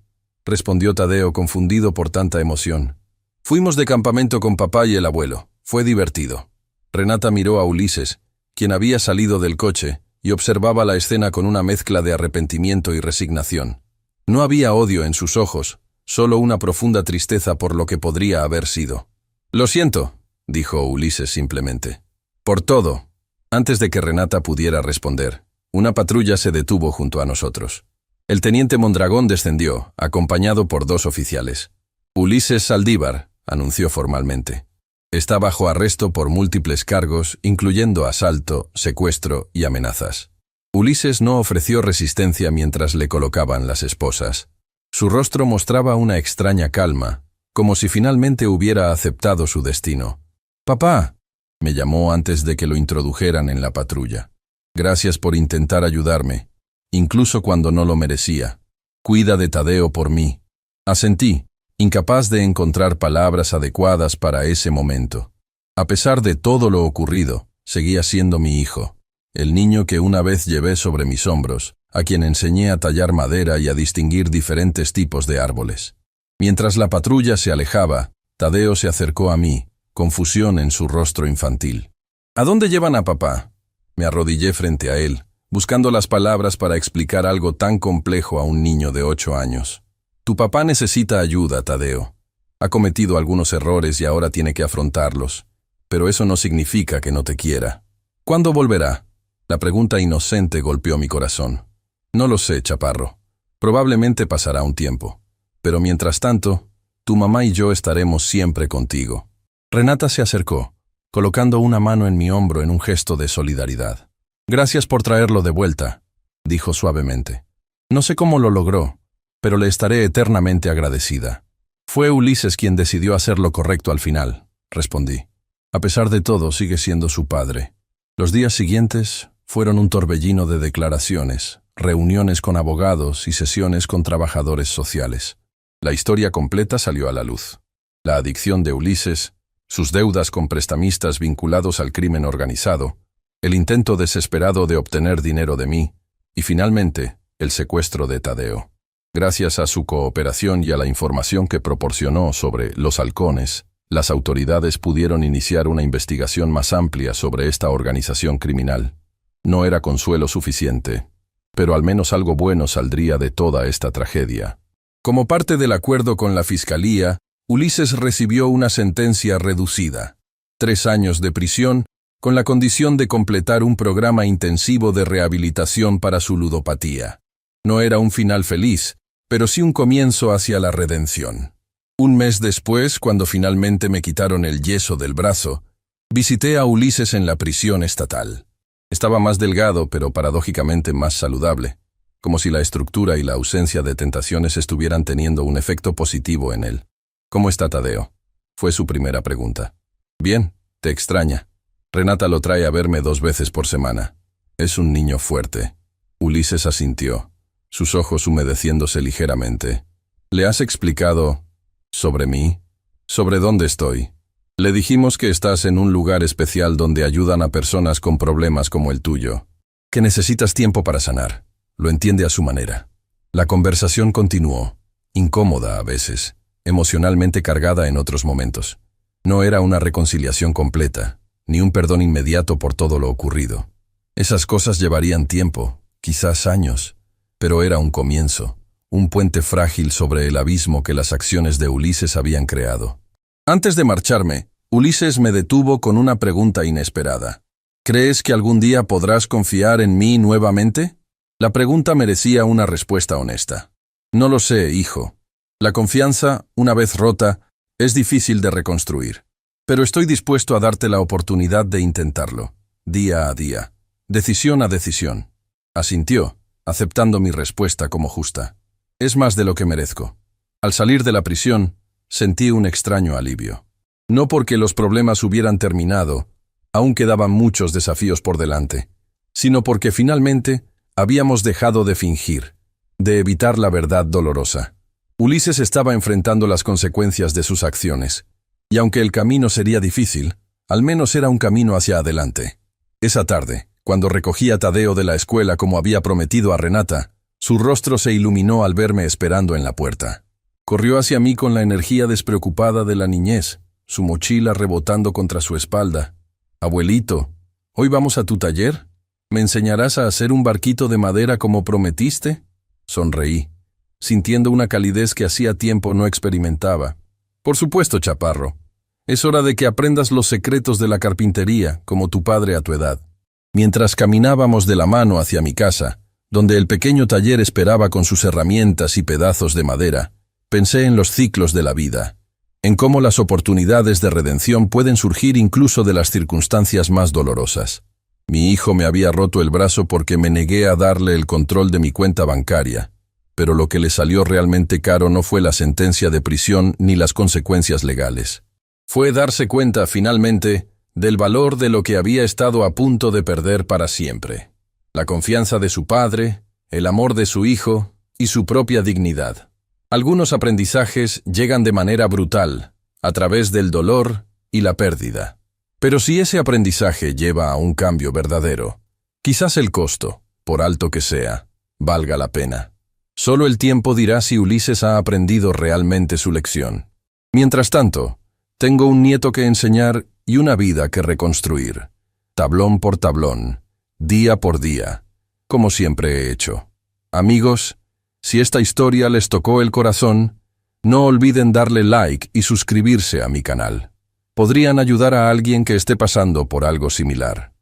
respondió Tadeo confundido por tanta emoción. «Fuimos de campamento con papá y el abuelo. Fue divertido». Renata miró a Ulises, quien había salido del coche, y observaba la escena con una mezcla de arrepentimiento y resignación. No había odio en sus ojos, solo una profunda tristeza por lo que podría haber sido. «Lo siento», dijo Ulises simplemente. «Por todo». Antes de que Renata pudiera responder, una patrulla se detuvo junto a nosotros. El teniente Mondragón descendió, acompañado por dos oficiales. «Ulises Saldívar», anunció formalmente. «Está bajo arresto por múltiples cargos, incluyendo asalto, secuestro y amenazas». Ulises no ofreció resistencia mientras le colocaban las esposas. Su rostro mostraba una extraña calma, como si finalmente hubiera aceptado su destino. «Papá», me llamó antes de que lo introdujeran en la patrulla. «Gracias por intentar ayudarme, incluso cuando no lo merecía. Cuida de Tadeo por mí». Asentí, incapaz de encontrar palabras adecuadas para ese momento. A pesar de todo lo ocurrido, seguía siendo mi hijo, el niño que una vez llevé sobre mis hombros, a quien enseñé a tallar madera y a distinguir diferentes tipos de árboles. Mientras la patrulla se alejaba, Tadeo se acercó a mí, confusión en su rostro infantil. «¿A dónde llevan a papá?». Me arrodillé frente a él, buscando las palabras para explicar algo tan complejo a un niño de 8 años. «Tu papá necesita ayuda, Tadeo. Ha cometido algunos errores y ahora tiene que afrontarlos. Pero eso no significa que no te quiera». «¿Cuándo volverá?». La pregunta inocente golpeó mi corazón. «No lo sé, chaparro. Probablemente pasará un tiempo. Pero mientras tanto, tu mamá y yo estaremos siempre contigo». Renata se acercó, colocando una mano en mi hombro en un gesto de solidaridad. «Gracias por traerlo de vuelta», dijo suavemente. «No sé cómo lo logró, pero le estaré eternamente agradecida». «Fue Ulises quien decidió hacer lo correcto al final», respondí. «A pesar de todo, sigue siendo su padre». Los días siguientes fueron un torbellino de declaraciones, reuniones con abogados y sesiones con trabajadores sociales. La historia completa salió a la luz. La adicción de Ulises, sus deudas con prestamistas vinculados al crimen organizado, el intento desesperado de obtener dinero de mí, y finalmente, el secuestro de Tadeo. Gracias a su cooperación y a la información que proporcionó sobre los halcones, las autoridades pudieron iniciar una investigación más amplia sobre esta organización criminal. No era consuelo suficiente. pero al menos algo bueno saldría de toda esta tragedia. Como parte del acuerdo con la fiscalía, Ulises recibió una sentencia reducida: 3 años de prisión, con la condición de completar un programa intensivo de rehabilitación para su ludopatía. No era un final feliz, pero sí un comienzo hacia la redención. Un mes después, cuando finalmente me quitaron el yeso del brazo, visité a Ulises en la prisión estatal. Estaba más delgado, pero paradójicamente más saludable, como si la estructura y la ausencia de tentaciones estuvieran teniendo un efecto positivo en él. «¿Cómo está Tadeo?», fue su primera pregunta. «Bien, te extraña. Renata lo trae a verme 2 veces por semana. Es un niño fuerte». Ulises asintió, sus ojos humedeciéndose ligeramente. «¿Le has explicado sobre mí? ¿Sobre dónde estoy?» «Le dijimos que estás en un lugar especial donde ayudan a personas con problemas como el tuyo, que necesitas tiempo para sanar». Lo entiende a su manera. La conversación continuó, incómoda a veces, emocionalmente cargada en otros momentos. No era una reconciliación completa, ni un perdón inmediato por todo lo ocurrido. Esas cosas llevarían tiempo, quizás años, pero era un comienzo, un puente frágil sobre el abismo que las acciones de Ulises habían creado. Antes de marcharme, Ulises me detuvo con una pregunta inesperada. «¿Crees que algún día podrás confiar en mí nuevamente?». La pregunta merecía una respuesta honesta. «No lo sé, hijo. La confianza, una vez rota, es difícil de reconstruir. Pero estoy dispuesto a darte la oportunidad de intentarlo, día a día, decisión a decisión». Asintió, aceptando mi respuesta como justa. «Es más de lo que merezco». Al salir de la prisión, sentí un extraño alivio. No porque los problemas hubieran terminado, aún quedaban muchos desafíos por delante, sino porque finalmente habíamos dejado de fingir, de evitar la verdad dolorosa. Ulises estaba enfrentando las consecuencias de sus acciones, y aunque el camino sería difícil, al menos era un camino hacia adelante. Esa tarde, cuando recogí a Tadeo de la escuela como había prometido a Renata, su rostro se iluminó al verme esperando en la puerta. Corrió hacia mí con la energía despreocupada de la niñez, su mochila rebotando contra su espalda. «Abuelito, ¿hoy vamos a tu taller? ¿Me enseñarás a hacer un barquito de madera como prometiste?». Sonreí, sintiendo una calidez que hacía tiempo no experimentaba. «Por supuesto, chaparro. Es hora de que aprendas los secretos de la carpintería, como tu padre a tu edad». Mientras caminábamos de la mano hacia mi casa, donde el pequeño taller esperaba con sus herramientas y pedazos de madera, pensé en los ciclos de la vida, en cómo las oportunidades de redención pueden surgir incluso de las circunstancias más dolorosas. Mi hijo me había roto el brazo porque me negué a darle el control de mi cuenta bancaria, pero lo que le salió realmente caro no fue la sentencia de prisión ni las consecuencias legales. Fue darse cuenta, finalmente, del valor de lo que había estado a punto de perder para siempre: la confianza de su padre, el amor de su hijo y su propia dignidad. Algunos aprendizajes llegan de manera brutal, a través del dolor y la pérdida. Pero si ese aprendizaje lleva a un cambio verdadero, quizás el costo, por alto que sea, valga la pena. Solo el tiempo dirá si Ulises ha aprendido realmente su lección. Mientras tanto, tengo un nieto que enseñar y una vida que reconstruir, tablón por tablón, día por día, como siempre he hecho. Amigos, si esta historia les tocó el corazón, no olviden darle like y suscribirse a mi canal. Podrían ayudar a alguien que esté pasando por algo similar.